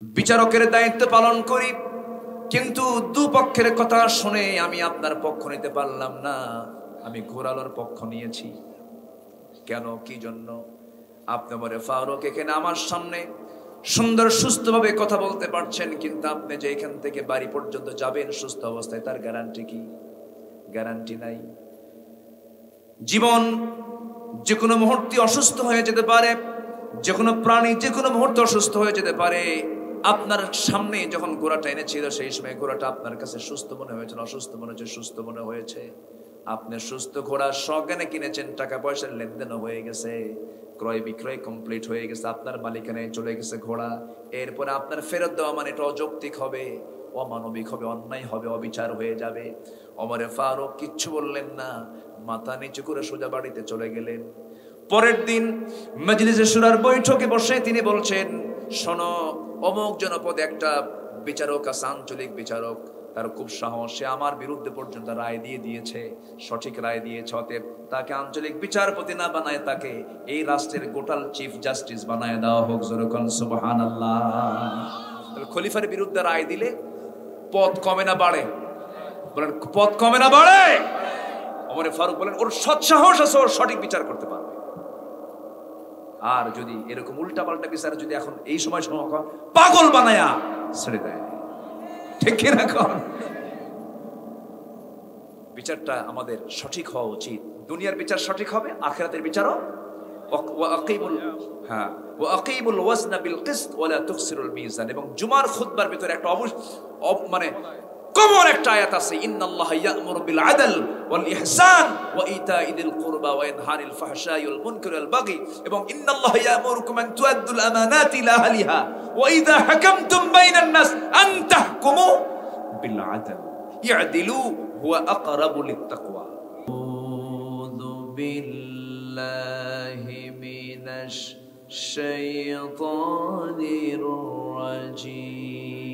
বিচারকের দায়িত্ব পালন করি, কিন্তু দুপক্ষের কথা শুনে আমি আপনার পক্ষ নিতে পারলাম না, আমি ঘোরালোর পক্ষ নিয়েছি। কেন, কি জন্য? আপনি বলে ফারুক এখানে আমার সামনে সুন্দর সুস্থভাবে কথা বলতে পারছেন, কিন্তু আপনি যে এখান থেকে বাড়ি পর্যন্ত যাবেন সুস্থ অবস্থায়, তার গ্যারান্টি কি? গ্যারান্টি নাই। জীবন যে কোনো মুহূর্তে অসুস্থ হয়ে যেতে পারে, যে কোনো প্রাণী যে কোনো মুহূর্তে অসুস্থ হয়ে যেতে পারে। আপনার সামনে যখন ঘোড়াটা এনেছিল সেই সময় ঘোড়াটা আপনার কাছে সুস্থ মনে হয়েছে, অসুস্থ মনে হয়েছে? সুস্থ মনে হয়েছে। আপনি সুস্থ ঘোড়া সজ্ঞানে কিনেছেন, টাকা পয়সার লেনদেনও হয়ে গেছে, ক্রয় বিক্রয় কমপ্লিট হয়ে গেছে, আপনার মালিকানায় চলে গেছে ঘোড়া। এরপরে আপনার ফেরত দেওয়া মানে এটা অযৌক্তিক হবে, অমানবিক হবে, অন্যায় হবে, অবিচার হয়ে যাবে। ওমরে ফারুক কিচ্ছু বললেন না, মাথা নিচু করে সোজা বাড়িতে চলে গেলেন। পরের দিন মজলিসে শুরার বৈঠকে বসে তিনি বলছেন, শোনো, অমুক জনপদে একটা বিচারক আছে, আঞ্চলিক বিচারক, তার খুব সাহস, সে আমার বিরুদ্ধে পর্যন্ত রায় দিয়ে দিয়েছে, সঠিক রায় দিয়েছে, অতএব তাকে আঞ্চলিক বিচারপতি না বানায় তাকে এই রাষ্ট্রের গোটাল চিফ জাস্টিস বানায় দেওয়া হোক। জোরকান সুবহানাল্লাহ। খলিফার বিরুদ্ধে রায় দিলে পদ কমে না বাড়ে? বলেন, পদ কমে না বাড়ে? ওমর ফারুক বলেন, ওর সৎসাহস আছে, ওর সঠিক বিচার করতে পারবে। আর যদি এরকম উল্টা পাল্টা বিচার যদি এখন এই সময় পাগল বানায়া ছেড়ে দেয়, ঠিক কিনা? বিচারটা আমাদের সঠিক হওয়া উচিত। দুনিয়ার বিচার সঠিক হবে, আখিরাতের বিচারও। এবং জুমার খুতবার ভিতরে একটা মানে কমন একটা আয়াত আছে, ইন্নাল্লাহা ইয়া'মুরু বিল আদল ওয়াল ইহসান ওয়া ইতা'i যিল কুরবা ওয়া ইয়ানহানিল ফাহশাই ওয়াল মুনকারি ওয়াল বাগি, এবং ইন্নাল্লাহা ইয়া'মুরুকুম আন তু'আদ্দুল আমানাতি ইলা আহলিহা ওয়া ইযা হাকামতুম বাইনান নাস আন তাহকুমু বিল আদল ইয়া'দিলু হুয়া আকরাবু লিত-তাকওয়া। আউযু বিল্লাহি মিনাশ শাইতানির রাজীম।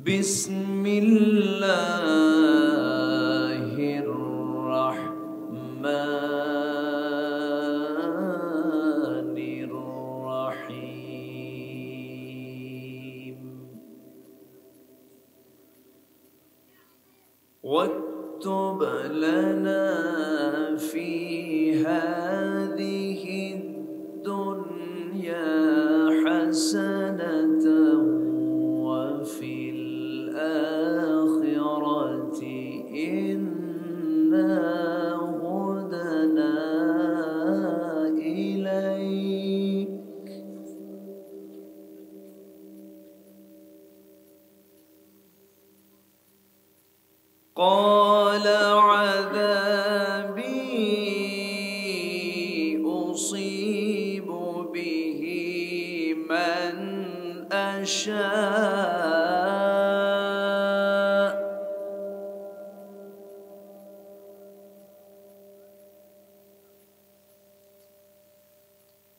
বিসমিল্লাহির রাহমানির রাহিম। ওয়াকতুব লানা ফি হাযিহি দুনিয়া হাসানাতাও ওয়া ফিল আখিরাতি ইন্না হুদনা ইলাইক। قال عذابي أصيب به من أشاء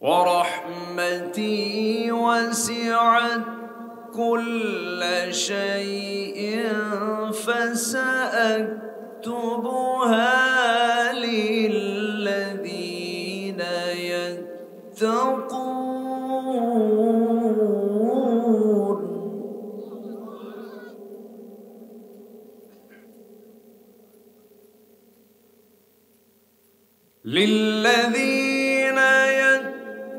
ورحمتي وسعت كل شيء فسأكتبها للذين يتقون. للذين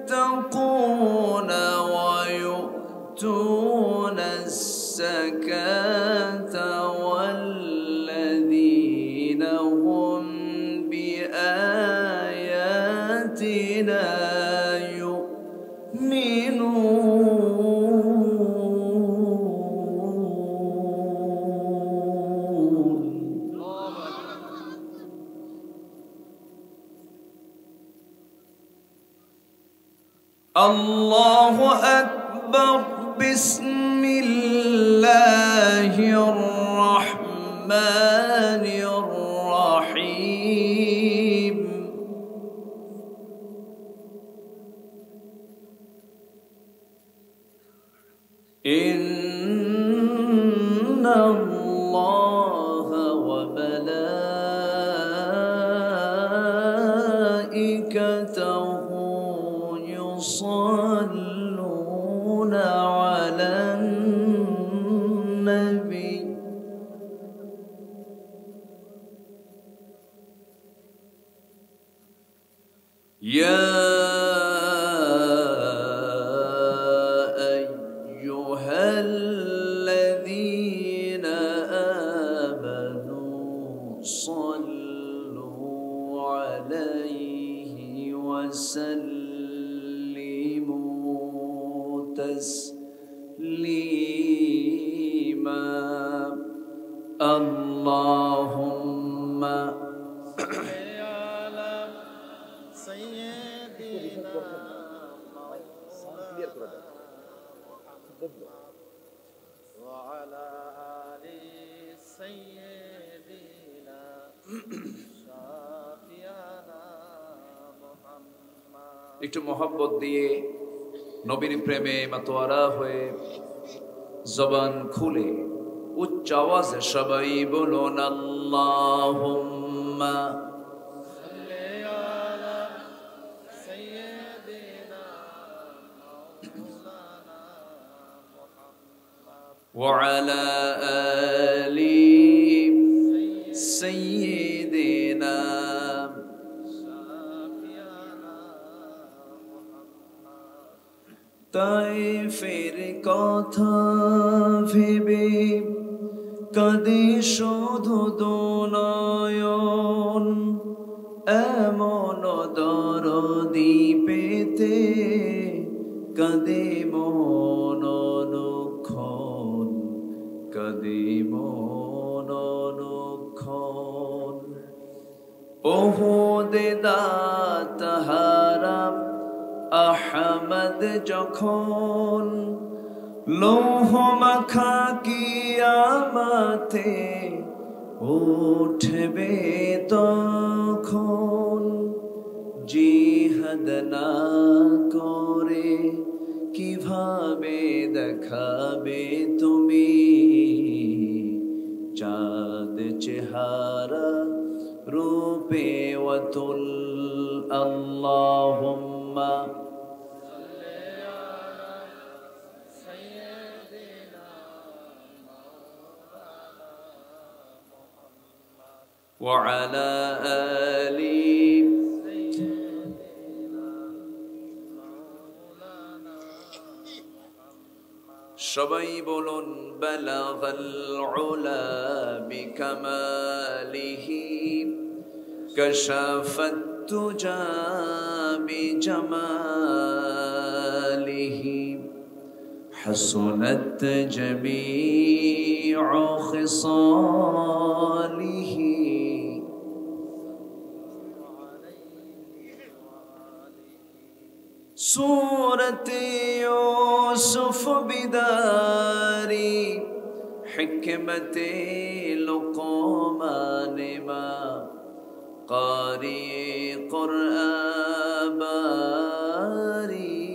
يتقون ويؤتون الزكاة والذين هم بآياتنا يؤمنون. الله أكبر. بسم الله الرحمن الرحيم. إن الله وملائكته يصلون تسليما اللهم صل على سيدنا وعلى آل سيدنا شافينا محمد একটু মোহাব্বত দিয়ে নবীর প্রেমে মাতোয়ারা হয়ে জবান খুলে উচ্চ আওয়াজে সবাই বলুন আল্লাহুম্মা صل على سيدنا مولانا محمد وعلى آل سيدنا شافينا محمد তাইফের কথা ভেবে কাঁদে শুধু দুনয়ন এমন দরদি পেতে কাঁদে মন অনুক্ষণ কাঁদে মন অনুক্ষণ ওহুদে দাতাহারা আহমদ যখন লৌহ মাখা কিয়ামতে উঠবে তখন জিহাদ না করে কিভাবে দেখাবে তুমি চাঁদ চেহারা রূপে ওয়াতুল আল্লাহুম্মা وعلى آل সবাই বলুন বালাগাল উলা বিকামালিহি কাশাফাত তুজা বিজামালিহি حسنت جميع خصاله سورة يوسف بداري حكمة لقمان ما قارئ قرآن باري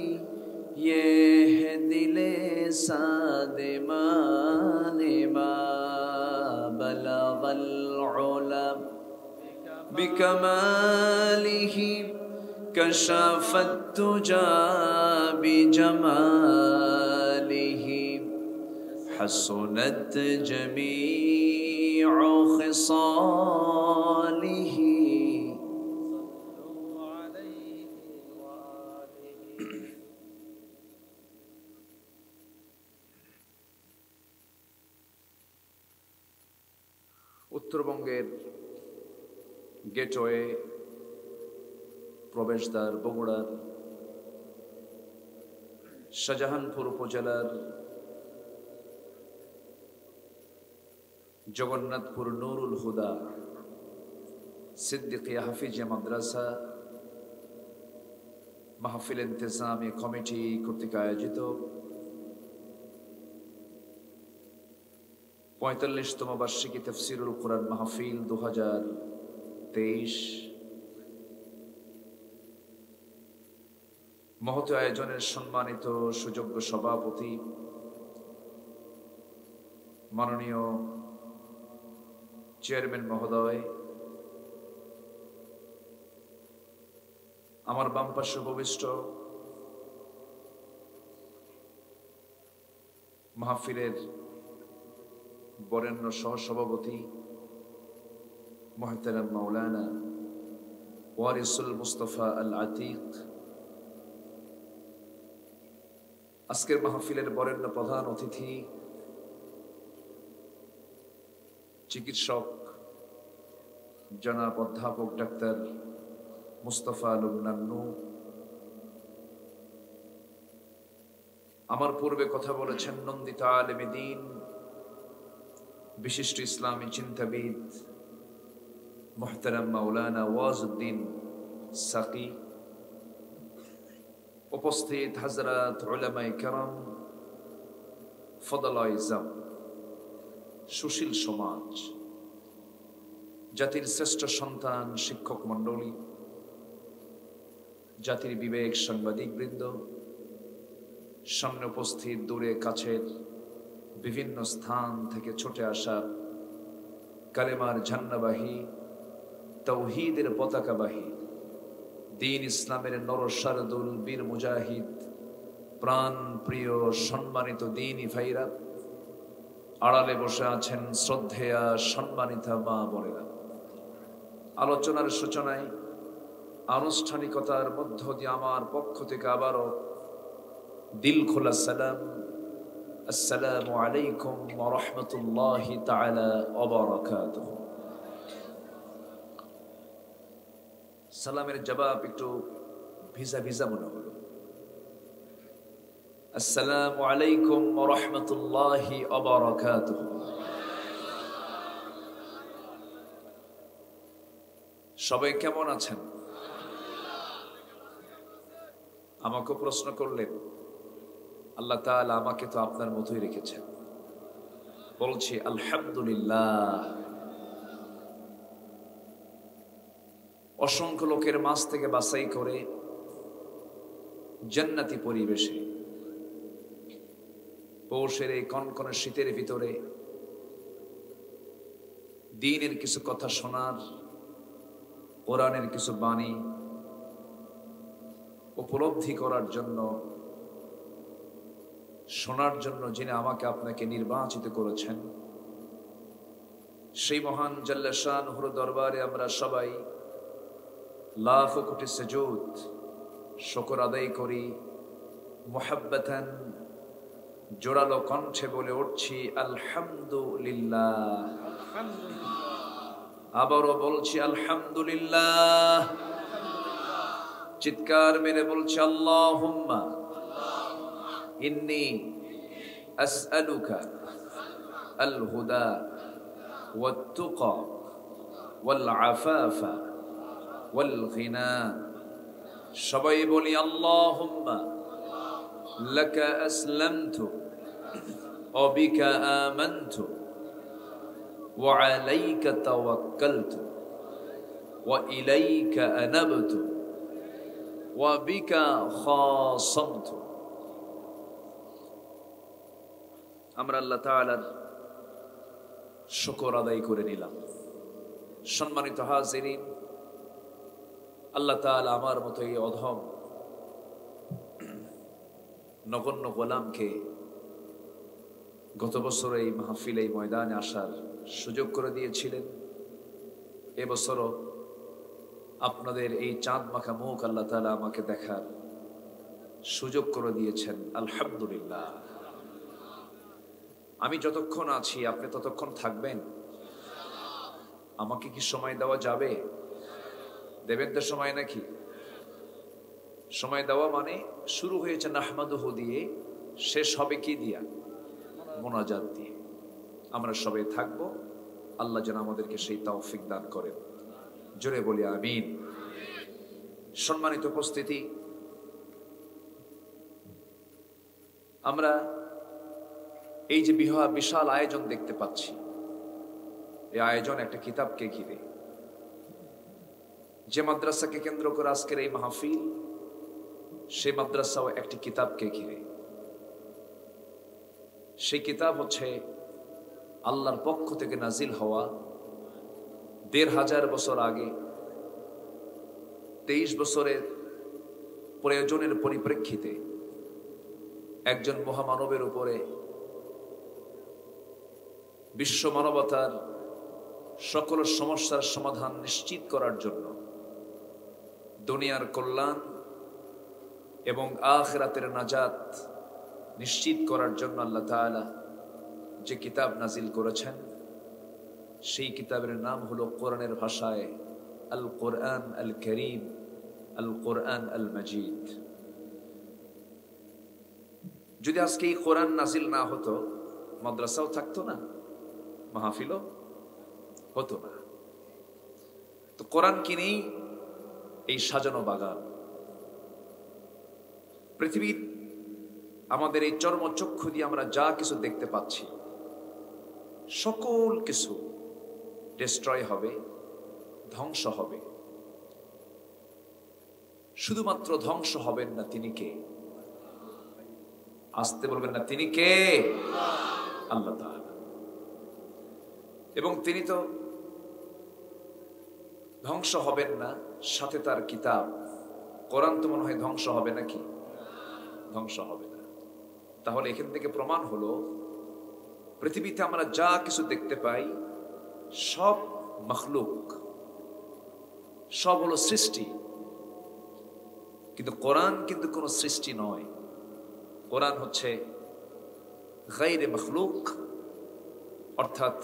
يهدي لسادمان ما بلغ العلا بكماله كشف التجى بجماله حسنت جميع خصاله উত্তরবঙ্গের গেটওয়ে প্রবেশদ্বার বগুড়ার শাহজাহানপুর উপজেলার জগন্নাথপুর নুরুল হুদা সিদ্দিকিয়া হাফিজিয়া মাদ্রাসা মাহফিল ইন্তেজামি কমিটি কর্তৃক আয়োজিত ৪৫তম বার্ষিকী তাফসীরুল কুরআন মাহফিল ২০২৩ মহৎ আয়োজনের সম্মানিত সুযোগ্য সভাপতি মাননীয় চেয়ারম্যান মহোদয়, আমার বাম পাশে উপবিষ্ট মাহফিলের বরেণ্য সহসভাপতি মুহতারাম মাওলানা ওয়ারিসুল মুস্তাফা আল আতিক, আজকের মাহফিলের বরেণ্য প্রধান অতিথি চিকিৎসক জনাব অধ্যাপক ডাক্তার মুস্তাফা আলম নান্নু, আমার পূর্বে কথা বলেছেন নন্দিত আলেমে দ্বীন, বিশিষ্ট ইসলামী চিন্তাবিদ মুহতারাম মাওলানা ওয়াজউদ্দিন সাকি, উপস্থিত হযরত উলামায়ে কেরাম, ফদলায়ে ইজাম, সুশীল সমাজ, জাতির শ্রেষ্ঠ সন্তান শিক্ষক মণ্ডলী, জাতির বিবেক সাংবাদিক বৃন্দ, সামনে উপস্থিত দূরে কাছের বিভিন্ন স্থান থেকে ছুটে আসা কালেমার ঝান্ডাবাহী, তাওহীদের পতাকাবাহী, দ্বীন ইসলামের নরসারদুল বীর মুজাহিদ, প্রাণ প্রিয় সম্মানিত দ্বীনি ভাইরা, আড়ালে বসে আছেন শ্রদ্ধেয়া সম্মানিতা মা বোনেরা। আলোচনার সূচনায় আনুষ্ঠানিকতার মধ্য দিয়ে আমার পক্ষ থেকে আবারও দিল খোলা সালাম, আসসালামু আলাইকুম ওয়া রাহমাতুল্লাহি তাআলা ওয়া বারাকাতুহু। সালামের জবাব একটু ভিজা ভিজা মনে হলো। আসসালামু আলাইকুম ওয়া রাহমাতুল্লাহি ওয়া বারাকাতুহু। সবাই কেমন আছেন? আমাকে প্রশ্ন করলেন, আল্লাহ তাআলা আমাকে তো আপনার মতোই রেখেছেন। বলছি আলহামদুলিল্লাহ। অসংখ্য লোকের মাঝ থেকে বাছাই করে জান্নাতি পরিবেশে পৌষের এই কনকনে শীতের ভিতরে দ্বীনের কিছু কথা শোনার, কোরআনের কিছু বাণী উপলব্ধি করার জন্য, শোনার জন্য যিনি আমাকে আপনাকে নির্বাচিত করেছেন, সেই মহান জাল্লে শানহুর দরবারে আমরা সবাই লাখ কোটি সুজুদ শুকর আদায় করি। মুহাব্বাতান জোরালো কণ্ঠে বলে উঠছি আলহামদুলিল্লাহ। আবারও বলছি আলহামদুলিল্লাহ। চিৎকার মেরে বলছি আল্লাহুম্মা ইন্নী আসআলুকা আল হুদা ওয়াত তুকা ওয়াল আফাফা ওয়াল গিনা। সবাই বলি আল্লাহুম্মা লাকা আসলামতু ওয়া বিকা আমানতু ওয়া আলাইকা তাওয়াক্কালতু ওয়া ইলাইকা আনাবতু ওয়া বিকা খাসামতু। আমরা আল্লাহ তাআলার শুকর আদায় করে নিলাম। সম্মানিত হাজিরিন, আল্লাহ তাআলা আমার মতো এই অধম নগণ্য গোলামকে গত বছর এই মাহফিল, এই ময়দানে আসার সুযোগ করে দিয়েছিলেন। এবছরও আপনাদের এই চাঁদ মাখা মুখ আল্লাহ তাআলা আমাকে দেখার সুযোগ করে দিয়েছেন। আলহামদুলিল্লাহ। আমি যতক্ষণ আছি আপনি ততক্ষণ থাকবেন। আমাকে কি সময় দেওয়া যাবে? দেবেন তো সময় নাকি? সময় দেওয়া মানে শুরু হয়েছে নাহমাদুহু দিয়ে, শেষ হবে কি দিয়া? মোনাজাত দিয়ে। আমরা সবাই থাকবো। আল্লাহ যেন আমাদেরকে সেই তৌফিক দান করেন। জোরে বলি আমিন। সম্মানিত উপস্থিতি, আমরা এই যে বিশাল আয়োজন দেখতে পাচ্ছি, এই আয়োজন একটা কিতাবকে ঘিরে। যে মাদ্রাসাকে কেন্দ্র করে আজকের এই মাহফিল, সেই মাদ্রাসাও একটি কিতাবকে ঘিরে। সেই কিতাব হচ্ছে আল্লাহর পক্ষ থেকে নাজিল হওয়া ১৫০০ বছর আগে, ২৩ বছরের প্রয়োজনের পরিপ্রেক্ষিতে একজন মহামানবের উপরে বিশ্ব মানবতার সকল সমস্যার সমাধান নিশ্চিত করার জন্য, দুনিয়ার কল্যাণ এবং আখিরাতের নাজাত নিশ্চিত করার জন্য আল্লাহ তাআলা যে কিতাব নাজিল করেছেন, সেই কিতাবের নাম হলো কোরআনের ভাষায় আল কোরআন আল করিম, আল কোরআন আল মজিদ। যদি আজকে এই কোরআন নাজিল না হতো, মাদ্রাসাও থাকতো না, মাহফিলও হতো না। তো কোরআন কিনেই এই সাজানো বাগান। পৃথিবীর আমাদের এই চর্মচক্ষু দিয়ে আমরা যা কিছু দেখতে পাচ্ছি, সকল কিছু ডিস্ট্রয় হবে, ধ্বংস হবে। শুধুমাত্র ধ্বংস হবেন না, তিনি কে? আসতে বলবেন না, তিনি কে? আল্লাহ তাআলা। এবং তিনি তো ধ্বংস হবেন না, সাথে তার কিতাব কোরআন তো মনে হয় ধ্বংস হবে নাকি? ধ্বংস হবে না। তাহলে এখান থেকে প্রমাণ হলো, পৃথিবীতে আমরা যা কিছু দেখতে পাই সব মখলুক, সব হলো সৃষ্টি। কিন্তু কোরআন কিন্তু কোনো সৃষ্টি নয়। কোরআন হচ্ছে গায়রে মখলুক, অর্থাৎ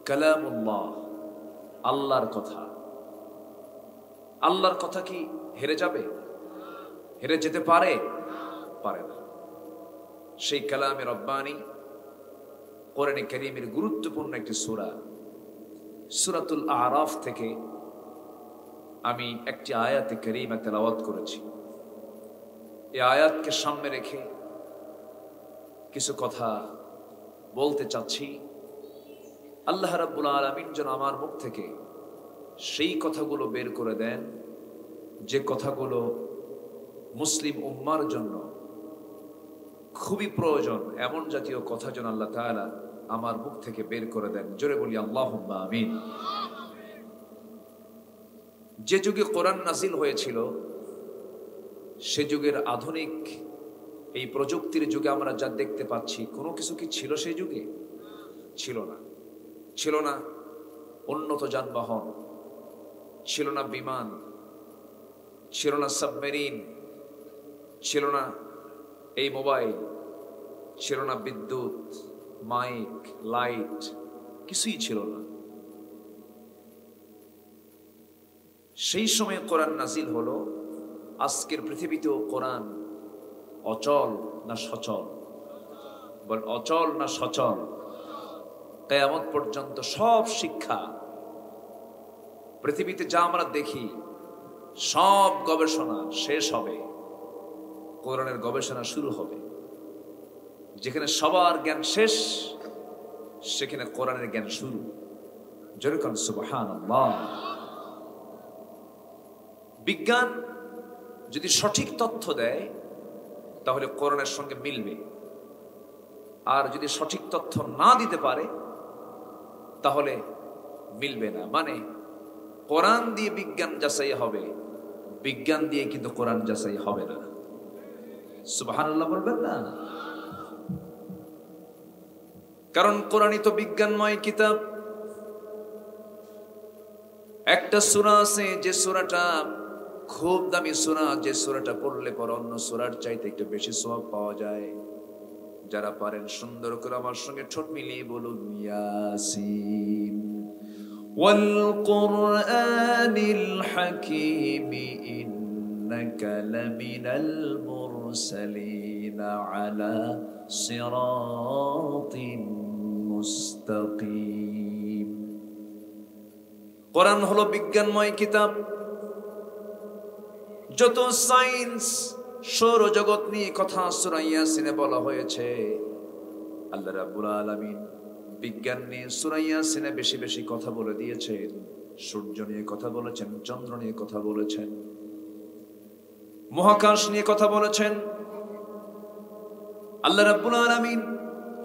কালামুল্লাহ, আল্লাহর কথা। আল্লাহর কথা কি হেরে যাবে? হেরে যেতে পারে? পারে না। সেই কালামে রব্বানি কোরআনে কারীমের গুরুত্বপূর্ণ একটি সূরা, সূরাতুল আরাফ থেকে আমি একটি আয়াতে কারীমা তেলাওয়াত করেছি। এই আয়াতকে সামনে রেখে কিছু কথা বলতে চাচ্ছি। আল্লাহ রাব্বুল আলামিন যেন আমার মুখ থেকে সেই কথাগুলো বের করে দেন, যে কথাগুলো মুসলিম উম্মার জন্য খুবই প্রয়োজন। এমন জাতীয় কথা যেন আল্লাহ তাআলা আমার মুখ থেকে বের করে দেন। জোরে বলি আল্লাহুম্মা আমিন। যে যুগে কোরআন নাজিল হয়েছিল, সে যুগের আধুনিক এই প্রযুক্তির যুগে আমরা যা দেখতে পাচ্ছি, কোনো কিছু কি ছিল সেই যুগে? ছিল না। ছিল না উন্নত যানবাহন, ছিল না বিমান, ছিল না সাবমেরিন, ছিল না এই মোবাইল, ছিল না বিদ্যুৎ, মাইক, লাইট, কিছুই ছিল না। সেই সময় কোরআন নাজিল হলো। আজকের পৃথিবীতেও কোরআন অচল না সচল? বল, অচল না সচল? কিয়ামত পর্যন্ত সব শিক্ষা, পৃথিবীতে যা আমরা দেখি, সব গবেষণা শেষ হবে, কোরআনের গবেষণা শুরু হবে। যেখানে সবার জ্ঞান শেষ, সেখানে কোরআনের জ্ঞান শুরু। যেরকম সুবহানাল্লাহ। বিজ্ঞান যদি সঠিক তথ্য দেয় তাহলে কোরআনের সঙ্গে মিলবে, আর যদি সঠিক তথ্য না দিতে পারে তাহলে মিলবে না। মানে কোরআন দিয়ে বিজ্ঞান যাচাই হবে, বিজ্ঞান দিয়ে কিন্তু কোরআন যাচাই হবে না। সুবহানাল্লাহ বলবেন না? কারণ কোরআনই তো বিজ্ঞানময় কিতাব। একটা সূরা আছে, যে সূরাটা খুব দামি সূরা, যে সূরাটা পড়লে পর অন্য সূরার চাইতে একটু বেশি সওয়াব পাওয়া যায়। যারা পারেন সুন্দর করে আমার সঙ্গে ঠোঁট মিলিয়ে বলুন, ইয়াসিন ওয়াল কুরআনিল হাকীম ইন্নাকা লামিনাল মুরসালিন আলা সিরাতিন মুস্তাকিম। কোরআন হলো বিজ্ঞানময় কিতাব। যত সায়েন্স, সৌরজগৎ নিয়ে কথা সূরা ইয়াসিনে বলা হয়েছে, আল্লাহ রাব্বুল আলামিন বিজ্ঞান নিয়ে সূরা ইয়াসিনে বেশি বেশি কথা বলে দিয়েছেন। সূর্য নিয়ে কথা বলেছেন, চন্দ্র নিয়ে কথা বলেছেন, মহাকাশ নিয়ে কথা বলেছেন। আল্লাহ রাব্বুল আলামিন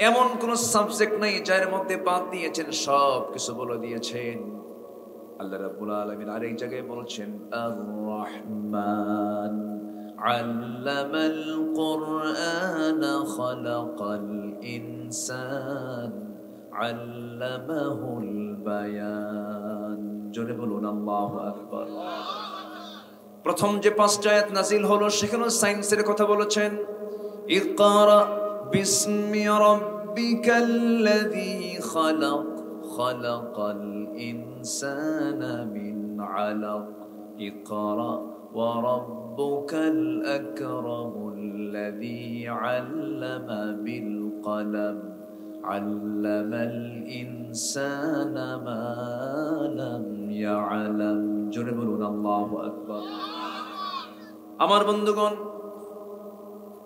এমন কোন সাবজেক্ট নাই যার মধ্যে বাদ দিয়েছেন, সব কিছু বলে দিয়েছেন। আল্লাহ রাব্বুল আলামিন আরেক জায়গায় বলছেন, আর রহমান আল্লামাল কুরআন খালাকাল ইনসান আল্লামাহুল বায়ান। জোরে বলুন আল্লাহু আকবার। প্রথম যে 5টা আয়াত নাজিল হলো, সেখানে সায়েন্সের কথা বলেছেন। ইকরা বিসমি রাব্বিকাল্লাযী খালাক খালাকাল ইনসানা মিন আলাক ইকরা ওয়া রাব্বুকাল আকরামুল আল্লাযী আল্লামা বিল কলম আল্লামাল ইনসানা মা লাম ইয়ালাম। জোরে বলুন আল্লাহু আকবার। আমার বন্ধুগণ,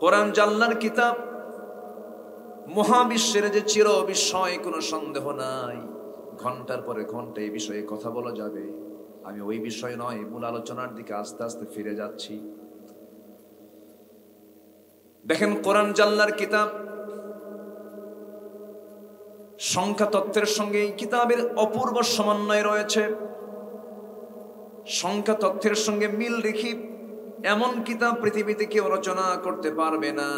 কোরআন আল্লাহর কিতাব, মহাবিশ্বের যে চির বিষয়, কোনো সন্দেহ নাই ঘন্টার পরে ঘন্টা এই বিষয়ে কথা বলা যাবে। আমি ওই বিষয় নয়, মূল আলোচনার দিকে আস্তে আস্তে ফিরে যাচ্ছি। দেখেন, কোরআন আল্লাহর কিতাব সংখ্যা তত্ত্বের সঙ্গে এই কিতাবের অপূর্ব সমন্বয় রয়েছে। সংখ্যা তত্ত্বের সঙ্গে মিল রেখে এমন কিতাব পৃথিবীতে কেউ রচনা করতে পারবে না।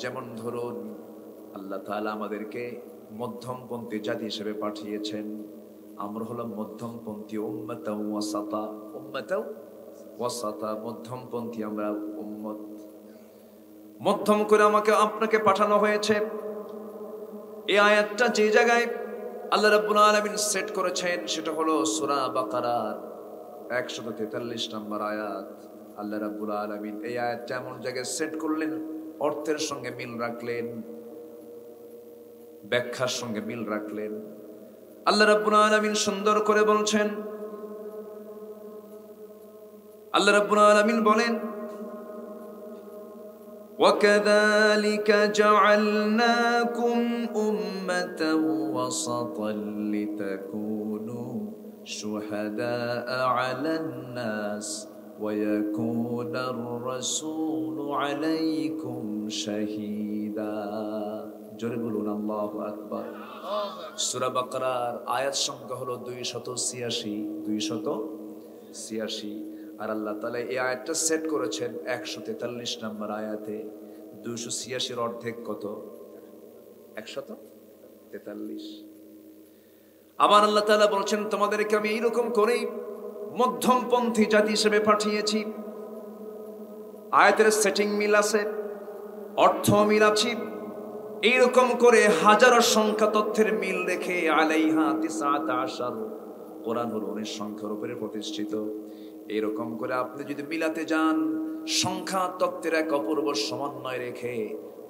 যেমন ধরুন, আল্লাহ তাআলা আমাদেরকে মধ্যমপন্থী জাতি হিসেবে পাঠিয়েছেন। আমরা হলাম মধ্যমপন্থী, উম্মাতাও ওয়াসাতা, উম্মাতাও ওয়াসাতা, মধ্যমপন্থী আমরা উম্মত। মধ্যম করে আমাকে আপনাকে পাঠানো হয়েছে। এই আয়াতটা যে জায়গায় আল্লাহ রাব্বুল আলামিন সেট করেছেন সেটা হলো সূরা বাকারার 143 নম্বর আয়াত। আল্লাহ রাব্বুল আলামিন এই আয়াতটা এমন জায়গায় সেট করলেন, অর্থের সঙ্গে মিল রাখলেন, ব্যাখ্যার সঙ্গে মিল রাখলেন। আল্লাহ রাব্বুল আলামিন সুন্দর করে বলছেন, আল্লাহ রাব্বুল আলামিন বলেন, وَكَذَلِكَ جَعَلْنَاكُمْ أُمَّةً وَسَطًا لِتَكُونُوا شُهَدَاءَ عَلَى النَّاسِ وَيَكُونَ الرَّسُولُ عَلَيْكُمْ شَهِيدًا। জোরে বলুন আল্লাহু আকবার। সূরা বাকারার আয়াত সংখ্যা হলো 286। আর আল্লাহ তাআলা এই আয়াতটা সেট করেছেন 143 নম্বর আয়াতে। 286 অর্ধেক কত? 143। আবার আল্লাহ তাআলা বলছেন, তোমাদেরকে আমি এইরকম করেই মধ্যমপন্থী জাতি হিসেবে পাঠিয়েছি। আয়াতের সেটিং মিল আছে, অর্থ মিল আছে। এইরকম করে হাজারো সংখ্যা তথ্যের মিল রেখে আলাইহা 19 কোরআন হলো 19 সংখ্যার উপরে প্রতিষ্ঠিত। এরকম করে আপনি যদি মিলাতে যান, সংখ্যা তত্ত্বের এক অপূর্ব সমন্বয় রেখে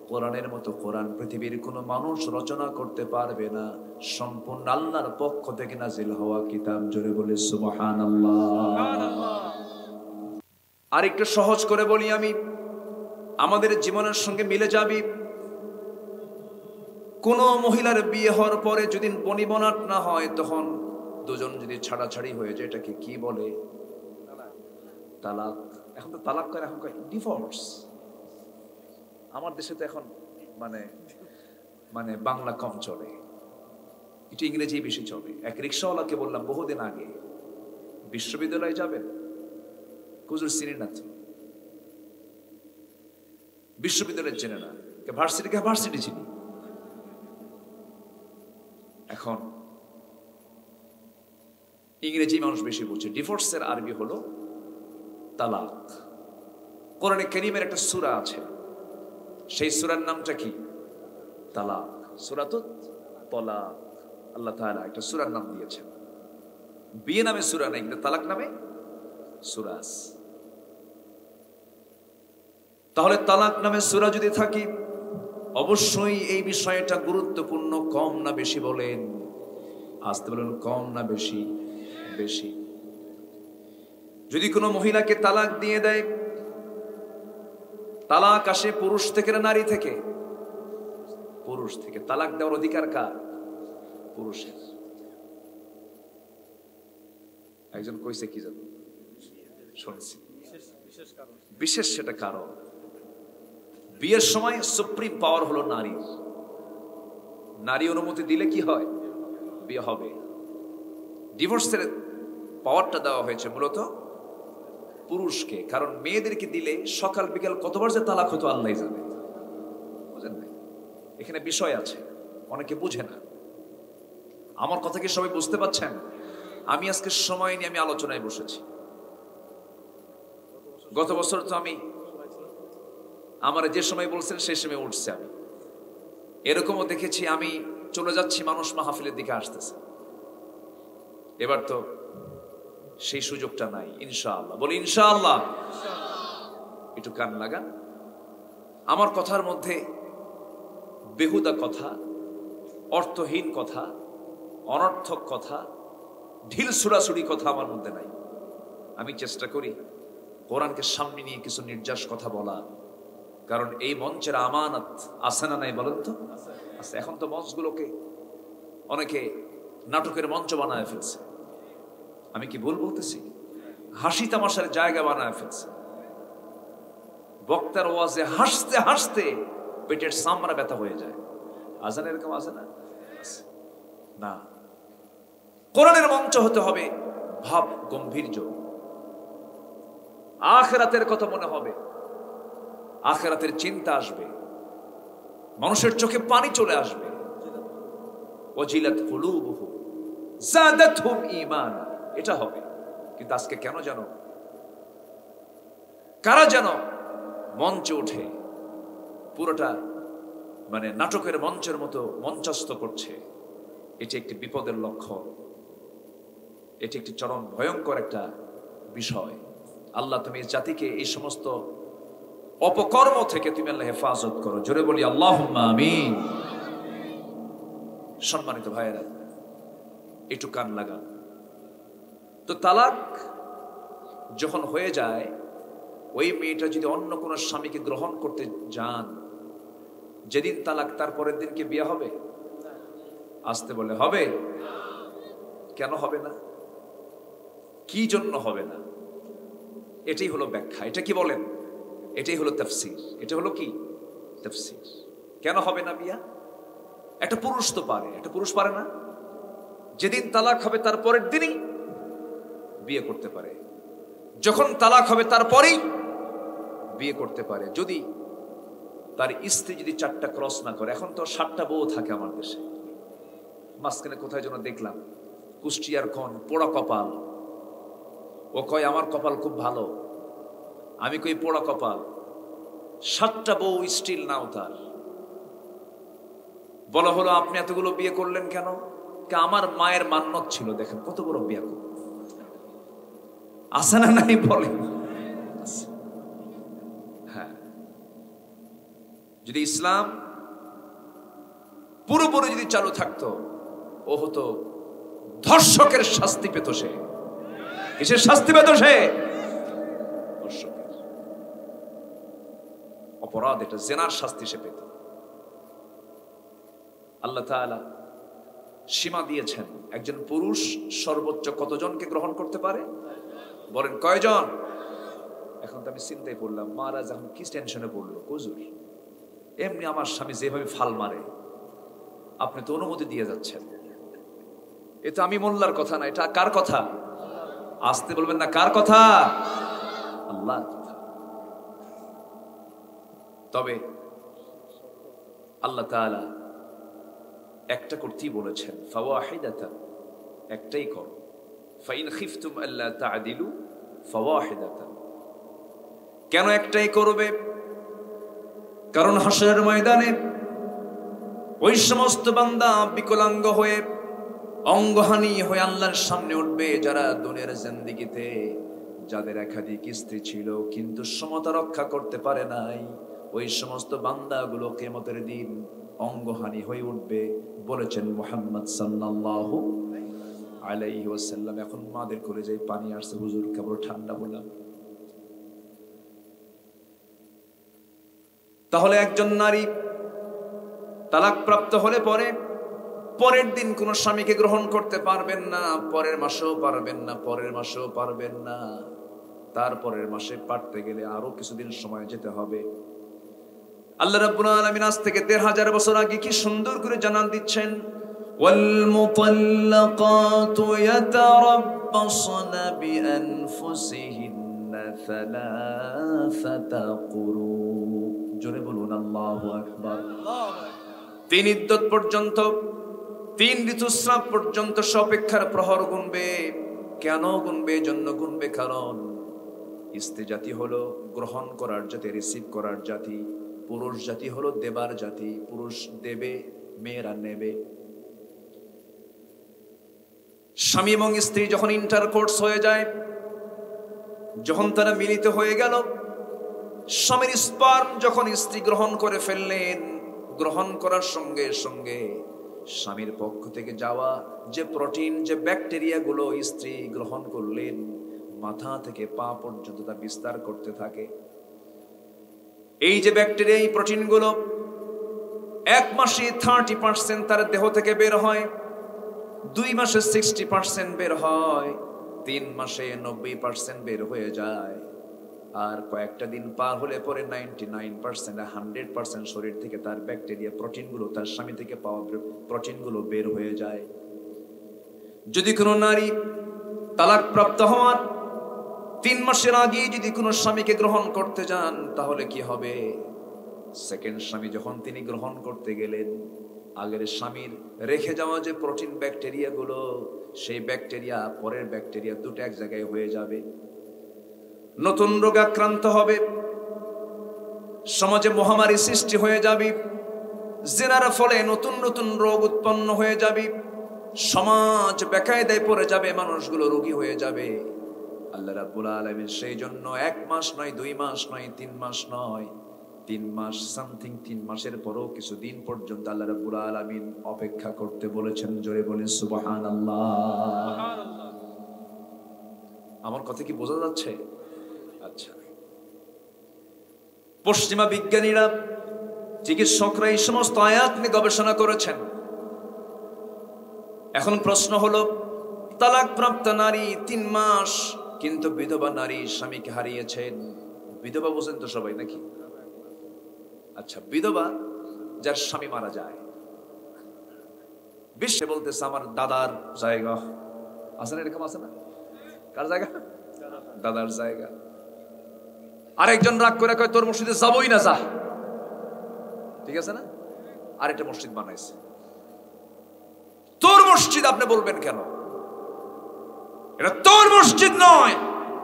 কোরআনের মতো কোরআন পৃথিবীর কোনো মানুষ রচনা করতে পারবে না। সম্পূর্ণ আল্লাহর পক্ষ থেকে নাজিল হওয়া কিতাব। জোরে বলে সুবহানাল্লাহ। আর একটু সহজ করে বলি আমি, আমাদের জীবনের সঙ্গে মিলে যাবে। কোন মহিলার বিয়ে হওয়ার পরে যদি বনিবনাট না হয়, তখন দুজন যদি ছাড়াছাড়ি হয়ে যায়, এটাকে কি বলে? তালাক। এখন তো তালাক করে, এখন ডিভোর্স। আমার দেশে তো এখন মানে বাংলা কম চলে, এটা ইংরেজি বেশি চলে। এক রিক্সাওয়ালাকে বললাম বহুদিন আগে, বিশ্ববিদ্যালয়ে যাবেন? হুজুর চিনি না তো। বিশ্ববিদ্যালয় চেনে না, ভার্সিটি চিনি। এখন ইংরেজি মানুষ বেশি বুঝে। ডিভোর্সের আরবি হলো তালাক। কোরআনে কারীমের একটা সূরা আছে, সেই সূরার নামটা কি? তালাক। সূরাতুত তালাক। আল্লাহ তাআলা একটা সূরার নাম দিয়েছেন। বিয়ে নামে সূরা নাই, কিন্তু তালাক নামে সূরা আছে। তাহলে তালাক নামে সূরা যদি থাকে, অবশ্যই এই বিষয়টা গুরুত্বপূর্ণ। কম না বেশি বলেন? আসতে বলেন, কম না বেশি? বেশি। যদি কোনো মহিলাকে তালাক দিয়ে দেয়, তালাক আসে পুরুষ থেকে না নারী থেকে? পুরুষ থেকে। তালাক দেওয়ার অধিকার কার? পুরুষের। একজন কইছে কি জানো, শুনছি, বিশেষ সেটা কারণ বিয়ের সময় সুপ্রিম পাওয়ার হলো নারীর। নারী অনুমতি দিলে কি হয়? বিয়ে হবে। ডিভোর্সের পাওয়ারটা দেওয়া হয়েছে মূলত পুরুষকে, কারণ মেয়েদেরকে দিলে সকাল বিকাল কতবার যে তালাক হতো আল্লাহই জানে। বুঝেন নাই? এখানে বিষয় আছে, অনেকে বুঝে না। আমার কথা কি সবাই বুঝতে পারছেন? আমি আজকে সময় নিয়ে আমি আলোচনায় বসেছি। গত বছর তো আমি আমার যে সময় বলছেন সেই সময় উঠছে। আমি এরকমও দেখেছি, আমি চলে যাচ্ছি, মানুষ মাহফিলের দিকে আসতেছে। এবার তো সেই সুযোগটা নাই। ইনশাআল্লাহ বলি, ইনশাআল্লাহ। একটু কান লাগান। আমার কথার মধ্যে বেহুদা কথা, অর্থহীন কথা, অনর্থক কথা, ঢিল ছুড়াছুড়ি কথা আমার মধ্যে নাই। আমি চেষ্টা করি কোরআনকে সামনে নিয়ে কিছু নির্যাস কথা বলা, কারণ এই মঞ্চের আমানত আছে না নাই বলেন তো? আছে। এখন তো মঞ্চগুলোকে অনেকে নাটকের মঞ্চ বানায় ফেলছে। আমি কি ভুল বলতেছি? হাসি তামাশার জায়গা বানায় ফেলছে। বক্তার ওয়াজে হাসতে হাসতে পেটের চামড়া ব্যথা হয়ে যায়। আজান এরকম আছে না? না, কোরআনের মঞ্চ হতে হবে ভাব গম্ভীর্য, আখিরাতের কথা মনে হবে, আখিরাতের চিন্তা আসবে, মানুষের চোখে পানি চলে আসবে। ওয়াজিলাত কুলুবুহুম যাদাতহুম ঈমানা, এটা হবে। কিন্তু আজকে কেন জানো, কারা যেন মঞ্চে উঠে পুরোটা মানে নাটকের মঞ্চের মতো মঞ্চস্থ করছে। এটি একটি বিপদের লক্ষণ, এটি একটি চরম ভয়ঙ্কর একটা বিষয়। আল্লাহ তুমি এই জাতিকে এই সমস্ত অপকর্ম থেকে তুমি আল্লাহ হেফাজত করো। জোরে বলি আল্লাহুম্মা আমিন। সম্মানিত ভাইয়েরা, একটু কান লাগান তো। তালাক যখন হয়ে যায়, ওই মেয়েটা যদি অন্য কোনো স্বামীকে গ্রহণ করতে যান, যেদিন তালাক তার পরের দিনকে বিয়ে হবে? আসতে বলে হবে। কেন হবে না? কি জন্য হবে না? এটাই হলো ব্যাখ্যা। এটা কি বলেন? এটাই হলো তাফসীর। এটা হলো কি তাফসীর। কেন হবে না বিয়া? একটা পুরুষ তো পারে, একটা পুরুষ পারে না? যেদিন তালাক হবে তার পরের দিনই বিয়ে করতে পারে। যখন তালাক হবে তারপরেই বিয়ে করতে পারে, যদি তার স্ত্রী যদি 4টা ক্রস না করে। এখন তো 7টা বউ থাকে আমার দেশে। মাঝখানে কোথায় যেন দেখলাম কুষ্টিয়ার কোন পোড়া কপাল, ও কয় আমার কপাল খুব ভালো। আমি কই পোড়া কপাল, 7টা বউ স্টিল নাও তার। বলা হলো আপনি এতগুলো বিয়ে করলেন কেন? আমার মায়ের মান্যত ছিল। দেখেন কত বড় বিয়ে আছে না নাই বলে। হ্যাঁ, যদি ইসলাম পুরোপুরি যদি চালু থাকতো, ও হতো ধর্ষকের শাস্তি পেত। সে কিসের শাস্তি পেত? সে ধর্ষকের অপরাধ, এটা জেনার শাস্তি সে পেত। আল্লাহ তাআলা সীমা দিয়েছেন, একজন পুরুষ সর্বোচ্চ কতজনকে গ্রহণ করতে পারে? বলেন কয়জন? এখন তো আমি চিন্তায় পড়লাম, মহারাজ এখন কি টেনশনে পড়লো? হুজুর এমনি আমার স্বামী যেভাবে ফাল মারে, আপনি তো অনুমতি দিয়ে যাচ্ছেন। এটা আমি মোল্লার কথা না, এটা কার কথা? আসতে বলবেন না, কার কথা? আল্লাহর কথা। তবে আল্লাহ তাআলা একটা করতেই বলেছেন, ফাওয়াহিদাতান, একটাই করো। ফাইন খিফতুম আল্লা তা'দিলু ফাওয়াহিদাতান। কেন একটাই করবে? কারণ হাসরের ময়দানে ওই সমস্ত বান্দা বিকলাঙ্গ হয়ে, অঙ্গহানি হয়ে আল্লাহর সামনে উঠবে, যারা দুনিয়ার জিন্দেগিতে যাদের একাধিক স্ত্রী ছিল কিন্তু সমতা রক্ষা করতে পারে নাই, ওই সমস্ত বান্দাগুলো কিয়ামতের দিন অঙ্গহানি হয়ে উঠবে। বলেছেন মুহাম্মদ সাল্লাল্লাহু আলাইহি ওয়াসাল্লাম। এখন মাদের কলেজায় পানি আসছে হুজুর, কেবল ঠান্ডা বললাম। তাহলে একজন নারী তালাক প্রাপ্ত হলে পরের দিন কোন স্বামীকে গ্রহণ করতে পারবেন না, পরের মাসেও পারবেন না, পরের মাসেও পারবেন না, তারপরের মাসে পারতে গেলে আরো কিছুদিন সময় যেতে হবে। আল্লাহ রাব্বুল আলামিন আজ থেকে ১৫০০ বছর আগে কি সুন্দর করে জানান দিচ্ছেন, ওয়াল মুতাল্লাকাতু ইয়াতারাব্বাসনা বিআনফুসিহিন্না সালাসাতা কুরু। জোরে বলুন আল্লাহু আকবার। 3 ইদ্দত পর্যন্ত, 3 ঋতুস্রাব পর্যন্ত সে অপেক্ষার প্রহর গুনবে। কেন গুনবে? জন্য গুনবে কারণ স্ত্রী জাতি হলো গ্রহণ করার জাতি, রিসিভ করার জাতি। পুরুষ জাতি হলো দেবার জাতি। পুরুষ দেবে, মেয়েরা নেবে। স্বামী এবং স্ত্রী যখন ইন্টারকোর্স হয়ে যায়, যখন তারা মিলিত হয়ে গেল, স্বামীর স্পার্ম যখন স্ত্রী গ্রহণ করে ফেললেন, গ্রহণ করার সঙ্গে সঙ্গে স্বামীর পক্ষ থেকে যাওয়া যে প্রোটিন, যে ব্যাকটেরিয়া গুলো স্ত্রী গ্রহণ করলেন, মাথা থেকে পা পর্যন্ত তা বিস্তার করতে থাকে। এই যে ব্যাকটেরিয়া, এই প্রোটিন গুলো 1 মাসে 30% তার দেহ থেকে বের হয়, 2 মাসে 60% বের হয়, 3 মাসে 90% বের হয়ে যায়, আর কয়েকটা দিন পার হলে পরে 99% 100% শরীর থেকে তার ব্যাকটেরিয়া প্রোটিন গুলো, তার স্বামী থেকে পাওয়া প্রোটিন গুলো বের হয়ে যায়। যদি কোনো নারী তালাক প্রাপ্ত হওয়ার 3 মাসের আগে যদি কোনো স্বামীকে গ্রহণ করতে যান, তাহলে কি হবে? সেকেন্ড স্বামী যখন তিনি গ্রহণ করতে গেলেন, আগের স্বামীর রেখে যাওয়া যে প্রোটিন ব্যাকটেরিয়া গুলো, সেই ব্যাকটেরিয়া পরের ব্যাকটেরিয়া দুটো এক জায়গায় হয়ে যাবে, নতুন রোগে আক্রান্ত হবে, সমাজে মহামারী সৃষ্টি হয়ে যাবে, জিনার ফলে নতুন নতুন রোগ উৎপন্ন হয়ে যাবে, সমাজ বেকায়দায় পড়ে যাবে, মানুষগুলো রোগী হয়ে যাবে। আল্লাহ রাব্বুল আলামিন সেই জন্য 1 মাস নয়, 2 মাস নয়, 3 মাস নয়, 3 মাস সামথিং, 3 মাসের পরও কিছুদিন পর্যন্ত আল্লাহ রাব্বুল আলামিন অপেক্ষা করতে বলেছেন। জোরে বলেন সুবহানাল্লাহ। আমার কথা কি বোঝা যাচ্ছে? আচ্ছা, পশ্চিমা বিজ্ঞানীরা, চিকিৎসকরা এই সমস্ত আয়াত নিয়ে গবেষণা করেছেন। এখন প্রশ্ন হলো, তালাক প্রাপ্ত নারী 3 মাস, কিন্তু বিধবা নারী স্বামীকে হারিয়েছেন। বিধবা বোঝেন তো সবাই নাকি? আচ্ছা, বিধবা যার স্বামী মারা যায়, বিশ্বে বলতেছে আমার দাদার জায়গা আছে না, এরকম আছে না? কার জায়গা? দাদার জায়গা। আরেকজন রাগ করে কয় তোর মসজিদে যাবই না, যা। ঠিক আছে না? আরেকটা মসজিদ বানাইছে। তোর মসজিদ আপনি বলবেন কেন? এটা তোর মসজিদ নয়,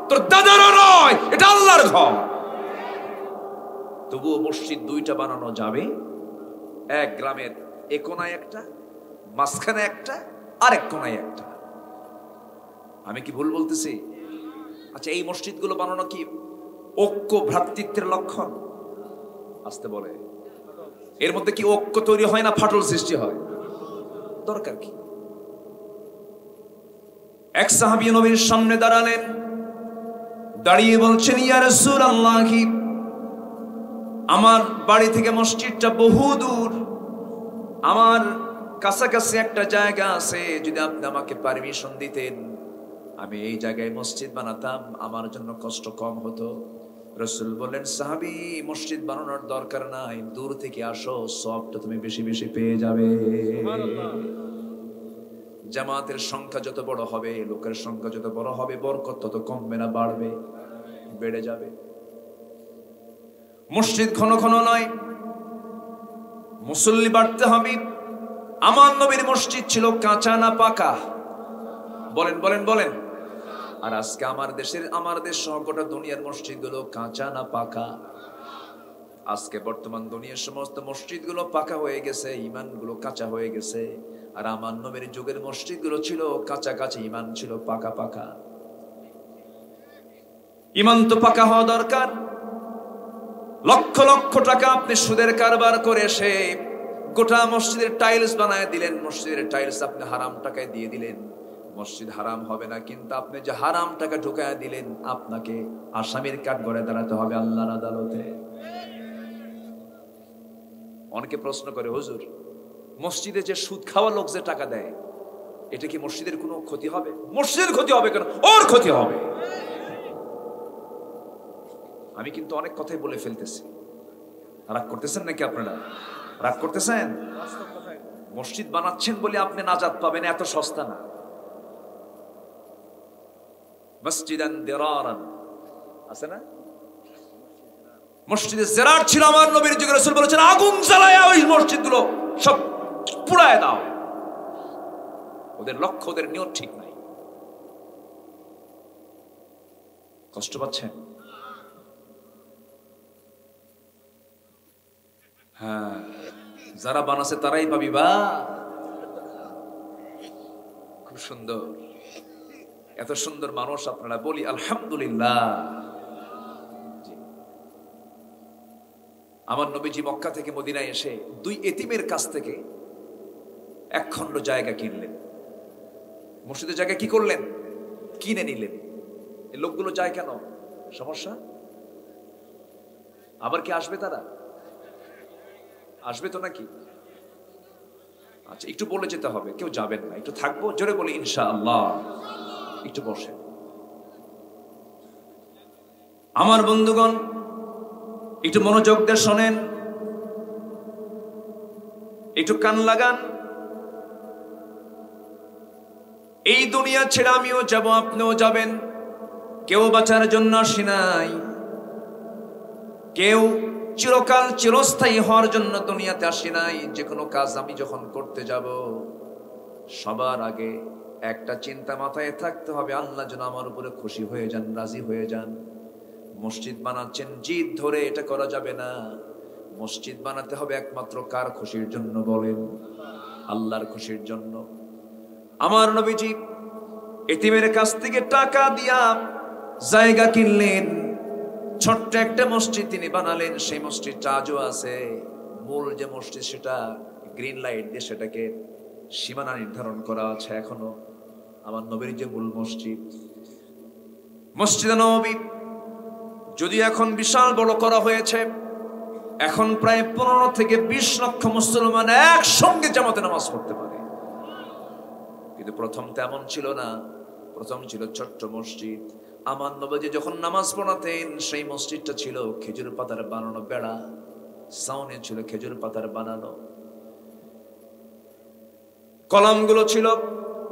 তোর দাদারও নয়, এটা আল্লাহর ঘর। তবুও মসজিদ 2টা বানানো যাবে, এক গ্রামের এ কোনায় একটা, মাঝখানে একটা, আরেক কোনায় একটা। আমি কি ভুল বলতেছি? আচ্ছা, এই মসজিদগুলো বানানো কি ঐক্য ভ্রাতৃত্বের লক্ষণ? আসতে বলে, এর মধ্যে কি ঐক্য তৈরি হয় না ফাটল সৃষ্টি হয়? দরকার কি? এক সাহাবী নবীর সামনে দাঁড়ালেন, দাঁড়িয়ে বলছেন, ইয়া রাসূলুল্লাহ, আমার বাড়ি থেকে মসজিদটা বহু দূর, আমার কাছাকাছি একটা জায়গা আছে, যদি আপনি আমাকে পারমিশন দিতেন আমি এই জায়গায় মসজিদ বানাতাম, আমার জন্য কষ্ট কম হতো। রাসূল বললেন, সাহাবী, মসজিদ বানানোর দরকার নাই, দূর থেকে আসো, সওয়াবটা তুমি বেশি বেশি পেয়ে যাবে। জামাতের সংখ্যা যত বড় হবে, লোকের সংখ্যা যত বড় হবে, বরকত তত কমবে না, বাড়বে, বেড়ে যাবে। মসজিদ ঘন ঘন নয়, মুসল্লি বাড়তে হবে। আমার নবীর মসজিদ ছিল কাঁচা না পাকা? বলেন বলেন বলেন। আর আজকে আমার দেশ সহ গোটা দুনিয়ার মসজিদগুলো কাঁচা না পাকা? আজকে বর্তমান দুনিয়ার সমস্ত মসজিদগুলো পাকা হয়ে গেছে, ইমানগুলো কাঁচা হয়ে গেছে। আর আমার নবীর যুগের মসজিদগুলো ছিল কাঁচা কাঁচা, ইমান ছিল পাকা পাকা। ইমান তো পাকা হওয়া দরকার। লক্ষ লক্ষ টাকা আপনি সুদের কারবার করে এসে গোটা মসজিদের টাইলস বানায় দিলেন, মসজিদের টাইলস আপনি হারাম টাকায় দিয়ে দিলেন, মসজিদ হারাম হবে না, কিন্তু আপনি যে হারাম টাকা ঢুকায় দিলেন, আপনাকে আসামির কাঠগড়ায় দাঁড়াতে হবে আল্লাহর আদালতে। অনেকে প্রশ্ন করে, হুজুর, মসজিদে যে সুদ খাওয়া লোক যে টাকা দেয়, এটা কি মসজিদের কোনো ক্ষতি হবে? মসজিদের ক্ষতি হবে কেন? ওর ক্ষতি হবে। আমি কিন্তু অনেক কথাই বলে ফেলতেছি, রাগ করতেছেন নাকি আপনারা? রাগ করতেছেন? মসজিদ বানাচ্ছেন বলে আপনি নাজাত পাবেন, এত সস্তা না। মসজিদান দিরারান আছে না? মসজিদে জিরার ছিল আমার নবীর যুগে। রাসূল বলেছেন, আগুন জ্বালায়া ওই মসজিদগুলো সব পুড়ায় দাও। ওদের লক্ষ্য, ওদের নিয়ত ঠিক নাই। কষ্ট পাচ্ছেন? হ্যাঁ, যারা বানাছে তারাই পাবি। বা খুব সুন্দর, এত সুন্দর মানুষ আপনারা, বলি আলহামদুলিল্লাহ। আমার নবীজি মক্কা থেকে মদিনায় এসে 2 এতিমের কাছ থেকে 1 খণ্ড জায়গা কিনলেন। মসজিদের জায়গা কি করলেন? কিনে নিলেন। এই লোকগুলো যায় কেন? সমস্যা? আবার কি আসবে তারা? আসবে তো নাকি? আচ্ছা, একটু বলে যেতে হবে, কেউ যাবেন না, একটু থাকবো, জোরে বলি ইনশাআল্লাহ। একটু বসে। আমার বন্ধুগণ, একটু মনোযোগ দিয়ে শোনেন, একটু কান লাগান। এই দুনিয়া ছেড়ে আমিও যাব, আপনিও যাবেন। কেউ বাঁচার জন্য আসি নাই, কেউ চিরকাল চিরস্থায়ী হওয়ার জন্য দুনিয়াতে আসি নাই। যে কোনো কাজ আমি যখন করতে যাব, সবার আগে একটা চিন্তা মাথায় থাকতে হবে, আল্লাহ যেন আমার উপরে খুশি হয়ে যান, রাজি হয়ে যান। মসজিদ বানাচ্ছেন জিদ ধরে, এটা করা যাবে না। মসজিদ বানাতে হবে একমাত্র কার খুশির জন্য বলেন? আল্লাহর খুশির জন্য। আমার নবীজি এতিমের কাছ থেকে টাকা দিয়া জায়গা কিনলেন, ছোট্ট একটা মসজিদ তিনি বানালেন। সেই মসজিদটা আজও আছে। মূল যে মসজিদ, সেটা গ্রিন লাইট দিয়ে সেটাকে সীমানা নির্ধারণ করা আছে এখনো। আমার নবীর যে মূল মসজিদ, মসজিদে নববী, যদি এখন বিশাল বড় করা হয়েছে, এখন প্রায় 15 থেকে 20 লক্ষ মুসলমান একসঙ্গে জামাতে নামাজ পড়তে পারে। কিন্তু প্রথম তেমন ছিল না, প্রথম ছিল ছোট্ট মসজিদ। আমার নবীজি যখন নামাজ পড়াতেন, সেই মসজিদটা ছিল খেজুর পাতার বানানো বেড়া, সাউনে ছিল খেজুর পাতার বানানো, কলামগুলো ছিল,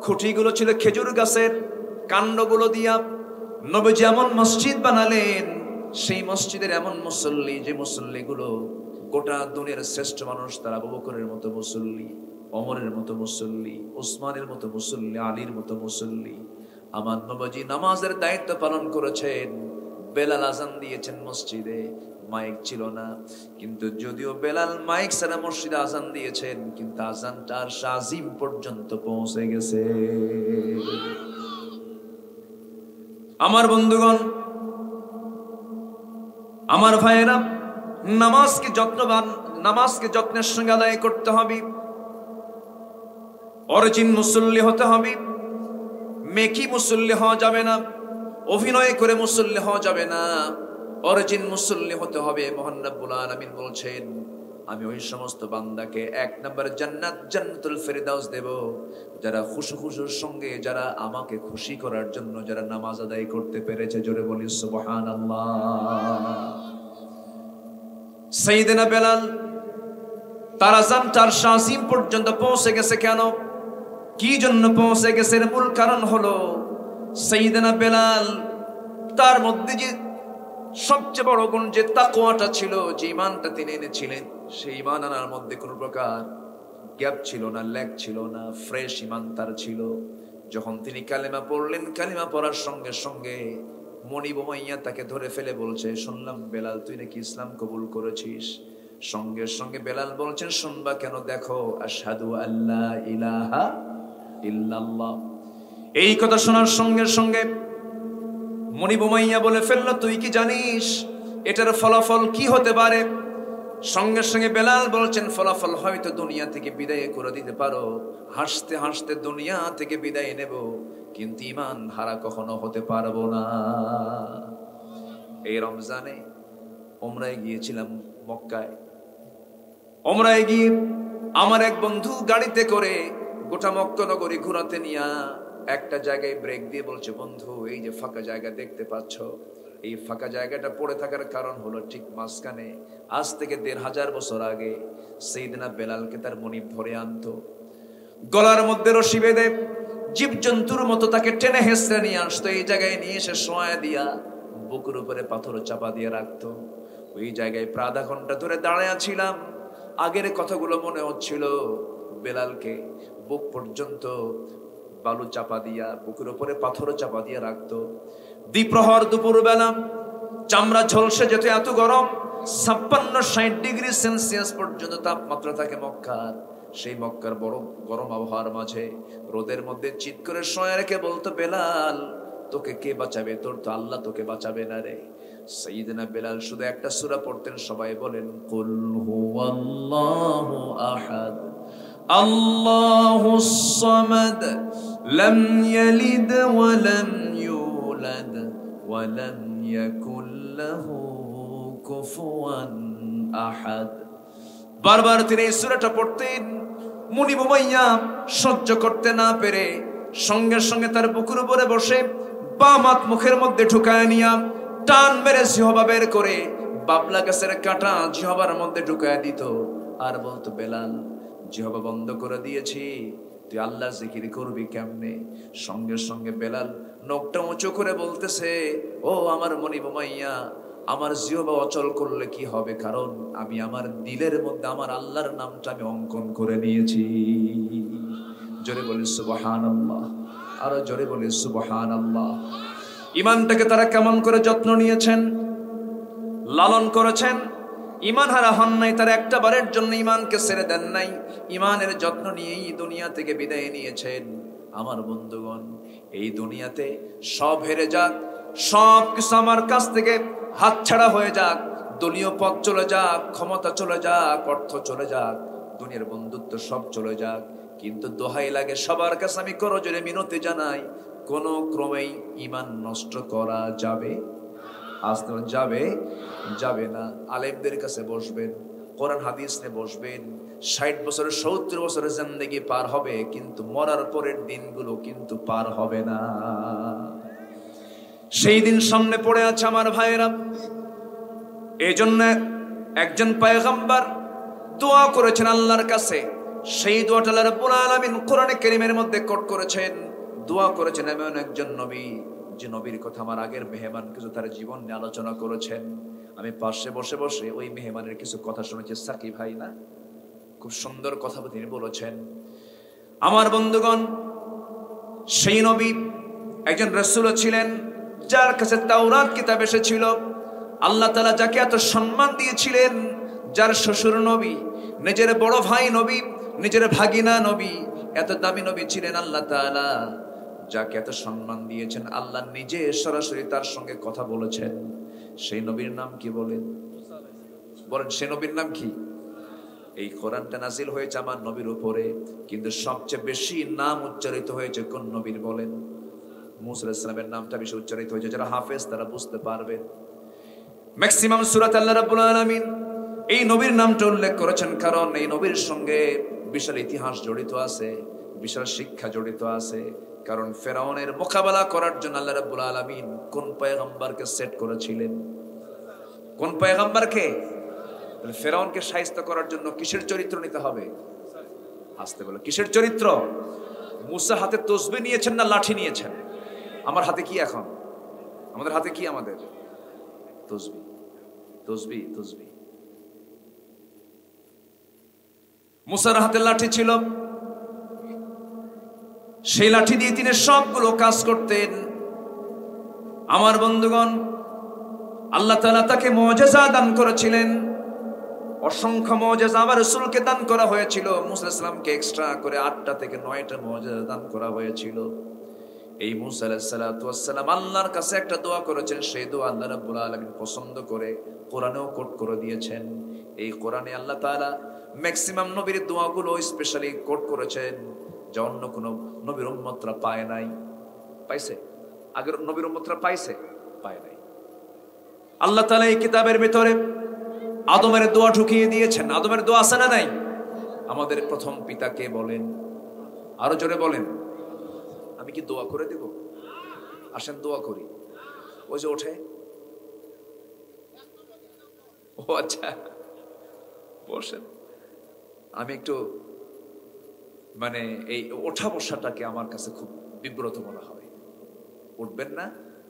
খুঁটিগুলো ছিল খেজুর গাছের কাণ্ডগুলো দিয়া নবীজি এমন মসজিদ বানালেন। সেই মসজিদের এমন মুসল্লি, যে মুসল্লিগুলো গোটা দুনিয়ার শ্রেষ্ঠ মানুষ, তারা আবু বকরের মতো মুসল্লি, ওমরের মতো মুসল্লি, ওসমানের মতো মুসল্লি, আলীর মতো মুসল্লি। আমার নবীজি নামাজের দায়িত্ব পালন করেছেন। বেলাল আজান দিয়েছেন মসজিদে, মাইক ছিল না, কিন্তু যদিও বেলাল মাইক ছাড়া মসজিদে আজান দিয়েছেন, কিন্তু আজানটা শাজিম পর্যন্ত পৌঁছে গেছে। আমার বন্ধুগণ, আমার ভাইয়েরা, নামাজকে যত্নের সঙ্গে আদায় করতে হবে। অরিজিন মুসল্লি হতে হবে। মেকি মুসল্লি হওয়া যাবে না, অভিনয় করে মুসল্লি হওয়া যাবে না, অরিজিন মুসল্লি হতে হবে। মহান রব্বুল আলামিন বলছেন, আমি ওই সমস্ত বান্দাকে 1 নম্বর জান্নাত, জান্নাতুল ফেরদাউস দেব, যারা খুশুর সঙ্গে, যারা আমাকে খুশি করার জন্য যারা নামাজ আদায় করতে পেরেছে। জোরে বলি সুবহানাল্লাহ। সাইয়েদনা বেলাল, তার আযানটার শাজিম পর্যন্ত পৌঁছে গেছে। কেন, কি জন্য পৌঁছে গেছে? মূল কারণ হলো সাইয়েদনা বেলাল, তার মধ্যে যে সবচেয়ে বড় গুণ, যে তাকওয়াটা ছিল, যে ঈমানটা তিনি এনেছিলেন, সেই ঈমান আনার মধ্যে কোনো প্রকার গ্যাপ ছিল না, ল্যাক ছিল না, ফ্রেশ ঈমান তার ছিল। যখন তিনি কালেমা পড়লেন, কালেমা পড়ার সঙ্গে সঙ্গে মনিব উমাইয়া তাকে ধরে ফেলে বলছে, শুনলাম বেলাল তুই নাকি ইসলাম কবুল করেছিস। সঙ্গে সঙ্গে বেলাল বলছেন, শুনবা কেন, দেখো, আশহাদু আল্লা ইলাহা ইল্লাল্লাহ। এই কথা শোনার সঙ্গে সঙ্গে মনিব উমাইয়া বলে ফেললো, তুই কি জানিস এটার ফলাফল কি হতে পারে? সঙ্গে সঙ্গে বেলাল বলছেন, ফলাফল হয়তো দুনিয়া থেকে বিদায় করে দিতে পারো, হাসতে হাসতে দুনিয়া থেকে বিদায় নেব, কিন্তু ঈমান হারা কখনো হতে পারবো না। এই রমজানে ওমরায় গিয়েছিলাম মক্কায়। ওমরায় গিয়ে আমার এক বন্ধু গাড়িতে করে গোটা মক্কা নগরী ঘোরাতে নিয়ে একটা জায়গায় ব্রেক দিয়ে বলছে, বন্ধু, এই যে ফাঁকা জায়গা দেখতে পাচ্ছ, এই ফাঁকা জায়গাটা পড়ে থাকার কারণ হলো ঠিক মাঝখানে আজ থেকে 1500 বছর আগে সাইয়েদনা বেলালকে তার মনিব ধরে আনতো, গলার মধ্যে রশি বেঁধে জীবজন্তুর মতো তাকে টেনে হেঁচড়ে নিয়ে আসতো। এই জায়গায় নিয়ে এসে শোয়া দিয়া বুকের উপরে পাথর চাপা দিয়ে রাখতো। ওই জায়গায় প্রায় আধা ঘন্টা ধরে দাঁড়ায় ছিলাম। আগের কথাগুলো মনে হচ্ছিল। বেলালকে বুক পর্যন্ত বালু চাপা দিয়া, বুকের উপরে পাথর চাপা দিয়ে রাখতো। দ্বিপ্রহর দুপুর বেলা চামড়া ঝলসে যেত, এত গরম, 56-60 ডিগ্রি সেলসিয়াস পর্যন্ত তাপমাত্রা থাকে মক্কার। সেই মক্কার বড় গরম আবহাওয়ার মাঝে রোদের মধ্যে চিৎ করে শোয়া রেখে বলতো, বেলাল তোকে কে বাঁচাবে? তোর তো আল্লাহ তোকে বাঁচাবে না রে। সাইয়েদনা বেলাল শুধু একটা সূরা পড়তেন, সবাই বলেন কুল হুয়াল্লাহু আহাদ আল্লাহুস সামাদ লাম ইয়ালিদ ওয়া লাম ইউলাদ ওয়া লাম ইয়াকুল লাহু কুফুয়ান আহাদ। বারবার তিনি এই সূরাটা পড়তেন। মুনিব উমাইয়া সহ্য করতে না পেরে সঙ্গে সঙ্গে তার বুকের উপরে বসে বাম হাত মুখের মধ্যে ঢুকায় নিয়া টান মেরে জিহবা বের করে বাবলা গাছের কাঁটা জিহবার মধ্যে ঢুকায় দিত আর বলতো বেলাল জিহবা বন্ধ করে দিয়েছি, তুই আল্লাহ জিকির করবি কেমনে? সঙ্গে সঙ্গে বেলাল নখটা উঁচু করে বলতেছে, ও আমার মুনিব উমাইয়া, আমার জিহবা অচল করলে কি হবে? কারণ আমি আমার দিলের মধ্যে আমার আল্লাহর নামটা আমি অঙ্কন করে নিয়েছি। জোরে বলি সুবহানাল্লাহ, আরো জোরে বলি সুবহানাল্লাহ। ইমানটাকে তারা কেমন করে যত্ন নিয়েছেন, লালন করেছেন। ইমান হারা হন নাই, তারা একটা বারের জন্য ইমানকে ছেড়ে দেন নাই। ইমানের যত্ন নিয়েই দুনিয়া থেকে বিদায় নিয়েছেন। আমার বন্ধুগণ, এই দুনিয়াতে সব হেরে যাক, সব কিছু আমার কাছ থেকে হাতছাড়া হয়ে যাক, দলীয় পদ চলে যাক, ক্ষমতা চলে যাক, অর্থ চলে যাক, দুনিয়ার বন্ধুত্ব সব চলে যাক, কিন্তু দোহাই লাগে সবার কাছে আমি করজোরে মিনতি জানাই, কোন ক্রমেই ইমান নষ্ট করা যাবে? আসতে যাবে যাবে না। আলেমদের কাছে বসবেন, কোরআন হাদিস নিয়ে বসবেন, 60 বছরের 70 বছরের জিন্দেগি পার হবে, কিন্তু মরার পরের দিনগুলো কিন্তু পার হবে না। সেই দিন সামনে পড়ে আছে আমার ভাইয়েরা। এই জন্য একজন পয়গম্বর দোয়া করেছেন আল্লাহর কাছে, সেই দোয়াটা আল্লাহ রাব্বুল আলামিন কোরআনে কারীমের মধ্যে কোট করেছেন। দোয়া করেছেন এমন একজন নবী, যে নবীর কথা আমার আগের মেহমান কিছু তার জীবন নিয়ে আলোচনা করেছেন। আমি পাশে বসে বসে ওই মেহমানের কিছু কথা শুনেছি। সাকিব ভাই না, খুব সুন্দর কথা তিনি বলেছেন। আমার বন্ধুগণ, সেই নবী একজন রাসূল ছিলেন, যার কাছে তাওরাত কিতাব এসেছিল। আল্লাহ তাআলা যাকে এত সম্মান দিয়েছিলেন, যার শ্বশুর নবী, নিজের বড় ভাই নবী, নিজের ভাগিনা নবী, এত দামি নবী ছিলেন আল্লাহ তাআলা, যাকে এত সম্মান দিয়েছেন, আল্লাহ নিজে সরাসরি তার সঙ্গে কথা বলেছেন। সেই নবীর নাম কি বলেন? বলেন, সেই নবীর নাম কি? এই কোরআনটা নাজিল হয়েছে আমার নবীর উপরে, কিন্তু সবচেয়ে বেশি নাম উচ্চারিত হয়েছে কোন নবীর বলেন? মুসা আলাইহিস সালামের নামটা বেশি উচ্চারিত হয়েছে। যারা হাফেজ তারা বুঝতে পারবে। ম্যাক্সিমাম সূরাতে আল্লাহ রাব্বুল আলামিন এই নবীর নামটা উল্লেখ করেছেন, কারণ এই নবীর সঙ্গে বিশাল ইতিহাস জড়িত আছে, বিশাল শিক্ষা জড়িত আছে। কারণ ফেরাউনের মোকাবেলা করার জন্য আল্লাহ রাব্বুল আলামিন কোন পয়গম্বরকে সেট করেছিলেন? কোন পয়গম্বরকে? ফেরাউনকে শায়েস্ত করার জন্য কিসের চরিত্র নিতে হবে? আসতে বলো, কিসের চরিত্র? মুসা হাতে তসবিহ নিয়েছেন না লাঠি নিয়েছেন? আমার হাতে কি এখন? আমাদের হাতে কি? আমাদের তসবিহ। তসবিহ তসবিহ। মুসার হাতে লাঠি ছিল, সেই লাঠি দিয়ে তিনি সবগুলো কাজ করতেন। আমার বন্ধুগণ, আল্লাহ তাআলা তাকে মুজিজা দান করেছিলেন, অসংখ্য মুজিজা আমার রাসূলকে দান করা হয়েছিল। মুসা আলাইহিস সালামকে এক্সট্রা করে 8টা থেকে 9টা মুজিজা দান করা হয়েছিল। এই মুসা আলাইহিস সালাতু ওয়াস সালাম আল্লাহর কাছে একটা দোয়া করেছেন, সেই দোয়া আল্লাহ রাব্বুল আলামিন পছন্দ করে কোরআনেও কোট করে দিয়েছেন। এই কোরআনে আল্লাহ তাআলা ম্যাক্সিমাম নবীর দোয়াগুলো স্পেশালি কোট করেছেন, যা অন্য কোন নবীর উম্মতরা পায় নাই। পাইছে? আগের নবীর উম্মতরা পাইছে? পায় নাই। আল্লাহ তাআলা এই কিতাবের ভিতরে আদমের দোয়া ঢুকিয়ে দিয়েছেন। আদমের দোয়া আছে না নাই? আমাদের প্রথম পিতা কে বলেন? আরো জোরে বলেন। আমি কি দোয়া করে দেব? আসেন দোয়া করি। ওই যে ওঠে, ও আচ্ছা বসেন। আমি একটু মানে এই ওঠা বসাটাকে আমার কাছে খুব বিব্রত মনে হয়। উঠবেন না?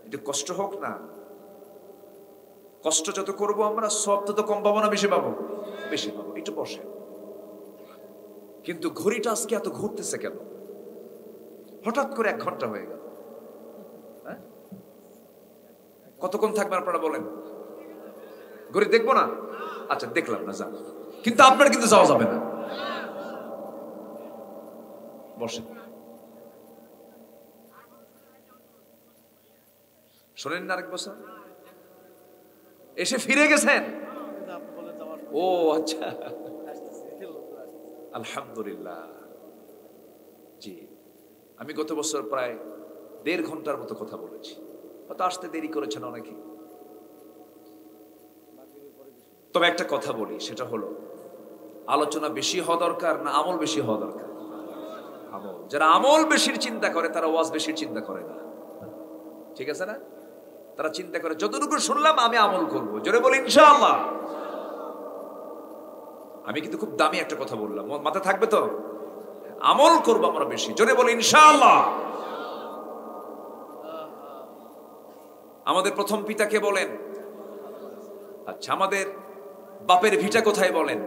একটু কষ্ট হোক না। কষ্ট যত করবো আমরা, সব তত কম পাবো না বেশি পাবো? বেশি পাবো। একটু বসে। কিন্তু ঘড়িটা আজকে এত ঘুরতেছে কেন? হঠাৎ করে 1 ঘন্টা হয়ে গেল। কতক্ষণ থাকবেন আপনারা বলেন? ঘড়ি দেখবো না? আচ্ছা দেখলাম না, যান। কিন্তু আপনার কিন্তু যাওয়া যাবে না। বসে শোনেন না আরেক বছর। এসে ফিরে গেছেন? ও আচ্ছা, আলহামদুলিল্লাহ। জি, আমি গত বছর প্রায় 1.5 ঘন্টার মতো কথা বলেছি, হয়তো আসতে দেরি করেছেন অনেকে। তবে একটা কথা বলি, সেটা হলো আলোচনা বেশি হওয়া দরকার না আমল বেশি হওয়া দরকার? আমল। যারা আমল বেশির চিন্তা করে তারা ওয়াজ বেশির চিন্তা করে না, ঠিক আছে না? তারা চিন্তা করে যতটুকু শুনলাম আমি আমল করব, জোরে বলি ইনশাআল্লাহ। আমি কিন্তু খুব দামি একটা কথা বললাম, মাথা থাকবে তো? আমল করবো আমরা বেশি, জোরে বলি ইনশাআল্লাহ। আমাদের প্রথম পিতা কে বলেন? আচ্ছা, আমাদের বাপের ভিটা কোথায় বলেন?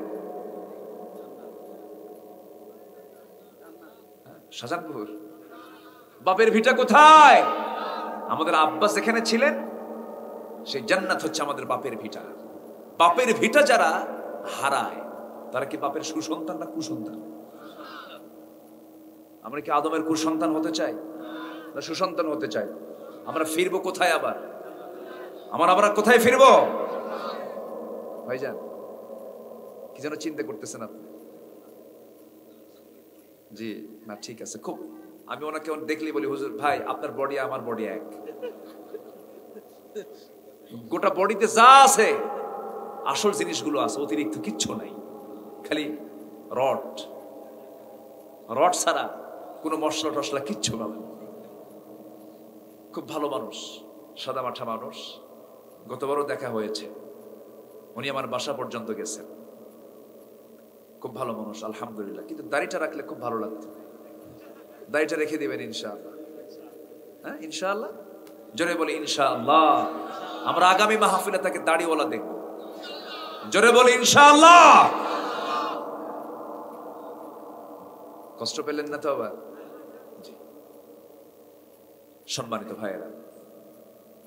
শাহজাহানপুর। বাপের ভিটা কোথায়? আমাদের আব্বা যেখানে ছিলেন সেই জান্নাত হচ্ছে আমাদের বাপের ভিটা। বাপের ভিটা যারা হারায় তারা কি বাপের সুসন্তান না কুসন্তান? আমরা কি আদমের কুসন্তান হতে চাই না সুসন্তান হতে চাই? আমরা ফিরবো কোথায় আবার? আমরা কোথায় ফিরবো ভাইজান? কি যেন চিন্তা করতেছেন আপনি? জি না, ঠিক আছে। খুব আমি ওনাকে দেখলি বলি, হুজুর ভাই আপনার বডি আমার বডি এক, গোটা বডিতে যা আছে আসল জিনিসগুলো আছে, অতিরিক্ত কিচ্ছু নাই, খালি রড ছাড়া কোনো মশলা টসলা কিচ্ছু পাবেন। খুব ভালো মানুষ, সাদা মাঠা মানুষ। গতবারও দেখা হয়েছে, উনি আমার বাসা পর্যন্ত গেছেন। খুব ভালো মানুষ আলহামদুলিল্লাহ, কিন্তু দাড়িটা রাখলে খুব ভালো লাগতো। দাড়িটা রেখে দিবেন ইনশাআল্লাহ? হ্যাঁ ইনশাআল্লাহ, জোরে বলি ইনশাআল্লাহ। আমরা আগামী মাহফিলে তাকে দাড়িওয়ালা দেখব, জোরে বলি ইনশাআল্লাহ। কষ্ট পেলেন না তো আবার? জি। সম্মানিত ভাইয়েরা,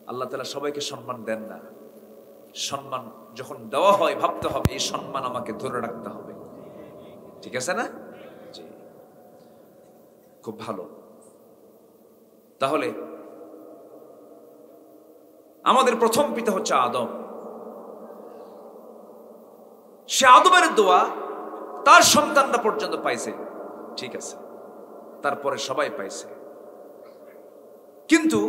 আল্লাহ তাআলা সবাইকে সম্মান দেন না। সম্মান যখন দেওয়া হয় ভাবতে হবে এই সম্মান আমাকে ধরে রাখতে হবে, ঠিক আছে না? জি, খুব ভালো। তাহলে আমাদের প্রথম পিতা হচ্ছে আদম। সে আদমের দোয়া তার সন্তানরা পর্যন্ত পাইছে, ঠিক আছে, তারপরে সবাই পাইছে। কিন্তু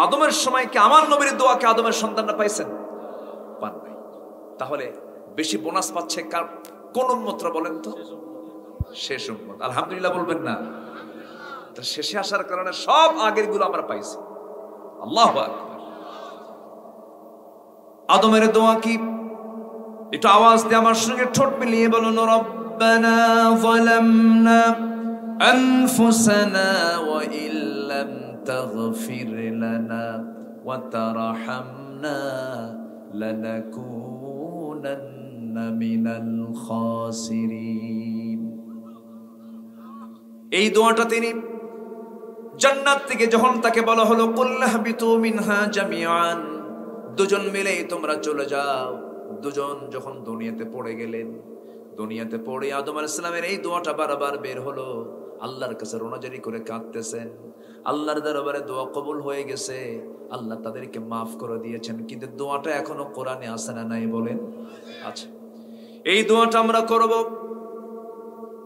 আদমের সময় কি আমার নবীর দোয়া কে আদমের সন্তানরা পাইছেন? পান নাই। তাহলে বেশি বোনাস পাচ্ছে কোন উম্মতরা বলেন তো? শেষ উম্মত। আলহামদুলিল্লাহ বলবেন না? শেষে আসার কারণে সব আগের গুলো আমরা পাইছি। আল্লাহু আকবার। আদমের দোয়া কি? একটু আওয়াজ দিয়ে আমার সঙ্গে ঠোঁট মিলিয়ে বলুন, রব্বানা যালামনা আনফুসানা ওয়া ইল্লাম তাগফির লানা ওয়া তারহামনা লানাকুনান্না মিনাল খাসিরিন। এই দোয়াটা তিনি জান্নাত থেকে যখন তাকে বলা হলো কুল্লাহবিতু মিনহা জামিআন, দুজন মিলে তোমরা চলে যাও, দুজন যখন দুনিয়াতে পড়ে গেলেন, দুনিয়াতে পড়ে আদম আলাইহিস সালামের এই দোয়াটা বারবার বের হলো। আল্লাহর কাছে রোনাজারি করে কাঁদতেছেন, আল্লাহর দরবারে দোয়া কবুল হয়ে গেছে, আল্লাহ তাদেরকে মাফ করে দিয়েছেন। কিন্তু দোয়াটা এখনো কোরআনে আছে না নাই বলেন? আচ্ছা, এই দোয়াটা আমরা করব।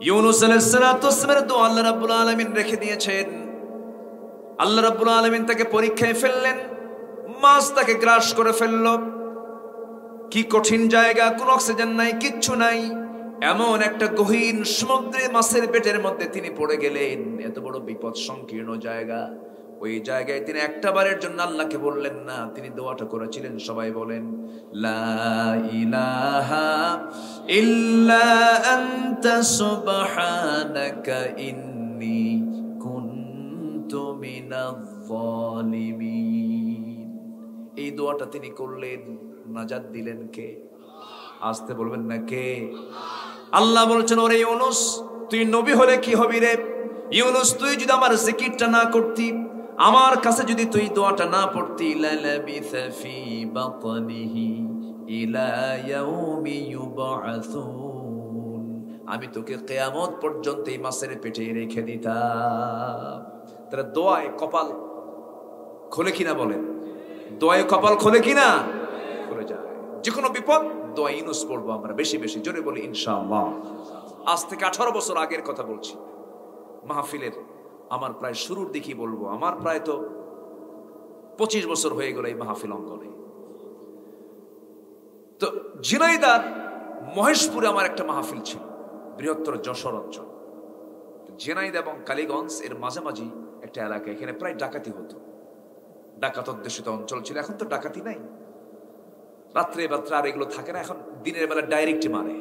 ইউনূস আলাইহিস সালামের দোয়া আল্লাহ রাব্বুল আলামিন রেখে দিয়েছেন। আল্লাহ রাব্বুল আলামিন তাকে পরীক্ষায় ফেললেন, মাছ তাকে গ্রাস করে ফেলল। কি কঠিন জায়গা, কোনো অক্সিজেন নাই, কিচ্ছু নাই, এমন একটা গহীন সমুদ্রে মাছের পেটের মধ্যে তিনি পড়ে গেলেন। এত বড় বিপদ সংকীর্ণ জায়গা, ওই জায়গায় তিনি একটা বারের জন্য আল্লাহকে বললেন না, তিনি দোয়াটা করেছিলেন। সবাই বলেন, লা ইলাহা ইল্লা আনতা সুবহানাকা ইন্নী কুনতু মিনাজ জালিমিন। এই দোয়াটা তিনি করলেন, নাজাত দিলেন কে? আসতে বলবেন না কে? আল্লাহ বলছেন, ওরে ইউনূস, তুই নবী হলে কি হবি রে? ইউনূস, তুই যদি আমার জিকিরটা না করতি, আমার কাছে যদি তুই দোয়াটা না পড়তি, লালাবিথা ফি বাতনিহি ইলা ইয়াউমি ইউবআসুন, আমি তোকে কিয়ামত পর্যন্ত এই মাছের পেটে রেখে দিতাম। তাহলে দোয়ায় কপাল খোলে কিনা বলেন? দোয়ায় কপাল খোলে কিনা? করে যায়। যে কোনো বিপদ দোয়া ইউনুস পড়বো আমরা বেশি বেশি, জোরে বলি ইনশাআল্লাহ। আজ থেকে 18 বছর আগের কথা বলছি, মাহফিলের আমার প্রায় শুরুর দিকেই বলবো, আমার প্রায় তো 25 বছর হয়ে গেল এই মাহফিল অঙ্গনে। তো ঝিনাইদহ মহেশপুরে আমার একটা মাহফিল ছিল, বৃহত্তর যশোর অঞ্চল। ঝিনাইদহ এবং কালীগঞ্জ এর মাঝামাঝি একটা এলাকা, এখানে প্রায় ডাকাতি হতো, ডাকাত অধ্যুষিত অঞ্চল ছিল। এখন তো ডাকাতি নাই, রাত্রে আর এগুলো থাকে না, এখন দিনের বেলা ডাইরেক্ট মারে।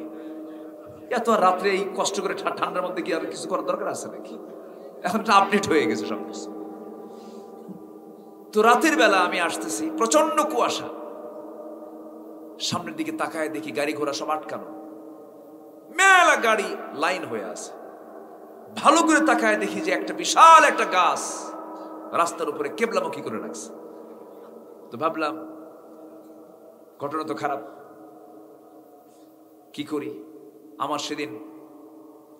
এত আর রাত্রে এই কষ্ট করে ঠান্ডার মধ্যে কি আর কিছু করার দরকার আছে নাকি? এখন একটা আপডেট হয়ে গেছে সবকিছু। তো রাতের বেলা আমি আসতেছি, প্রচন্ড কুয়াশা, সামনের দিকে তাকায় দেখি গাড়ি ঘোড়া সব আটকানো, মেলা গাড়ি লাইন হয়ে আছে। ভালো করে তাকায় দেখি যে একটা বিশাল একটা গাছ রাস্তার উপরে কেবলামুখী করে রাখছে। তো ভাবলাম ঘটনা তো খারাপ, কি করি? আমার সেদিন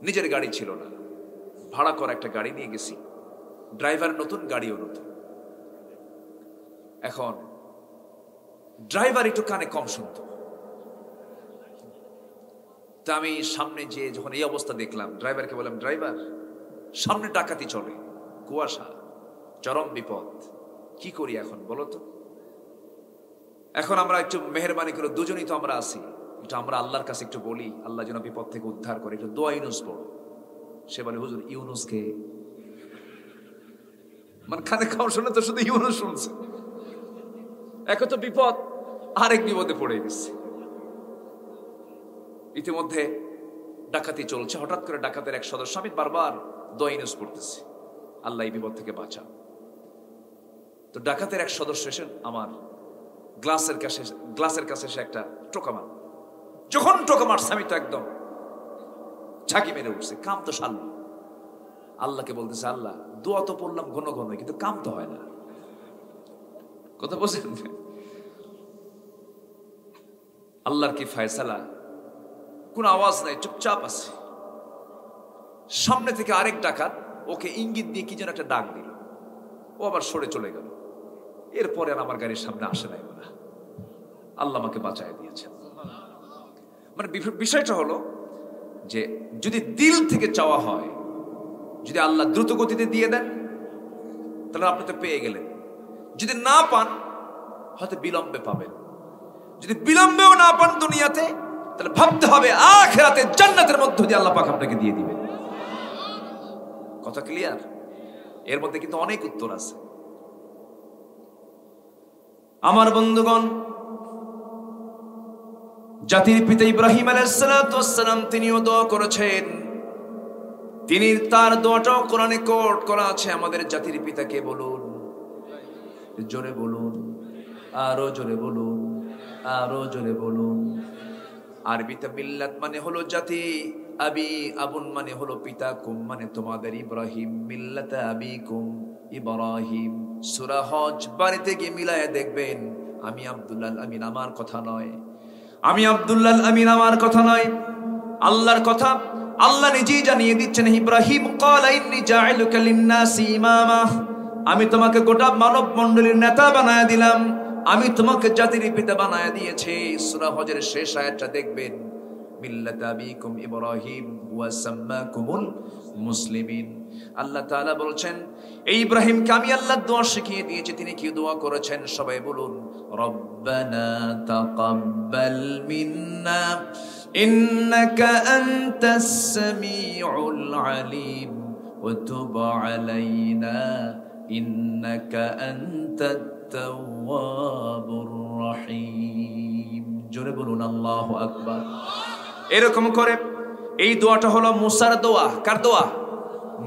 নিজের গাড়ি ছিল না, ভাড়া করা একটা গাড়ি নিয়ে গেছি, ড্রাইভার নতুন, গাড়িও নতুন। এখন ড্রাইভার একটু কানে কম শুনতো। তা আমি সামনে যে যখন এই অবস্থা দেখলাম, ড্রাইভারকে বললাম, ড্রাইভার সামনে ডাকাতি চলে, কুয়াশা, চরম বিপদ, কি করি এখন বলো তো? এখন আমরা একটু মেহেরবানি করে, দুজনেই তো আমরা আছি, এটা আমরা আল্লাহর কাছে একটু বলি, আল্লাহ যেন বিপদ থেকে উদ্ধার করে, একটু দোয়া ইউনুস পড়ো। সে বলে, হুজুর ইউনুসকে, মানে কানে কম শুনে তো শুধু ইউনুস শুনছে, এক তো বিপদ, আরেক বিপদে পড়ে গেছে। ইতিমধ্যে ডাকাতি চলছে, হঠাৎ করে ডাকাতের এক সদস্য, আমি বারবার দোয়া ইউনুস পড়তেছি, আল্লাহ এই বিপদ থেকে বাঁচা। তো ডাকাতের এক সদস্য এসে আমার গ্লাসের কাছে এসে একটা টোকা মার। যখন টোকা মারছে আমি তো একদম ঝাঁকি মেরে উঠছে, কাম তো সারল। আল্লাহকে বলতেছে, আল্লাহ দোয়া তো পড়লাম ঘন ঘন, কিন্তু কাম তো হয় না। কথা বলছেন? আল্লাহর কি ফয়সালা, কোন আওয়াজ নাই, চুপচাপ আছে। সামনে থেকে আরেক ডাকাত ওকে ইঙ্গিত দিয়ে কি যেন একটা ডাক দিল, ও আবার সরে চলে গেল। এরপরে আর আমার গাড়ির সামনে আসে নাই ওরা, আল্লাহ আমাকে বাঁচায় দিয়েছেন। মানে বিষয়টা হলো যে যদি দিল থেকে চাওয়া হয়, যদি আল্লাহ দ্রুত গতিতে দিয়ে দেন, তাহলে আপনি তো পেয়ে গেলেন। যদি না পান, হয়তো বিলম্বে পাবেন। যদি বিলম্বেও না পান দুনিয়াতে, তাহলে ভাবতে হবে আখিরাতে জান্নাতের মধ্য দিয়ে আল্লাহ পাক আপনাকে দিয়ে দিবেন। কথা ক্লিয়ার? এর মধ্যে কিন্তু অনেক উত্তর আছে। আমার বন্ধুগণ, জাতির পিতা ইব্রাহিম আলাইহিস সালাম তিনিও দোয়া করেছেন, তিনি তার দোয়াটাও কোরআনে কোট করা আছে। আমাদের জাতির পিতাকে বলুন, জোরে বলুন, আরো জোরে বলুন, আরো জোরে বলুন। আরবিতে মিল্লাত মানে হলো জাতি, আবি আবুন মানে হলো পিতা, কুম মানে তোমাদের, ইব্রাহিম মিল্লাতা আবিকুম ইব্রাহিম। সূরা হজ বাড়িতে গিয়ে মিলায়ে দেখবেন, আমি আব্দুল্লাহ আমিন আমার কথা নয়, আমি আব্দুল্লাহ আমিন আমার কথা নয়, আল্লাহর কথা। আল্লাহ নিজেই জানিয়ে দিচ্ছেন, ইব্রাহিম ক্বালা ইন্নী জাইলুকা লিন-নাসি ইমামা, আমি তোমাকে গোটা মানব মণ্ডলীর নেতা বানায় দিলাম, আমি তোমাকে জাতির পিতা বানায় দিয়েছি। সূরা হজের শেষ আয়াতটা দেখবেন, মিল্লাতা আবিকুম ইব্রাহিম ওয়া সাম্মাকুমুল মুসলিমিন। আল্লাহ তাআলা বলছেন, এই ইব্রাহিমকে আমি আল্লাহ দোয়া শিখিয়ে দিয়েছি। তিনি কি দোয়া করেছেন? সবাই বলুন, রব্বানা তাকাব্বাল মিন্না ইন্নাকা আনতাস সামিউল আলিম ওয়া তুব আলাইনা ইন্নাকা আনতাত তাওয়াবুর রহিম। জোরে বলুন আল্লাহু আকবার। এরকম করে এই দোয়াটা হলো মুসার দোয়া। কার দোয়া?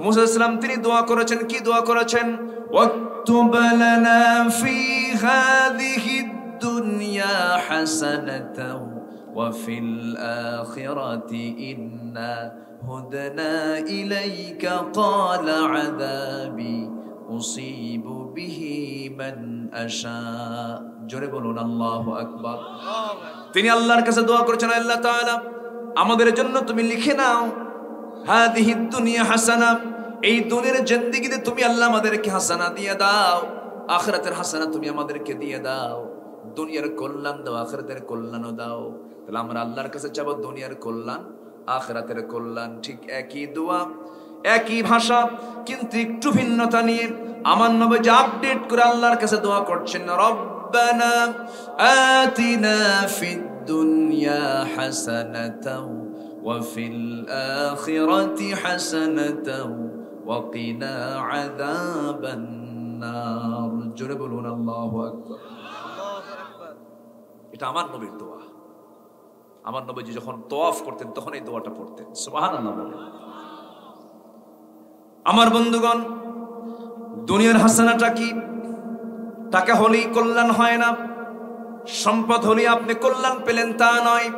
মুসা আলাইহিস সালাম তিনি দোয়া করেছেন। কি দোয়া করেছেন? ওয়াকতুব লানা ফি হাযিহিদ দুনিয়া হাসানাতাও ওয়া ফিল আখিরাতি ইন্না হুদনা ইলাইকা ক্বালা আযাবি উসিবু বিহি মান আশা। জোরে বলুন আল্লাহু আকবার। তিনি আল্লাহর কাছে দোয়া করেছেন, আল্লাহ তাআলা আমাদের জন্য তুমি লিখে নাও হাদিহিদ দুনিয়া হাসানা, এই দুনিয়ার জিন্দেগিতে তুমি আল্লাহ আমাদেরকে হাসানা দিয়ে দাও, আখিরাতের হাসানা তুমি আমাদেরকে দিয়ে দাও। দুনিয়ার কল্যাণ দাও, আখিরাতের কল্যাণও দাও। তাহলে আমরা আল্লাহর কাছে চাবো দুনিয়ার কল্যাণ, আখিরাতের কল্যাণ। ঠিক একই দোয়া, একই ভাষা, কিন্তু একটু ভিন্নতা নিয়ে আমার নবী যে আপডেট করে আল্লাহর কাছে দোয়া করছেন, রব্বানা আতিনা ফিদ দুনিয়া হাসানাতাও ওয়া ফিল আখিরাতি হাসানাতাও ওয়া কিনা আযাবান নার। জোরে বলুন আল্লাহু আকবার। এটা আমার নবীর দোয়া। আমার নবীজি যখন তওয়াফ করতেন তখন এই দোয়াটা পড়তেন। সুবহানাল্লাহ। আমার বন্ধুগণ, দুনিয়ার হাসানাটা কি? টাকা হলেই কল্যাণ হয় না, সম্পদ হলেই আপনি কল্যাণ পেলেন তা নয়।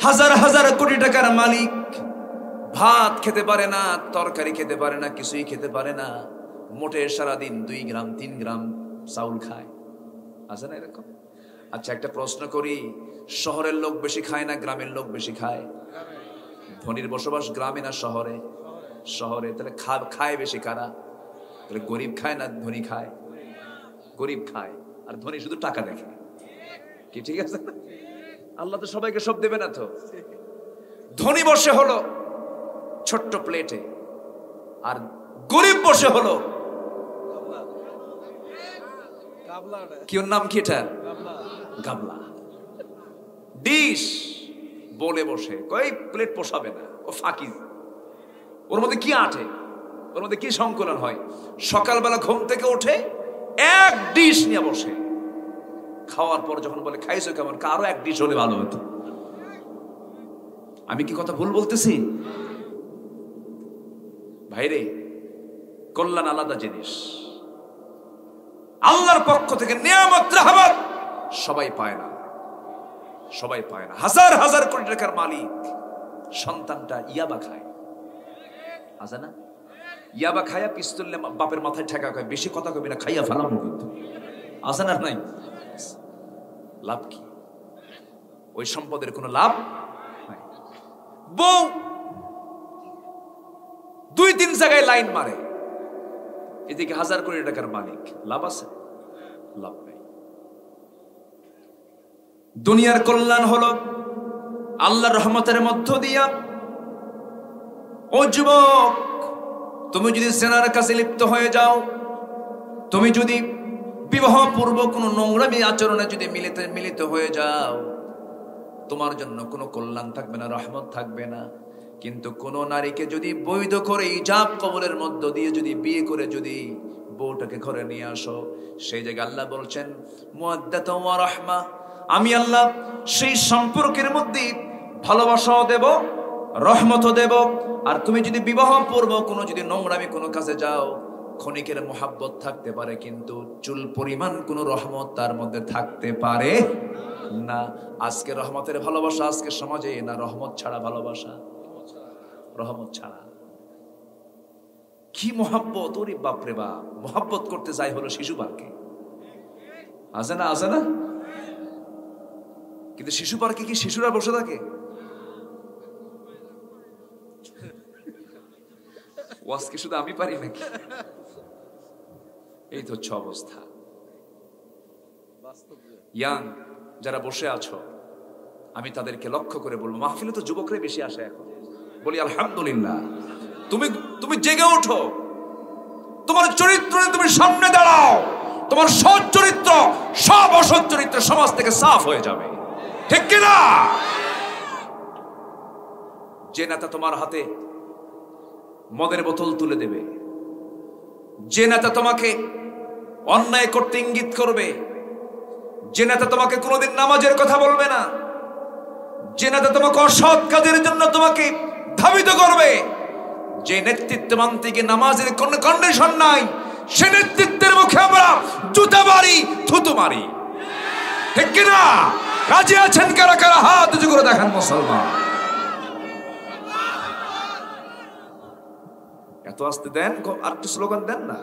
হাজার হাজার কোটি টাকার মালিক ভাত খেতে পারে না, তরকারি খেতে পারে না, কিছুই খেতে পারে না, মোটে সারাদিন 2 গ্রাম 3 গ্রাম চাউল খায়। আছে না এরকম? আচ্ছা, একটা প্রশ্ন করি, শহরের লোক বেশি খায় না গ্রামের লোক বেশি খায়? ধনীর বসবাস গ্রামে না শহরে? শহরে। তাহলে খায় বেশি কারা? তাহলে গরিব খায় না ধনী খায়? গরিব খায়, আর ধনী শুধু টাকা দেখে। কি ঠিক আছে? আল্লাহ তো সবাইকে সব দেবে না তো। ধনী বসে হলো ছোট্ট প্লেটে, আর গরিব বসে হলো কি, ওর নাম কি এটা? গামলা, ডিশ বলে বসে। কই প্লেট পোষাবে না, ও ফাঁকি। ওর মধ্যে কি আটে, ওর মধ্যে কি সংকলন হয়? সকালবেলা ঘুম থেকে উঠে এক ডিশ নিয়ে বসে, খাওয়ার পর যখন বলে খাইছো কেমন, কারো এক ডিশ হলে ভালো হতো। আমি কি কথা ভুল বলতেছি? ভাইরে, কল্যাণ আলাদা জিনিস। আল্লাহর পক্ষ থেকে নিয়ামত রাহমত সবাই পায় না, সবাই পায় না। হাজার হাজার কোটি টাকার মালিক সন্তানটা ইয়াবা খায়, আছে না? ইয়াবা খায়া পিস্তল বাপের মাথায় ঠেকা খায়, বেশি কথা কবি না, খাইয়া ফেলাম কিন্তু, আছে না? নাই। লাভ কি? ওই সম্পদের কোনো লাভ নাই। বউ 2-3 জায়গায় লাইন মারে, এদিকে হাজার কোটি টাকার মালিক, লাভ আছে? লাভ নেই। দুনিয়ার কল্যাণ হলো আল্লাহর রহমতের মধ্য দিয়া। ও যুবক, তুমি যদি জেনার কাছে লিপ্ত হয়ে যাও, তুমি যদি বিবাহ পূর্ব কোনো নোংরামি আচরণে যদি মিলিত হয়ে যাও, তোমার জন্য কোনো কল্যাণ থাকবে না, রহমত থাকবে না। কিন্তু কোন নারীকে যদি বৈধ করে ইজাব কবুলের মধ্য দিয়ে যদি বিয়ে করে যদি বউটাকে ঘরে নিয়ে আসো, সেই জায়গায় আল্লাহ বলছেন মুআদ্দাতাও ওয়া রাহমা, আমি আল্লাহ সেই সম্পর্কের মধ্যে ভালোবাসাও দেব, রহমতও দেব। আর তুমি যদি বিবাহ পূর্ব কোনো যদি নোংরামি কোনো কাজে যাও, ক্ষণিকের মোহাব্বত থাকতে পারে, কিন্তু চুল পরিমাণ কোনো রহমত তার মধ্যে থাকতে পারে না। আজকে রহমতের ভালোবাসা আজকে সমাজে না, রহমত ছাড়া ভালোবাসা, রহমত ছাড়া। কি মোহাব্বত, ওরে বাপরে বাপ। মোহাব্বত করতে যাই হলো শিশু পার্কে, আছে না? আছে না? কিন্তু শিশু পার্কে কি শিশুরা বসে থাকে? ওয়াজ কি শুধু আমি পারি নাকি? এই তো হচ্ছে অবস্থা। ইয়াং যারা বসে আছো, আমি তাদেরকে লক্ষ্য করে বলবো, মাহফিলে তো যুবকরাই বেশি আসে এখন, বলি আলহামদুলিল্লাহ। তুমি জেগে ওঠো, তোমার চরিত্র তুমি সামনে দাঁড়াও, তোমার সৎ চরিত্র সব অসৎ চরিত্র সমাজ থেকে সাফ হয়ে যাবে, ঠিক কিনা? যে নেতা তোমার হাতে মদের বোতল তুলে দেবে, যে নেতা তোমাকে অন্যায় করতে ইঙ্গিত করবে, যে নেতা তোমাকে কোনোদিন নামাজের কথা বলবে না, যে নেতা তোমাকে অসৎ কাজের জন্য তোমাকে ধাবিত করবে, যে নেতৃত্ববান থেকে নামাজের কোনো কন্ডিশন নাই, সে নেতৃত্বের মুখে আমরা জুতা মারি, থুতু মারি, ঠিক কিনা? রাজি আছেন কারা কারা? হাত উঁচু করে দেখান মুসলমান। এত আসতে দেন, আর একটু স্লোগান দেন না।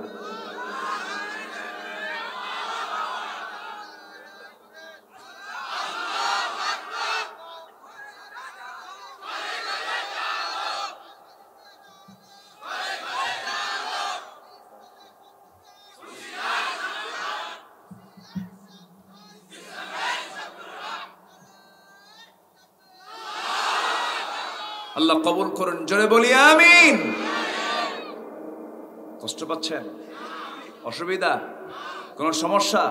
আল্লাহ কবুল করুন, জোরে বলি আমিন। কষ্ট পাচ্ছেন, অসুবিধা, কোনো সমস্যা?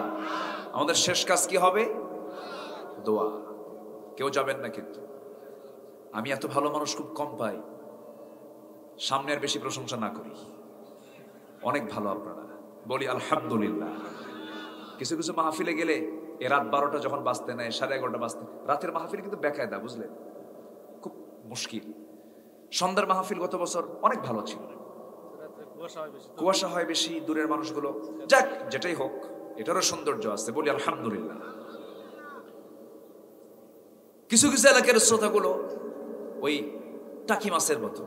আমাদের শেষ কাজ কি হবে? দোয়া। কেউ যাবেন না কিন্তু। আমি এত ভালো মানুষ খুব কম পাই, সামনে আর বেশি প্রশংসা না করি। অনেক ভালো আপনারা, বলি আলহামদুলিল্লাহ। কিছু কিছু মাহফিলে গেলে এ রাত 12টা যখন বাজতে নেয়, 11:30 বাজতে, রাতের মাহফিল কিন্তু বেকায়দা, বুঝলেন, খুব মুশকিল। সন্ধ্যার মাহফিল গত বছর অনেক ভালো ছিল, কুয়াশা হয় বেশি, দূরের মানুষগুলো, যাক যেটাই হোক এটারও সৌন্দর্য আছে, বলি আলহামদুলিল্লাহ। কিছু কিছু এলাকার শ্রোতাগুলো ওই টাকি মাছের মতো।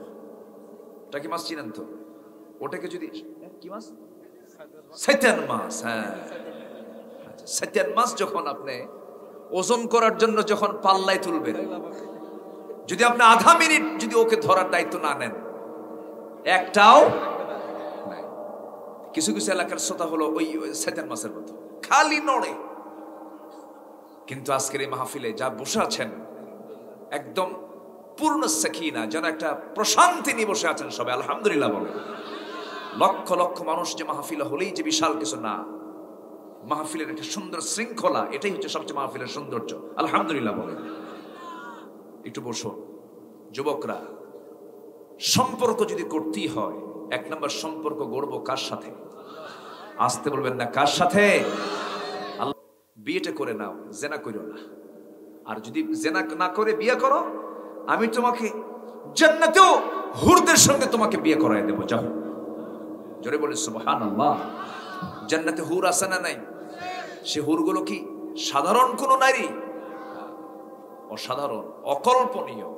টাকি মাছ চিনেন তো? ওটাকে যদি, কি মাছ? সাইতান মাছ। হ্যাঁ, সাইতান মাছ যখন আপনি ওজন করার জন্য যখন পাল্লায় তুলবেন, যদি আপনি আধা মিনিট যদি ওকে ধরার দায়িত্ব না নেন, একটাও নাই। কিছু কিছু এলাকার শ্রোতা হলো ওই সাইতান মাছের মতো, খালি নড়ে। কিন্তু আজকের এই মাহফিলে যা বসে আছেন, একদম পূর্ণ সাকিনা, যেন একটা প্রশান্তি নিয়ে বসে আছেন সবাই, আলহামদুলিল্লাহ বলেন। লক্ষ লক্ষ মানুষ যে মাহফিল হলেই যে বিশাল কিছু না, মাহফিলের একটা সুন্দর শৃঙ্খলা, এটাই হচ্ছে সবচেয়ে মাহফিলের সৌন্দর্য, আলহামদুলিল্লাহ বলেন। একটু বসো যুবকরা। সম্পর্ক যদি করতেই হয়, 1 নম্বর সম্পর্ক গড়বো কার সাথে? আসতে বলবেন না, কার সাথে? আল্লাহ। বিয়েটা করে নাও, জেনা করো না। আর যদি জেনা না করে বিয়ে করো, আমি তোমাকে জান্নাতেও হুরদের সঙ্গে তোমাকে বিয়ে করায় দেবো, যাও। জোরে বলে সুবহানাল্লাহ। জান্নাতে হুর আছে না নাই? সে হুরগুলো কি সাধারণ কোন নারী? অসাধারণ, অকল্পনীয়।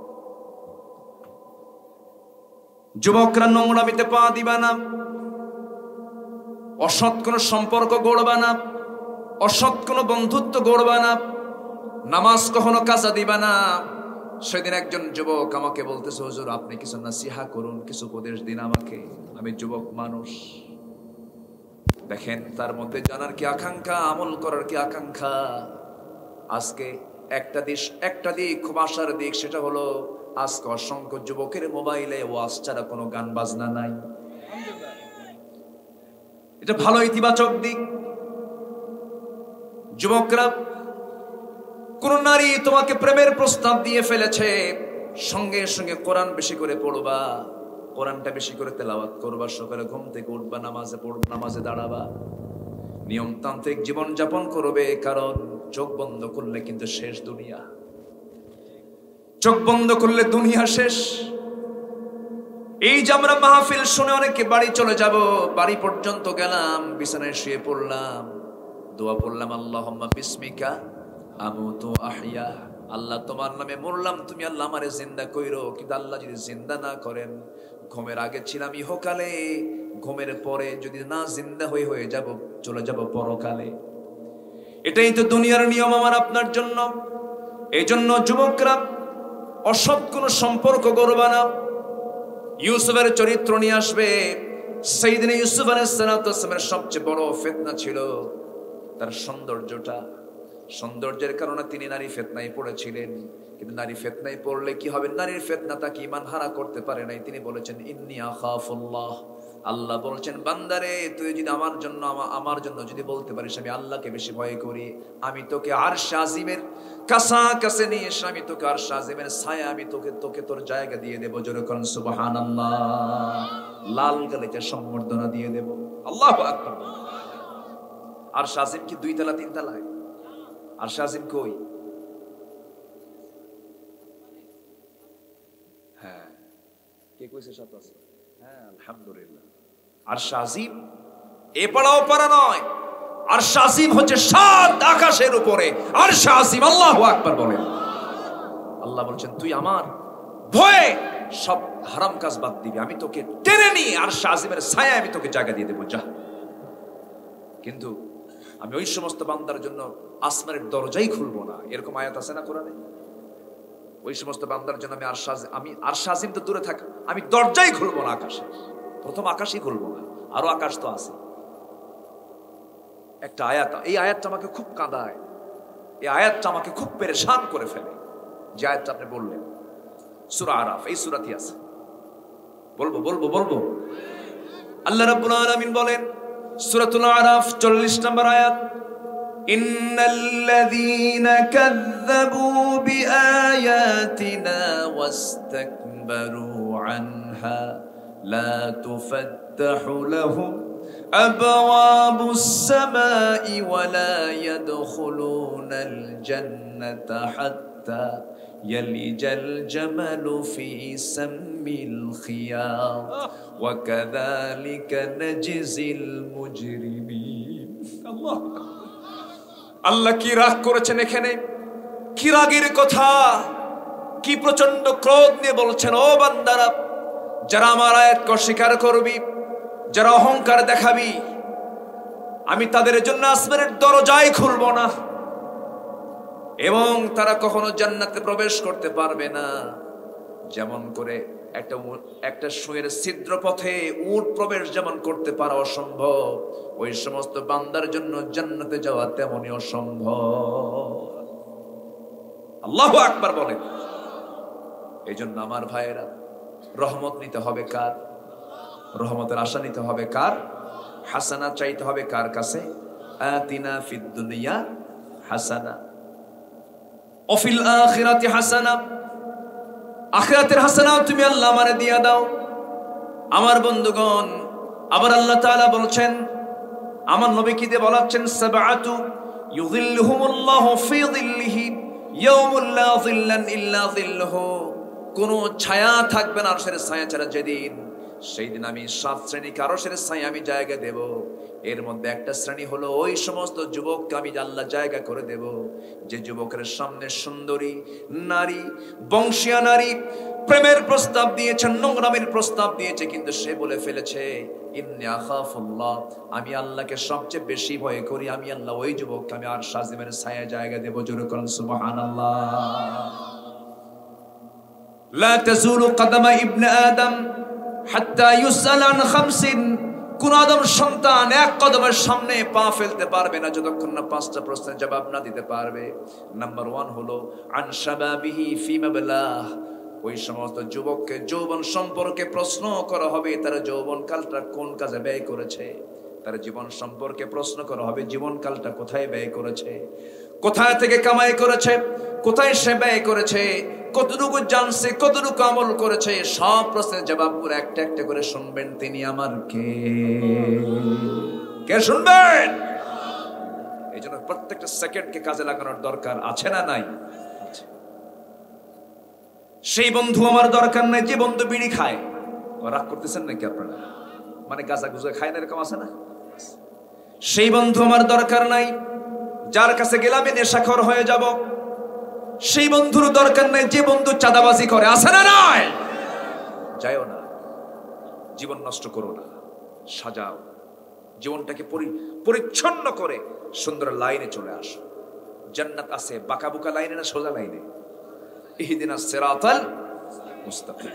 যুবকরা নোংরামিতে পা দিবা না, অসৎ কোন সম্পর্ক গড়বা না, অসৎ কোন বন্ধুত্ব গড়বা না, নামাজ কখনো কাজা দিবা না। সেদিন একজন যুবক আমাকে বলতেছে, হুজুর আপনি কিছু নাসিহা করুন, কিছু উপদেশ দিন আমাকে, আমি যুবক মানুষ। দেখেন তার মধ্যে জানার কি আকাঙ্ক্ষা, আমল করার কি আকাঙ্ক্ষা। আজকে একটা দিক খুব আশার দিক, সেটা হলো আজকে অসংখ্য যুবকের মোবাইলে ওয়াজ ছাড়া কোনো গান বাজনা নাই। এটা ভালো ইতিবাচক দিক। যুবকরা, কোন নারী তোমাকে প্রেমের প্রস্তাব দিয়ে ফেলেছে, সঙ্গে সঙ্গে কোরআন বেশি করে পড়বা, কোরআনটা বেশি করে তেলাওয়াত করবা, সকালে ঘুম থেকে উঠবা, নামাজে পড়বা, নামাজে দাঁড়াবা, নিয়মতান্ত্রিক জীবন যাপন করবে। কারণ চোখ বন্ধ করলে কিন্তু শেষ দুনিয়া, চোখ বন্ধ করলে দুনিয়া শেষ। এই যে আমরা মাহফিল শুনে অনেকে বাড়ি চলে যাব, বাড়ি পর্যন্ত গেলাম, বিছানায় শুয়ে পড়লাম, দোয়া পড়লাম, আল্লাহুম্মা বিসমিকা আমুতু আহইয়া, আল্লাহ তোমার নামে মরলাম, তুমি আল্লাহ আমারে জিন্দা কইরো। কিন্তু আল্লাহ যদি জিন্দা না করেন, ঘুমের আগে ছিলাম ইহকালে, ঘুমের পরে যদি না জিন্দা হয়ে যাব, চলে যাব পরকালে। এটাই তো দুনিয়ার নিয়ম আমার আপনার জন্য। এই জন্য যুবকরা, অসৎ কোন সম্পর্ক গড়বা না। ইউসুফের চরিত্র নিয়ে আসবে। সাইয়েদনা ইউসুফ আলাইহিস সালামের সবচেয়ে বড় ফিতনা ছিল তার সৌন্দর্যটা। সৌন্দর্যের কারণে তিনি নারী ফিতনায় পড়েছিলেন। কিন্তু নারী ফিতনায় পড়লে কি হবে? নারীর ফিতনা তাকে ঈমান হারা করতে পারে নাই। তিনি বলেছেন, ইন্নী আখাফুল্লাহ। আল্লাহ বলেছেন, বান্দারে তুই যদি আমার জন্য যদি বলতে পারিস আমি আল্লাহকে বেশি ভয় করি, আমি তোকে আরশ আজিমের কাছে নিয়ে এসে আমি তোকে আরশ আজিমের ছায়া, আমি তোকে তোর জায়গা দিয়ে দেবো। জোরে করেন সুবহানাল্লাহ। লাল গালিতে সম্বর্ধনা দিয়ে দেব। আল্লাহু আকবার। আরশ আজিম কি 2 তলা 3 তলায়? আরশ আজিম কই? হ্যাঁ, কে কইছে? সব আছে। হ্যাঁ, আলহামদুলিল্লাহ। আরশ আজিম এ পাড়াও পাড়া নয়, আরশ আজিম হচ্ছে 7 আকাশের উপরে আরশ আজিম। আল্লাহু আকবার বলেন। আল্লাহ বলছেন, তুই আমার ভয়ে সব হারাম কাজ বাদ দিবি, আমি তোকে টেনে নিয়ে আরশ আজিমের ছায়া আমি তোকে জায়গা দিয়ে দেবো, যা। কিন্তু আমি ওই সমস্ত বান্দার জন্য আসমানের দরজাই খুলবো না, এরকম আয়াত আছে না কোরআনে? ওই সমস্ত বান্দার জন্য আমি আরশ আজিম তো দূরে থাক, আমি দরজাই খুলবো না আকাশে, প্রথম আকাশই খুলবো না, আরো আকাশ তো আছে। একটা আয়াত, এই আয়াতটা আমাকে খুব কাঁদায়, এই আয়াতটা আমাকে খুব পেরেশান করে ফেলে। যে আয়াতটা আপনি বললেন, সূরা আরাফ এই সূরাতে আছে। বলবো আল্লাহ রাব্বুল আলামিন বলেন সূরাতুল আরাফ 40 নম্বর আয়াত, ইন্নাল্লাযীনা কাযযাবু বিআয়াতিনা ওয়াস্তাকবারু আনহা লা তুফাত্তাহু লাহুম আবওয়াবুস সামাই ওয়া লা ইয়াদখুলুনাল জান্নাতা হাত্তা ইয়ালিজাল জামালু ফি সাম্মিল খিয়াত ওয়া কাযালিকা নাজজিল মুজরিমিন। আল্লাহ কি রাগ করেছেন এখানে, কি রাগের কথা, কি প্রচন্ড ক্রোধ নিয়ে বলছেন, ও বান্দারা যারা আমার আয়াতকে অস্বীকার করবি, যারা অহংকার দেখাবি, আমি তাদের জন্য আসমানের দরজাই খুলব না এবং তারা কখনো জান্নাতে প্রবেশ করতে পারবে না। যেমন করে একটা সুয়ের ছিদ্র পথে উট প্রবেশ যেমন করতে পারা অসম্ভব, ওই সমস্ত বান্দার জন্য জান্নাতে যাওয়া তেমনই অসম্ভব। আল্লাহু আকবার বলেন। এই জন্য আমার ভাইয়েরা, রহমত নিতে হবে কার? রহমতের আশা নিতে হবে কার? হাসানা চাইতে হবে কার কাছে? আতিনা ফিদ দুনিয়া হাসানা ওয়া ফিল আখিরাতি হাসানা, আখিরাতের হাসানা তুমি আল্লাহ আমারে দিয়া দাও। আমার বন্ধুগণ, আবার আল্লাহ তাআলা বলছেন, আমার নবী কি দিয়ে বলাচ্ছেন, সাবআতু ইউযিল্লুহুমুল্লাহু ফি যিল্লিহি ইয়াউমুল লা যিল্লা ইল্লা যিল্লুহু, কোন ছায়া থাকবে না আরশের ছায়া ছাড়া যেদিন, সেই দিন আমি 7 শ্রেণীকে আরশের ছায়া আমি জায়গা দেব। এর মধ্যে একটা শ্রেণী হলো ওই সমস্ত যুবককে আমি আল্লাহ জায়গা করে দেব যে যুবকের সামনে সুন্দরী নারী, বংশীয়া নারী প্রেমের প্রস্তাব দিয়েছে, নোংরামের প্রস্তাব দিয়েছে, কিন্তু সে বলে ফেলেছে ইন্নী আখাফুল্লাহ, আমি আল্লাহকে সবচেয়ে বেশি ভয় করি, আমি আল্লাহ ওই যুবককে আমি আরশ আজিমের ছায়া জায়গা দেব। জোরে করুন সুবহানাল্লাহ। লা তাজুলু কদমা ইবনে আদম হাত্তা ইউসআল আন খামসিন, কোন আদম সন্তান এক কদমের সামনে পা ফেলতে পারবে না যতক্ষণ না 5টা প্রশ্নের জবাব না দিতে পারবে। নাম্বার 1 হলো আন শাবাবিহি ফিমা বালাহ, ওই সমস্ত যুবককে যৌবন সম্পর্কে প্রশ্ন করা হবে, তার যৌবন কালটা কোন কাজে ব্যয় করেছে। তার জীবন সম্পর্কে প্রশ্ন করা হবে, জীবন কালটা কোথায় ব্যয় করেছে, কোথায় থেকে কামাই করেছে, কোথায় সে ব্যয় করেছে, কতটুকু জানছে, কতটুকু আমল করেছে। সব প্রশ্নের জবাবগুলো একটা একটা করে শুনবেন তিনি আমার কে শুনবেন। এই জন্য প্রত্যেকটা সেকেন্ডকে কাজে লাগানোর দরকার আছে না নাই? সেই বন্ধু আমার দরকার নাই যে বন্ধু বিড়ি খায়। রাগ করতেছেন নাকি আপনারা? মানে গাঁজা গুজা খায় না, এরকম আছে না? সেই বন্ধু আমার দরকার নাই যার কাছে গেলে আমি নেশাখোর হয়ে যাব। সেই বন্ধুর দরকার নাই যে বন্ধু চাঁদাবাজি করে, আছে না নাই? যাইও না, জীবন নষ্ট করো না, সাজাও জীবনটাকে, পরিচ্ছন্ন করে সুন্দর লাইনে চলে আসো। জান্নাত আছে বাঁকাবুকা লাইনে না সোজা লাইনে? ইহদিনাস সিরাতাল মুস্তাকিম।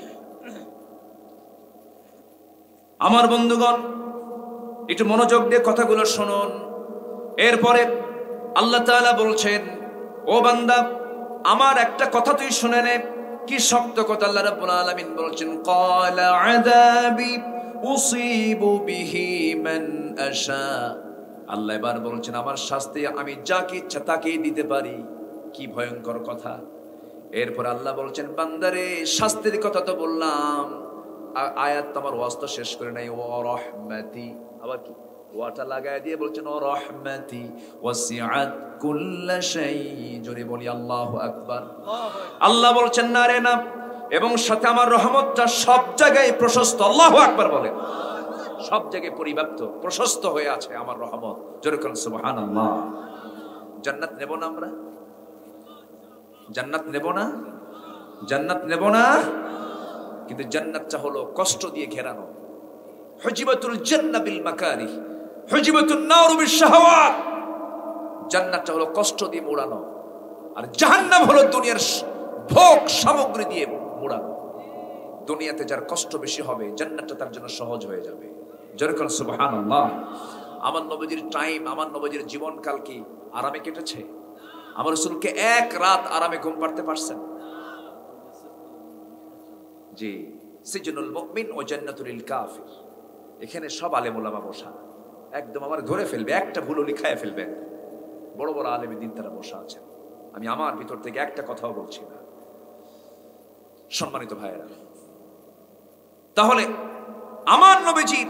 আমার বন্ধুগণ, একটু মনোযোগ দিয়ে কথাগুলো শুনুন। এরপরে আল্লাহ তাআলা বলছেন, ও বান্দা আমার একটা কথা তুই শুনে নে। কি শক্ত কথা! আল্লাহ রাব্বুল আলামিন বলছেন, ক্বালা আযাবি উসিবু বিহি মান আশা। আল্লাহ এবার বলছেন আমার শাস্তি আমি যাকে ইচ্ছা তাকেই দিতে পারি। কি ভয়ঙ্কর কথা! এরপর আল্লাহ বলছেন, বান্দারে শাস্তির কথা তো বললাম, আয়াত তোমার ওয়াজ তো শেষ করে নাই। ও রহমতি, আবার কি ওয়াটা লাগায় দিয়ে বলছেন ও রহমতি ওয়াসিআত কুল্লা শাই। জোরে বলি আল্লাহু আকবার। আল্লাহ বলছেন না রে না, এবং সাথে আমার রহমতটা সব জায়গায় প্রশস্ত। আল্লাহু আকবার বলেন। সব জায়গায় পরিব্যাপ্ত, প্রশস্ত হয়ে আছে আমার রহমত। জোরে করুন সুবহানাল্লাহ। জান্নাত নেব না আমরা? জান্নাত নেব না? জান্নাত নেব না? কিন্তু জান্নাতটা হলো কষ্ট দিয়ে ঘেরানো। হুজিবাতুল জান্নাহ বিল মাকারিহ, হুজিবাতুন নার বিশ শাহাওয়াত। জান্নাতটা হলো কষ্ট দিয়ে মোড়ানো, আর জাহান্নাম হলো দুনিয়ার ভোগ সামগ্রী দিয়ে মোড়ানো। দুনিয়াতে যার কষ্ট বেশি হবে, জান্নাতটা তার জন্য সহজ হয়ে যাবে। জোরে করুন সুবহানাল্লাহ। আমার নবীজির টাইম, আমার নবীজির জীবনকাল কি আরামে কেটেছে? আমার রাসূলকে এক রাত আরামে ঘুম পাড়তে পারছেন? জি, সিজনুল মুমিন ও জান্নাতুল লিল কাফির। এখানে সব আলেম ওলামা বসা, একদম আমার ধরে ফেলবে, একটা ভুল হলে খায় ফেলবে। বড় বড় আলেম দিন তারা বসা আছেন। আমি আমার ভিতর থেকে একটা কথাও বলছি না। সম্মানিত ভাইয়েরা, তাহলে আমার নবীজির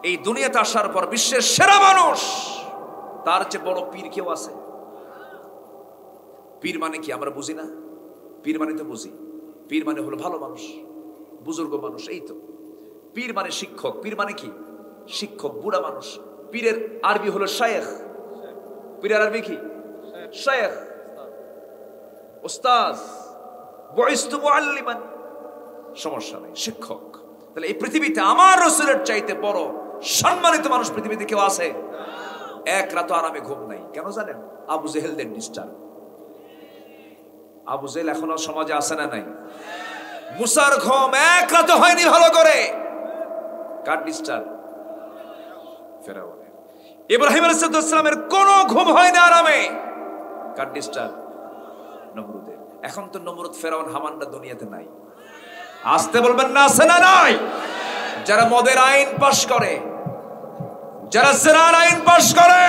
এই দুনিয়াতে আসার পর বিশ্বের সেরা মানুষ, তার চেয়ে বড় পীর কেউ আছে? পীর মানে কি আমরা বুঝি না? পীর মানে তো বুঝি, পীর মানে হলো ভালো মানুষ, বুজুর্গ মানুষ, এই তো। পীর মানে শিক্ষক, পীর মানে কি? শিক্ষক, বুড়া মানুষ। পীরের আরবি হলো শায়েখ। পীরের আরবি কি? শায়েখ, উস্তাজ। বুইস্তু মুআল্লিমান, সমস্যা নেই, শিক্ষক। তাহলে এই পৃথিবীতে আমার রাসূলের চাইতে বড় সম্মানিত মানুষ পৃথিবীতে কেউ আছে? এক রাত আরামে ঘুম নাই, কেন জানেন? আবু জেহেলদের ডিস্টার্ব। আবু জেহেল এখনো সমাজে আছে না নাই? মুসার ঘুম এক রাত হয়নি ভালো করে, কার ডিস্টার্ব? ফেরাউনের। ইব্রাহিম আলাইহিস সালামের কোনো ঘুম হয় না আরামে, কার ডিস্টার্ব? নমরুদের। এখন তো নমরুদ, ফেরাউন, হামানরা দুনিয়াতে নাই। আসতে বলবেন না, আছে না নাই? যারা মদের আইন পাশ করে, যারা জিনার আইন পাশ করে,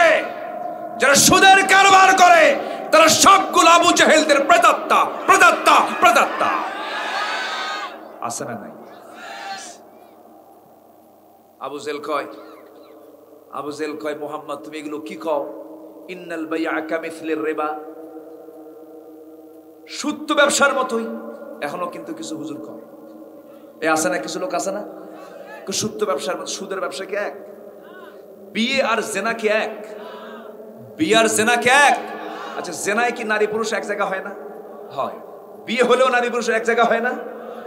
যারা সুদের কারবার করে, তারা সবগুলো আবু জেহেলদের প্রেতাত্মা, প্রেতাত্মা, প্রেতাত্মা। আছে না নাই? আবু জেহেল কয় মুহাম্মদ তুমি এগুলো কি কও? ইন্নাল বাইআ কামিসলির রিবা, সুদ তো ব্যবসার মতোই। এখনো কিন্তু কিছু হুজুর কয়, এ আছে না, কিছু লোক আছে না, সুদ তো ব্যবসার মতো। সুদের ব্যবসা কি এক? বিয়ে আর জেনা কি এক? বিয়ে আর জেনা কি এক? আচ্ছা, জেনায় কি নারী পুরুষ এক জায়গা হয় না? হয়। বিয়ে হলেও নারী পুরুষ এক জায়গা হয় না?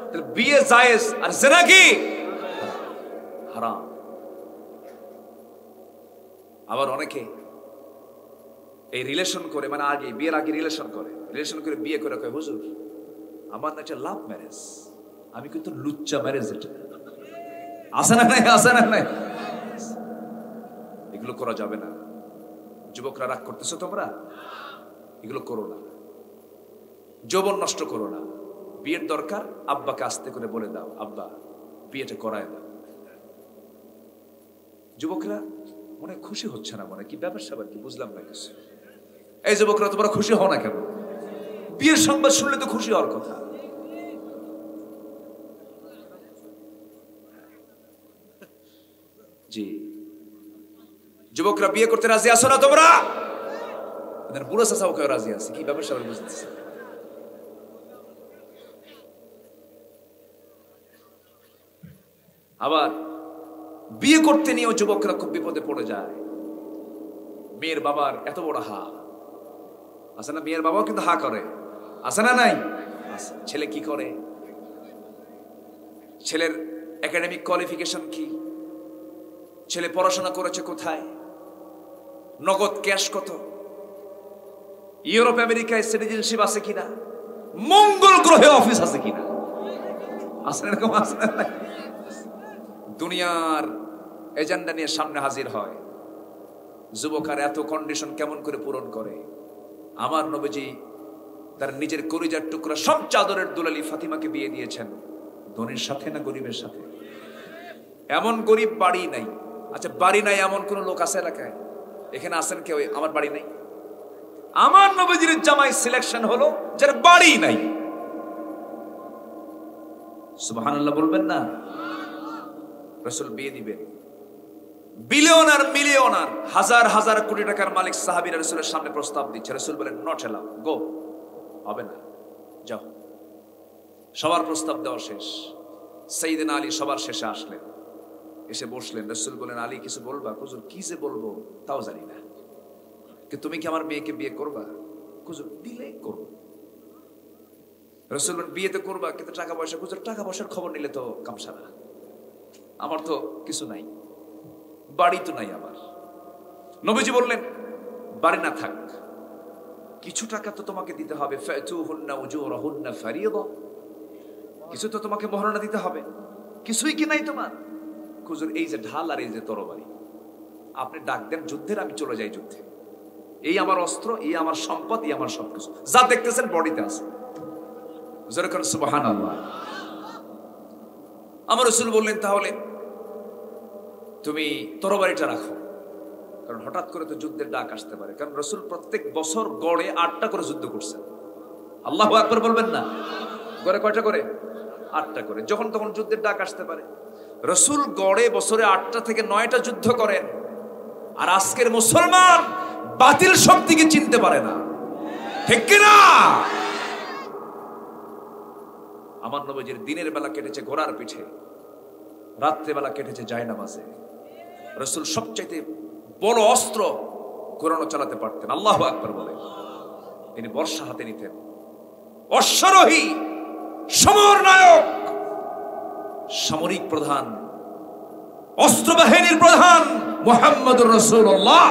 তাহলে বিয়ে জায়েজ আর জেনা কি হারাম। আবার অনেকে এই রিলেশন করে, মানে আগে বিয়ের আগে রিলেশন করে বিয়ে করে কয় হুজুর আমার না একটা লাভ ম্যারেজ, আমি কিন্তু লুচ্চা ম্যারেজ। এটা আছে না নাই? আছে না নাই? এগুলো করা যাবে না। যুবকরা রাগ করতেছো তোমরা, এগুলো করো না, যৌবন নষ্ট করো না। বিয়ের দরকার, আব্বাকে আস্তে করে বলে দাও, আব্বা বিয়েটা করায় দাও। যুবকরা মনে খুশি হচ্ছে না, মনে কি ব্যাপার স্যাপার কি বুঝলাম না কিছু। এই যুবকরা তোমরা খুশি হও না কেন? বিয়ের সংবাদ শুনলে তো খুশি হওয়ার কথা। জি, যুবকরা বিয়ে করতে রাজি আছো না তোমরা? বুড়ো চাচাও কেউ রাজি আছে, কি ব্যাপার স্যাপার বুঝতেছে। আবার বিয়ে করতে নিয়েও যুবকরা খুব বিপদে পড়ে যায়। মেয়ের বাবার এত বড় হা আছে না? মেয়ের বাবাও কিন্তু হা করে, আছে না নাই? ছেলে কি করে? ছেলের একাডেমিক কোয়ালিফিকেশন কি? ছেলে পড়াশোনা করেছে কোথায়? নগদ ক্যাশ কত? ইউরোপ আমেরিকায় সিটিজেনশিপ আছে কিনা? মঙ্গল গ্রহে অফিস আছে কিনা? আছে এরকম? আছে না? দুনিয়ার এজেন্ডা নিয়ে সামনে হাজির হয়। যুবকার এত কন্ডিশন কেমন করে পূরণ করে? আমার নবীজি তার নিজের কলিজার টুকরা সব চাদরের দুলালি ফাতিমাকে বিয়ে দিয়েছেন। ধনীর সাথে না গরিবের সাথে? এমন গরিব বাড়ি নাই। আচ্ছা, বাড়ি নাই এমন কোন লোক আছে এলাকায়? এখানে আছেন কেউ? আমার বাড়ি নাই। আমার নবীজির জামাই সিলেকশন হলো যার বাড়ি নাই। সুবহানাল্লাহ বলবেন না? রাসূল বিয়ে দিবেন। বিলিয়নার মিলিয়নার হাজার হাজার কোটি টাকার মালিক সাহাবীরা রাসূলের সামনে প্রস্তাব দিচ্ছে। রাসূল বলেন নট অ্যালাউড, গো, হবে না, যাও। সবার প্রস্তাব দেওয়া শেষ। সাইয়েদনা আলী সবার শেষে আসলেন, এসে বসলেন। রাসূল বলেন আলী কিছু বলবা? হুজুর কি যে বলবো তাও জানি না, কিন্তু তুমি কি আমার মেয়েকে বিয়ে করবা? হুজুর দিলে করব। রাসূল বলেন বিয়ে তো করবা, কিন্তু টাকা পয়সা? হুজুর টাকা পয়সার খবর নিলে তো কামসারা, আমার তো কিছু নাই, বাড়ি তো নাই আমার। নবীজি বললেন বাড়ি না থাক, কিছু টাকা তো তোমাকে দিতে হবে। ফাতুহুন্না উজুরহুন্না ফারিয়দা, কিছু তো তোমাকে মহারণা দিতে হবে। কিছুই কি নাই তোমার? হুজুর এই যে ঢাল আর এই যে তরবারি, আপনি ডাক দেন যুদ্ধের, আমি চলে যাই যুদ্ধে। এই আমার অস্ত্র, এই আমার সম্পদ, এই আমার সবকিছু, যা দেখতেছেন বডিতে আছে। সুবহানাল্লাহ। আমার রাসূল বললেন, তাহলে তুমি তরবারিটা রাখো, কারণ হঠাৎ করে তো যুদ্ধের ডাক আসতে পারে। কারণ রাসূল প্রত্যেক বছর গড়ে 8টা করে যুদ্ধ করছেন। আল্লাহু আকবার বলবেন না? গড়ে কয়টা করে? 8টা করে। যখন তখন যুদ্ধের ডাক আসতে পারে। রাসূল গড়ে বছরে 8টা থেকে 9টা যুদ্ধ করেন। আর আজকের মুসলমান বাতিল শক্তিকে চিনতে পারে না, ঠিক কিনা? আমার নবীজির দিনের বেলা কেটেছে ঘোড়ার পিঠে, রাত্রে বেলা কেটেছে জায়নামাজে। রাসূল সবচাইতে বড় অস্ত্র ঘোরানো চালাতে পারতেন। আল্লাহু আকবার বলে। তিনি বর্ষা হাতে নিতেন। অশ্বারোহী, সমর নায়ক, সামরিক প্রধান, অস্ত্রবাহিনীর প্রধান মুহাম্মদুর রাসূলুল্লাহ।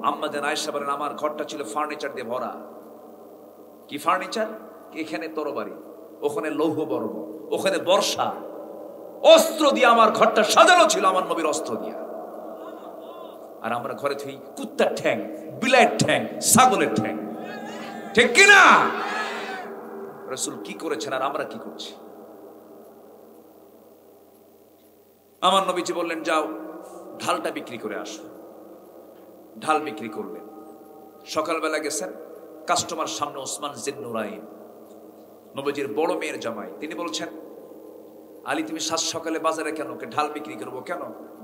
আম্মা জান আয়েশা বলেন, আমার ঘরটা ছিল ফার্নিচার দিয়ে ভরা। কি ফার্নিচার? এখানে তরবারি, ওখানে লৌহ বর্ম, ওখানে বর্ষা, অস্ত্র দিয়ে আমার ঘরটা সাজানো ছিল, আমার নবীর অস্ত্র দিয়ে। আর আমরা ঘরে থুই কুত্তার ঠ্যাং, বিলাইয়ের ঠ্যাং, ছাগলের ঠ্যাং, ঠিক কিনা? রাসূল কি করেছেন আর আমরা কি করছি? আমার নবীজি বললেন, যাও ঢালটা বিক্রি করে আসো। ঢাল বিক্রি করলেন। সকালবেলা গেছেন, কাস্টমার সামনে ওসমান জিন্নুরাইন, নবীজির বড় মেয়ের জামাই। তিনি বলছেন, আলী তুমি সাত সকালে বাজারে কেন? ঢাল বিক্রি করবো। কেন?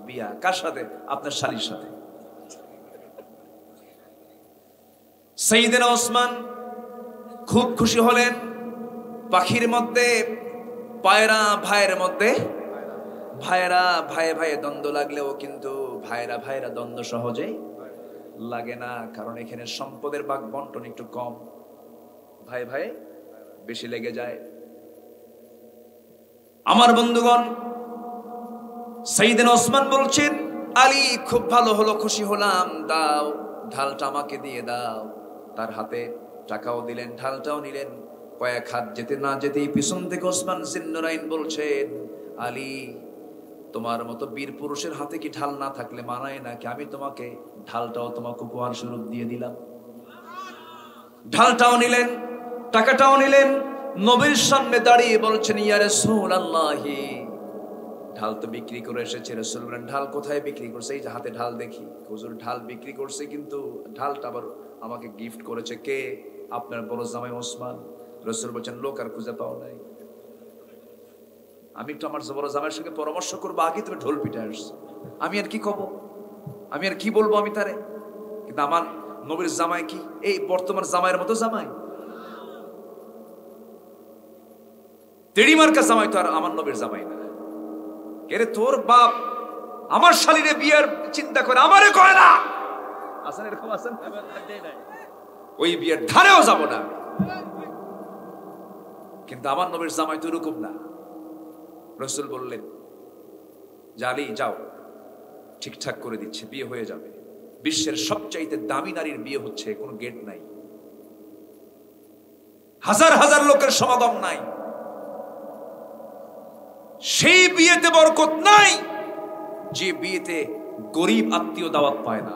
বিয়া। কার সাথে? আপনার শালীর সাথে। সাইয়েদনা ওসমান খুব খুশি হলেন। পাখির মধ্যে পায়রা, ভাইয়ের মধ্যে ভাইয়েরা, ভাইয়ে ভাইয়ে দ্বন্দ্ব লাগলেও কিন্তু ভাইয়েরা ভাইয়েরা দ্বন্দ্ব সহজেই লাগে না, কারণ এখানে সম্পদের ভাগ বন্টন একটু কম, ভাই ভাই বেশি লেগে যায়। আমার বন্ধুগণ, সাইয়েদনা ওসমান বলছেন, আলী খুব ভালো হলো, খুশি হলাম, দাও ঢালটা আমাকে দিয়ে দাও। তার হাতে টাকাও দিলেন, ঢালটাও নিলেন। কয়েক হাত যেতে না যেতেই পিছন থেকে ওসমান জিন্নুরাইন বলছেন, আলী তোমার মতো বীর পুরুষের হাতে কি ঢাল না থাকলে মানায় নাকি? আমি তোমাকে ঢালটাও তোমাকে উপহার স্বরূপ দিয়ে দিলাম। ঢালটাও নিলেন, টাকাটাও নিলেন। নবীর সামনে দাঁড়িয়ে বলছেন, ইয়া রাসূলুল্লাহ, ঢাল তো বিক্রি করে এসেছে। রাসূল বলেন, ঢাল কোথায় বিক্রি করছে? এই যে হাতে ঢাল দেখি। হুজুর ঢাল বিক্রি করছে, কিন্তু ঢালটা আবার আমাকে গিফট করেছে কে? আপনার বড় জামাই ওসমান। রাসূল বলেন, লোক আর খুঁজে পাও নাই? আমি একটু আমার বড় জামাইয়ের সঙ্গে পরামর্শ করবো, আগে তুমি ঢোল পিটে আসছো। আমি আর কি কব? আমি আর কি বলবো আমি তারে? কিন্তু আমার নবীর জামাই কি এই বর্তমান জামাইয়ের মতো জামাই? তেড়ি মার্কা জামাই তো আর আমার নবীর জামাই না। এরে তোর বাপ আমার শালীরে বিয়ের চিন্তা করে আমারে কয় না। আছেন এরকম? আছেন? ওই বিয়ের ধারেও যাব না। কিন্তু আমার নবীর জামাই তো এরকম না। রাসূল বললেন, আলী যাও, ঠিকঠাক করে দিচ্ছে, বিয়ে হয়ে যাবে। বিশ্বের সবচাইতে দামি নারীর বিয়ে হচ্ছে, কোনো গেট নাই, হাজার হাজার লোকের সমাগম নাই, সেই বিয়েতে বরকত নাই যে বিয়েতে গরিব আত্মীয় দাওয়াত পায় না।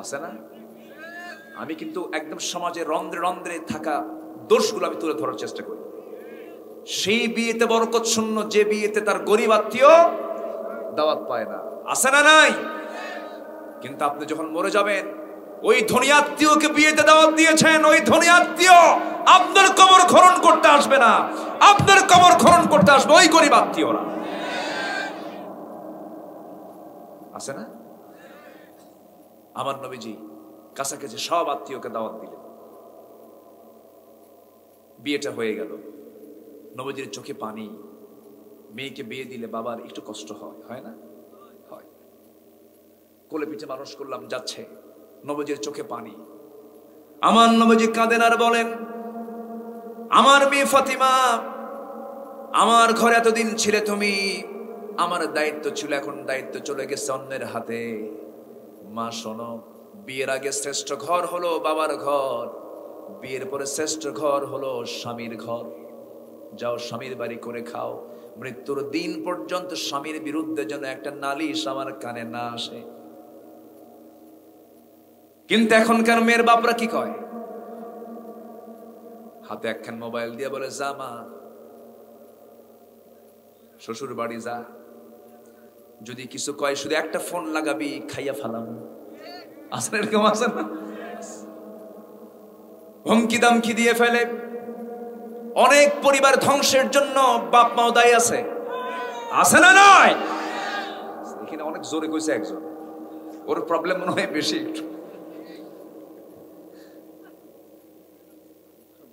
আছে না? আমি কিন্তু একদম সমাজে রন্ধ্রে রন্ধ্রে থাকা দোষগুলো আমি তুলে ধরার চেষ্টা করি। সেই বিয়েতে বরকত শূন্য যে বিয়েতে তার গরিব আত্মীয় দাওয়াত পায় না। আছে না? নাই। কিন্তু আপনি যখন মরে যাবেন, ওই ধনী আত্মীয়কে বিয়েতে দাওয়াত দিয়েছেন, ওই ধনী আত্মীয় আপনার কবর খনন করতে আসবে না, আপনার কবর খনন করতে আসবে ওই গরিব আত্মীয়রা। আছে না? আমার নবীজি কাছাকাছি সব আত্মীয়কে দাওয়াত দিলেন। বিয়েটা হয়ে গেল। নবীজির চোখে পানি। মেয়েকে বিয়ে দিলে বাবার একটু কষ্ট হয়, হয় না? হয়। কোলে পিঠে মানুষ করলাম, যাচ্ছে, নবীজির চোখে পানি। আমার নবীজি কাঁদেন আর বলেন, আমার মেয়ে ফাতিমা, আমার ঘরে এতদিন ছিলে তুমি, আমার দায়িত্ব ছিল, এখন দায়িত্ব চলে গেছে অন্যের হাতে। মা শোনো, বিয়ের আগে শ্রেষ্ঠ ঘর হলো বাবার ঘর, বিয়ের পরে শ্রেষ্ঠ ঘর হলো স্বামীর ঘর। যাও স্বামীর বাড়ি করে খাও, মৃত্যুর দিন পর্যন্ত স্বামীর বিরুদ্ধে যেন একটা নালিশ আমার কানে না আসে। কিন্তু এখনকার মেয়ের বাপরা কি কয়? হাতে একখান মোবাইল দিয়ে বলে, জামা শ্বশুর বাড়ি যা, যদি কিছু কয় শুধু একটা ফোন লাগাবি, খাইয়া ফালাম। আসেন এরকম আসেন না? হুমকি দামকি দিয়ে ফেলে। অনেক পরিবার ধ্বংসের জন্য বাপ মাও দায়ী আছে, আছে না নয়? এখানে অনেক জোরে কইছে একজন, ওর প্রবলেম মনে হয় বেশি একটু।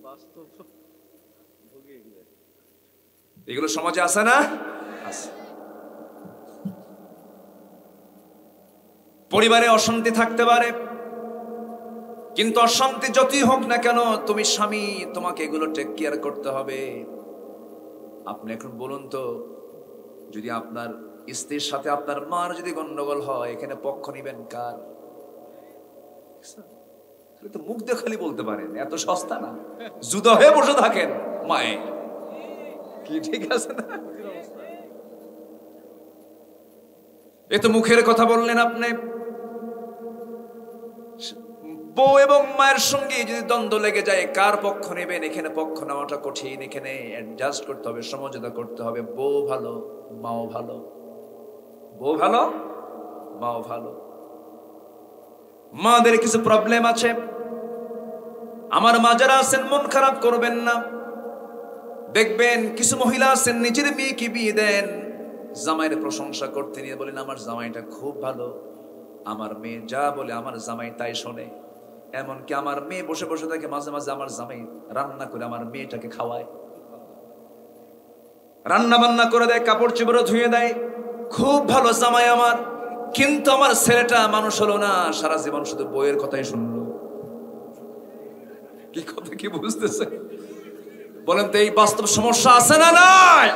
বাস্তব ভোগে গেলে এগুলো সমাজে আছে না? আছে। পরিবারে অশান্তি থাকতে পারে, কিন্তু অশান্তি যতই হোক না কেন, তুমি স্বামী, তোমাকে এগুলো টেক কেয়ার করতে হবে। আপনি এখন বলুন তো, যদি আপনার স্ত্রীর সাথে আপনার মার যদি গন্ডগোল হয়, এখানে পক্ষ নিবেন কার? তো মুখ দিয়ে খালি বলতে পারেন, এত সস্তা না, জুদা হয়ে বসে থাকেন মায়ের। কি ঠিক আছে না? এ তো মুখের কথা বললেন আপনি। বউ এবং মায়ের সঙ্গে যদি দ্বন্দ্ব লেগে যায়, কার পক্ষ নেবেন? এখানে পক্ষ নেওয়াটা কঠিন, এখানে অ্যাডজাস্ট করতে হবে, সমঝোতা করতে হবে। বউ ভালো, মাও ভালো, বউ ভালো, মাও ভালো। মাদের কিছু প্রবলেম আছে, আমার মা যারা আছেন মন খারাপ করবেন না। দেখবেন কিছু মহিলা আছেন নিজের মেয়েকে বিয়ে দেন, জামাইয়ের প্রশংসা করতে নিয়ে বলেন আমার জামাইটা খুব ভালো, আমার মেয়ে যা বলে আমার জামাই তাই শোনে। এমনকি আমার মেয়ে বসে বসে থাকে, মাঝে মাঝে আমার জামাই রান্না করে আমার মেয়েটাকে খাওয়ায়, রান্না বান্না করে দেয়, কাপড় চোপড় ধুয়ে দেয়, খুব ভালো জামাই আমার। কিন্তু আমার ছেলেটা মানুষ হলো না, সারা জীবন শুধু বইয়ের কথাই শুনলো। কি কথা কি বুঝতেছে বলেন তো? এই বাস্তব সমস্যা আছে না নাই?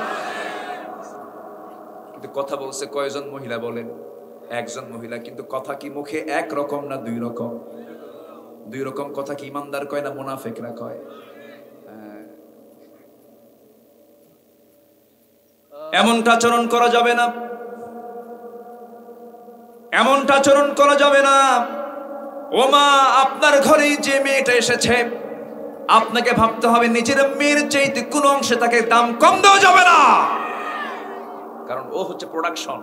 কিন্তু কথা বলছে কয়জন মহিলা বলেন? একজন মহিলা। কিন্তু কথা কি মুখে এক রকম না দুই রকম? দুই রকম কথা কি ইমানদার কয় না মুনাফিকরা কয়? এমনটা আচরণ করা যাবে না, এমনটা আচরণ করা যাবে না। ও মা, আপনার ঘরে যে মেয়েটা এসেছে, আপনাকে ভাবতে হবে নিজের মেয়ের চাইতে কোন অংশে তাকে দাম কম দেওয়া যাবে না। কারণ ও হচ্ছে প্রোডাকশন,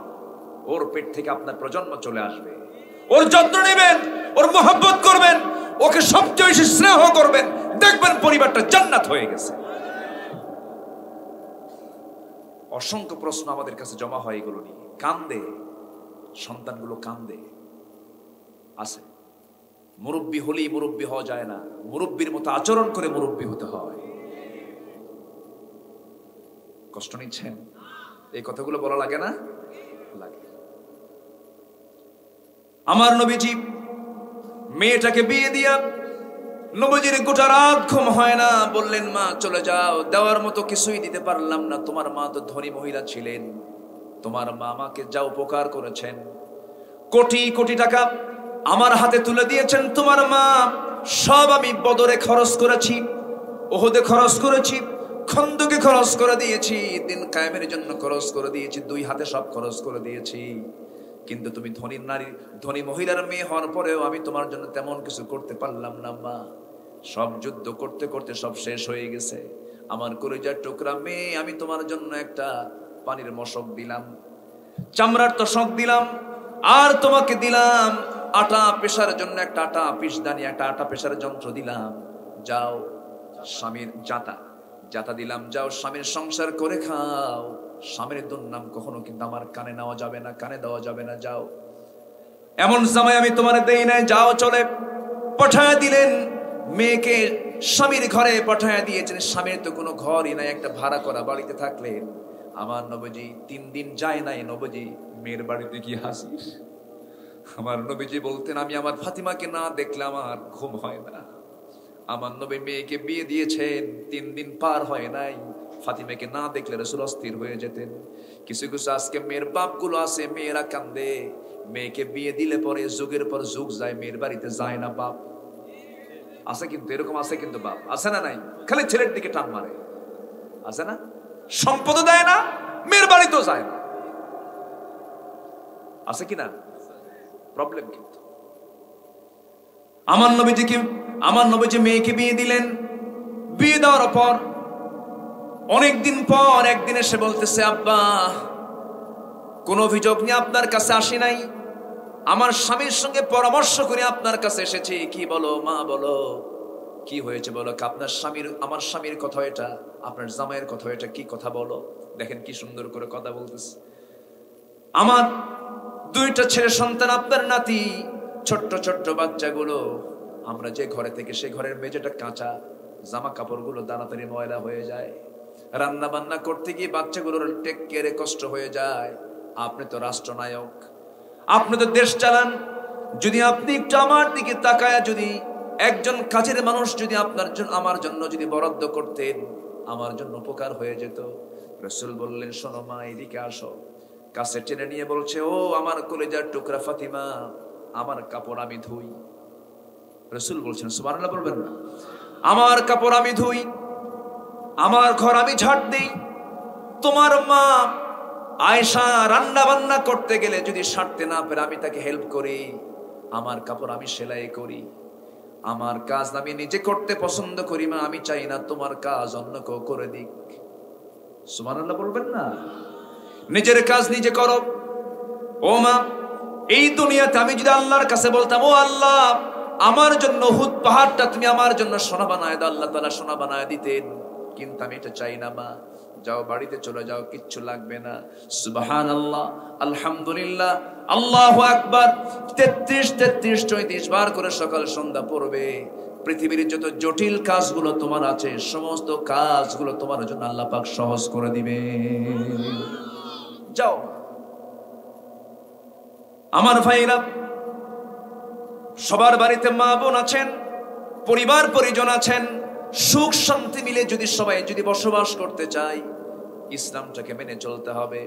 ওর পেট থেকে আপনার প্রজন্ম চলে আসবে। ওর যত্ন নেবেন, ওর মোহাব্বত করবেন, ওকে সবচেয়ে বেশি স্নেহ করবেন, দেখবেন পরিবারটা জান্নাত হয়ে গেছে। অসংখ্য প্রশ্ন আমাদের কাছে জমা হয় এগুলো নিয়ে, কান্দে সন্তানগুলো, কান্দে। আছে মুরব্বী হলেই মুরব্বী হওয়া যায় না, মুরব্বীর মতো আচরণ করে মুরব্বী হতে হয়। কষ্ট নিচ্ছেন? এই কথাগুলো বলা লাগে না? লাগে। আমার নবীজি মেয়েটাকে বিয়ে দিয়া, নবীজির গোটা রাত ঘুম হয় না। বললেন মা চলে যাও, দেওয়ার মতো কিছুই দিতে পারলাম না। তোমার মা তো ধনী মহিলা ছিলেন, তোমার মা আমাকে যা উপকার করেছেন, কোটি কোটি টাকা আমার হাতে তুলে দিয়েছেন তোমার মা, সব আমি বদরে খরচ করেছি, ওহদে খরচ করেছি, খন্দকে খরচ করে দিয়েছি, দিন কায়েমের জন্য খরচ করে দিয়েছি, দুই হাতে সব খরচ করে দিয়েছি। কিন্তু তুমি ধনী নারী, ধনী মহিলার মেয়ে হওয়ার পরেও আমি তোমার জন্য তেমন কিছু করতে পারলাম না মা। সব যুদ্ধ করতে করতে সব শেষ হয়ে গেছে। আমার কলিজার টুকরা মেয়ে, আমি তোমার জন্য একটা পানির মশক দিলাম, চামড়ার তোষক দিলাম, আর তোমাকে দিলাম আটা পেশার জন্য একটা আটা পিষদানি, একটা আটা পেশার যন্ত্র দিলাম। যাও স্বামীর জাতা দিলাম, যাও স্বামীর সংসার করে খাও। স্বামীর দুর্নাম কখনো কিন্তু আমার কানে নেওয়া যাবে না, কানে দেওয়া যাবে না। যাও, এমন সময় আমি তোমার দেই নাই, যাও চলে। পাঠায় দিলেন মেয়েকে, স্বামীর ঘরে পাঠায় দিয়েছেন। স্বামীর তো কোনো ঘরই নাই, একটা ভাড়া করা বাড়িতে থাকলেন। আমার নবীজি 3 দিন যায় নাই, নবীজি মেয়ের বাড়িতে গিয়ে হাসির। আমার নবীজি বলতেন আমি আমার ফাতিমাকে না দেখলে আমার ঘুম হয় না। আমার নবী মেয়েকে বিয়ে দিয়েছেন, 3 দিন পার হয় নাই, ফাতিমাকে না দেখলে রাসূল অস্থির হয়ে যেতেন। কিছু কিছু আজকে মেয়ের বাপগুলো আছে, মেয়েরা কান্দে, মেয়েকে বিয়ে দিলে পরে যুগের পর যুগ যায়, মেয়ের বাড়িতে যায় না বাপ। আছে কিন্তু, এরকম আছে কিন্তু, বাপ আছে না নাই? খালি ছেলের দিকে টান মারে, আছে না? সম্পদ দেয় না, মেয়ের বাড়িতেও যায় না, আছে কিনা? প্রবলেম কিন্তু। আমার নবীজি মেয়েকে বিয়ে দিলেন। বিয়ে দেওয়ার পর অনেকদিন পর একদিন এসে বলতেছে, আব্বা কোন অভিযোগ নিয়ে আপনার কাছে আসি নাই, আমার স্বামীর সঙ্গে পরামর্শ করে আপনার কাছে এসেছি। কি বলো মা, বলো কি হয়েছে বলো। আপনার স্বামীর, আমার স্বামীর কথা এটা, আপনার জামাইয়ের কথা এটা, কি কথা বলো। দেখেন কি সুন্দর করে কথা বলতেছে। আমার দুইটা ছেলে সন্তান, আপনার নাতি, ছোট্ট ছোট্ট বাচ্চাগুলো, আমরা যে ঘরে থেকে সে ঘরের মেঝেটা কাঁচা, জামা কাপড়গুলো তাড়াতাড়ি ময়লা হয়ে যায়, রান্না বান্না করতে গিয়ে বাচ্চাগুলোর টেক কেয়ারে কষ্ট হয়ে যায়। আপনি তো রাষ্ট্রনায়ক, আপনি তো দেশ চালান, যদি আপনি একটু আমার দিকে তাকায় যদি একজন কাজের মানুষ যদি আপনার জন্য, আমার জন্য যদি বরাদ্দ করতেন, আমার জন্য উপকার হয়ে যেত। রাসূল বললেন, শোনো মা, এদিকে আসো। কাছে টেনে নিয়ে বলছে, ও আমার কলেজার টুকরা ফাতিমা, আমার কাপড় আমি ধুই। রাসূল বলছেন, সুবহানাল্লাহ বলবেন না? আমার কাপড় আমি ধুই, আমার ঘর আমি ঝাড় দিই। তোমার মা আয়েশা রান্না বান্না করতে গেলে যদি সারতে না পারে, আমি তাকে হেল্প করি। আমার কাপড় আমি সেলাই করি, আমার কাজ আমি নিজে করতে পছন্দ করি মা, আমি চাই না তোমার কাজ অন্য কেউ করে দিক। সুবহানাল্লাহ বলবেন না? নিজের কাজ নিজে করো। ও মা, এই দুনিয়াতে আমি যদি আল্লাহর কাছে বলতাম, ও আল্লাহ আমার জন্য উহুদ পাহাড়টা তুমি আমার জন্য সোনা বানায় দাও, আল্লাহ তাআলা সোনা বানায় দিতেন। কিন্তু আমি এটা চাই না মা, যাও বাড়িতে চলে যাও, কিচ্ছু লাগবে না। সুবহানাল্লাহ, আলহামদুলিল্লাহ, আল্লাহু আকবার 33 34 বার করে সকাল সন্ধ্যা পড়বে। পৃথিবীর যত জটিল কাজগুলো তোমার আছে, সমস্ত কাজগুলো তোমার জন্য আল্লাহ পাক সহজ করে দিবে। যাও। আমার ভাইরা, সবার বাড়িতে মা বোন আছেন, পরিবার পরিজন আছেন, সুখ শান্তি মিলে যদি সবাই যদি বসবাস করতে চাই, ইসলামটাকে মেনে চলতে হবে।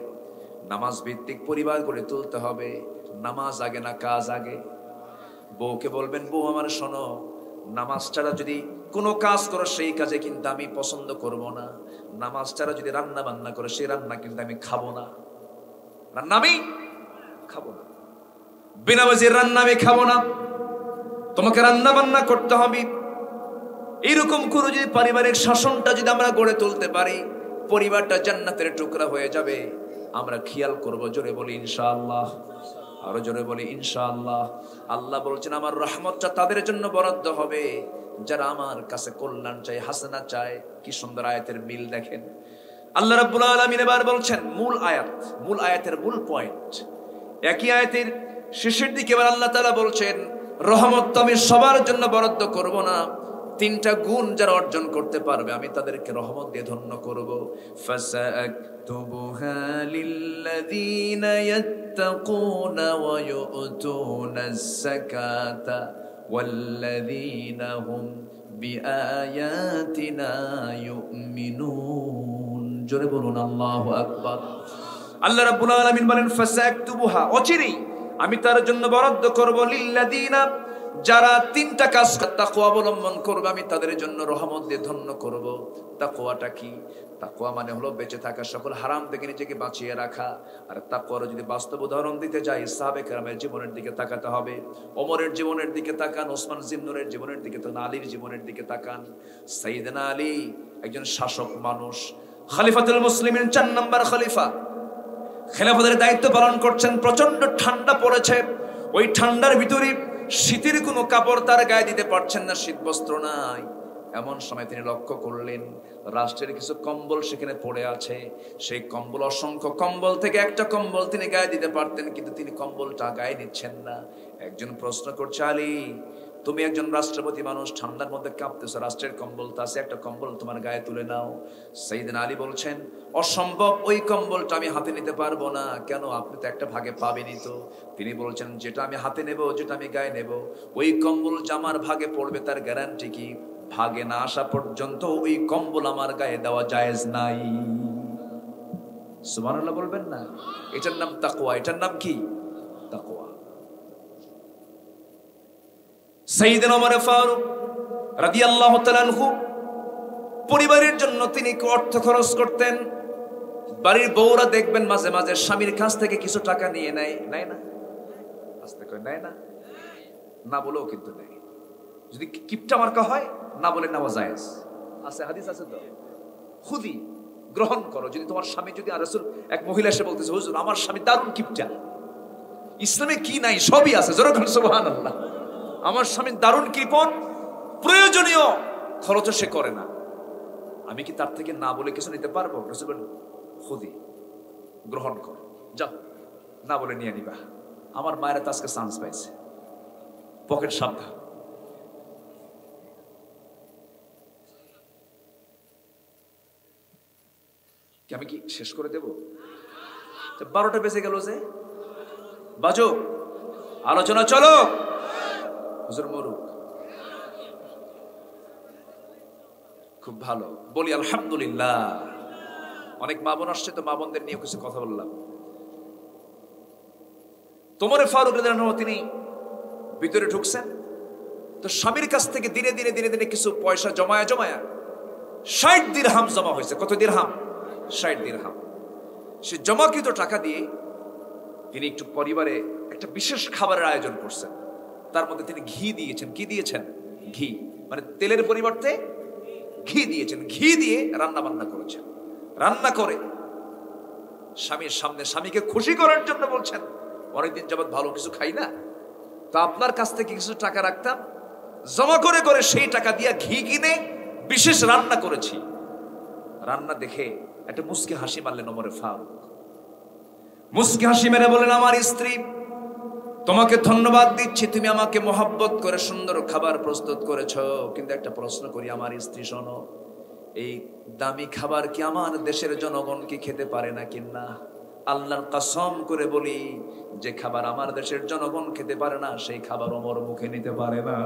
নামাজ ভিত্তিক পরিবার গড়ে তুলতে হবে। নামাজ আগে না কাজ আগে। বউকে বলবেন, বউ আমার শোনো, নামাজ ছাড়া যদি কোনো কাজ করো সেই কাজে কিন্তু আমি পছন্দ করব না। নামাজ ছাড়া যদি রান্না বান্না করো সেই রান্না কিন্তু আমি খাবো না। রান্না আমি খাবো না, বিনা বাজির রান্না আমি খাবো না, তোমাকে রান্না বান্না করতে হবে। এরকম করে যদি পারিবারিক শাসনটা যদি আমরা গড়ে তুলতে পারি, পরিবারটা জান্নাতের টুকরা হয়ে যাবে। আমরা খেয়াল করব, জোরে বলি ইনশাআল্লাহ, আরো জোরে বলি ইনশাআল্লাহ। আল্লাহ বলছেন, আমার রহমতটা তাদের জন্য বরাদ্দ হবে যারা আমার কাছে কল্যাণ চায়, হাসানা চায়। কি সুন্দর আয়াতের মিল দেখেন। আল্লাহ রাব্বুল আলামিন এবার বলছেন মূল আয়াত, মূল আয়াতের মূল পয়েন্ট। একই আয়াতের শেষের দিকে এবার আল্লাহ তাআলা বলছেন, রহমত তো আমি সবার জন্য বরাদ্দ করব না, তিনটা গুণ যারা অর্জন করতে পারবে আমি তাদেরকে রহমত দিয়ে ধন্য করব। ফাসাকতুবুহা লিল্লাযীনা ইয়াত্তাকুনা ওয়া ইউতুনাস যাকাতা ওয়াল্লাযীনা হুম বিআয়াতিনা ইউমিনুন। জোরে বলুন আল্লাহু আকবার। আল্লাহ রাব্বুল আলামিন বলেন, ফাসাকতুবুহা, অচিরেই আমি তার জন্য বরাদ্দ করব, লিল্লাযীনা, যারা তিনটা কাজ তাকওয়া অবলম্বন করবে আমি তাদের জন্য রহমত দিয়ে ধন্য করব। তাকওয়াটা কি? তাকওয়া মানে হলো বেঁচে থাকা, সকল হারাম থেকে নিজেকে বাঁচিয়ে রাখা। আর তাকওয়ার যদি বাস্তব উদাহরণ দিতে যাই, সাহাবে কেরামের জীবনের দিকে তাকাতে হবে। ওমরের জীবনের দিকে তাকান, ওসমান জিন্নুরের জীবনের দিকে তাকান, আলীর জীবনের দিকে তাকান। সাইয়েদনা আলী একজন শাসক মানুষ, খলিফাতুল মুসলিমিন 4 নম্বর খলিফা, খেলাফতের দায়িত্ব পালন করছেন। প্রচন্ড ঠান্ডা পড়েছে, ওই ঠান্ডার ভিতরে শীতের কোনো কাপড় তার গায়ে দিতে পারছেন না, শীত বস্ত্র নাই। এমন সময় তিনি লক্ষ্য করলেন রাষ্ট্রের কিছু কম্বল সেখানে পড়ে আছে। সেই কম্বল, অসংখ্য কম্বল থেকে একটা কম্বল তিনি গায়ে দিতে পারতেন, কিন্তু তিনি কম্বলটা গায়ে নিচ্ছেন না। একজন প্রশ্ন করছে, আলী তুমি একজন রাষ্ট্রপতি মানুষ, ঠান্ডার মধ্যে কাঁপতেছো, রাষ্ট্রের কম্বল তো আছে, একটা কম্বল তোমার গায়ে তুলে নাও। সাইয়েদনা আলী বলছেন, অসম্ভব, ওই কম্বলটা আমি হাতে নিতে পারবো না। কেন? আপনি তো একটা ভাগে পাবেনই তো। তিনি বলছেন, যেটা আমি হাতে নেব, যেটা আমি গায়ে নেব, ওই কম্বল যে আমার ভাগে পড়বে তার গ্যারান্টি কি? ভাগে না আসা পর্যন্ত ওই কম্বল আমার গায়ে দেওয়া জায়েজ নাই। সুবহানাল্লাহ বলবেন না? এটার নাম তাকওয়া। এটার নাম কি? তাকওয়া। সাইয়েদনা ওমর ফারুক রাদিয়াল্লাহু তাআলা আনহু পরিবারের জন্য তিনি অর্থ খরচ করতেন। বাড়ির বউরা দেখবেন মাঝে মাঝে স্বামীর কাছ থেকে কিছু টাকা নিয়ে নেয়, নেয় না? আস্তে করে নেয় না? না বলেও কিন্তু নেয়। যদি কিপটা মার্কা হয় না বলে নেওয়া জায়েজ আছে, হাদিস আছে তো। খুদি গ্রহণ করো। যদি তোমার স্বামী যদি আর রাসূল এক মহিলা এসে বলতেছে হুজুর আমার স্বামী দারুণ কিপটা, ইসলামে কি নাই সবই আছে, জোরে বলেন সুবহানাল্লাহ, আমার স্বামী দারুণ কৃপণ, প্রয়োজনীয় খরচ সে করে না, আমি কি তার থেকে না বলে কিছু নিতে পারবো? রাসূল বলেন খুদি, গ্রহণ করো, যাও না বলে নিয়ে নিবা। আমার মায়েরা তো আজকে চান্স পাইছে, পকেট সাবধান। আমি কি শেষ করে দেব? 12টা বেজে গেল যে, বাজো, আলোচনা চলো, হুজুর মরুক। খুব ভালো, বলি আলহামদুলিল্লাহ। অনেক মা বোন আসছে তো, মা বোনদের নিয়ে কিছু কথা বললাম। তোমরে ফারুক রাদিয়াল্লাহু আনহু তিনি ভিতরে ঢুকছেন তো স্বামীর কাছ থেকে দিনে দিনে দিনে দিনে কিছু পয়সা জমায়া 60 দিরহাম জমা হয়েছে। কত দিরহাম? 60 দিরহাম। সে জমাকৃত টাকা দিয়ে তিনি একটু পরিবারে একটা বিশেষ খাবারের আয়োজন করছেন। তার মধ্যে তিনি ঘি দিয়েছেন। কি দিয়েছেন? ঘি, মানে তেলের পরিবর্তে ঘি দিয়েছেন। ঘি দিয়ে রান্না বান্না করেছেন। রান্না করে স্বামীর সামনে স্বামীকে খুশি করার জন্য বলছেন অনেকদিন যাবৎ ভালো কিছু খাই না, তা আপনার কাছ থেকে কিছু টাকা রাখতাম, জমা করে করে সেই টাকা দিয়ে ঘি কিনে বিশেষ রান্না করেছি। রান্না দেখে একটা মুস্কি হাসি মারলেন ওমর ফারুক। মুস্কি হাসি মেরে বলেন আমার স্ত্রী, তোমাকে ধন্যবাদ দিচ্ছি, তুমি আমাকে মহব্বত করে সুন্দর খাবার প্রস্তুত করেছো, কিন্তু একটা প্রশ্ন করি আমার স্ত্রী, শোনো, এই দামি খাবার কি আমার দেশের জনগণ কি খেতে পারে না কিনা? আল্লাহর কসম করে বলি, যে খাবার আমার দেশের জনগণ খেতে পারে না সেই খাবার ওমর মুখে নিতে পারে না।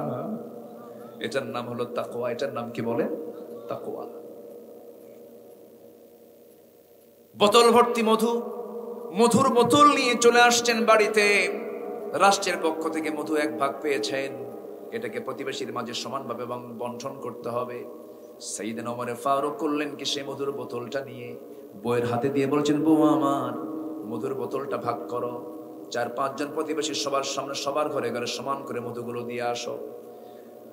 এটার নাম হলো তাকওয়া। এটার নাম কি বলে? তাকওয়া। বোতল ভর্তি মধু, মধুর বোতল নিয়ে চলে আসছেন বাড়িতে। রাষ্ট্রের পক্ষ থেকে মধু 1 ভাগ পেয়েছেন, এটাকে প্রতিবেশীর মাঝে সমানভাবে বন্টন করতে হবে। সাইয়েদনা ওমর ফারুক করলেন কি, সেই মধুর বোতলটা নিয়ে বউয়ের হাতে দিয়ে বলছেন, বউ আমার মধুর বোতলটা ভাগ করো। 4-5 জন প্রতিবেশী সবার সামনে সবার ঘরে ঘরে সমান করে মধুগুলো দিয়ে আসো।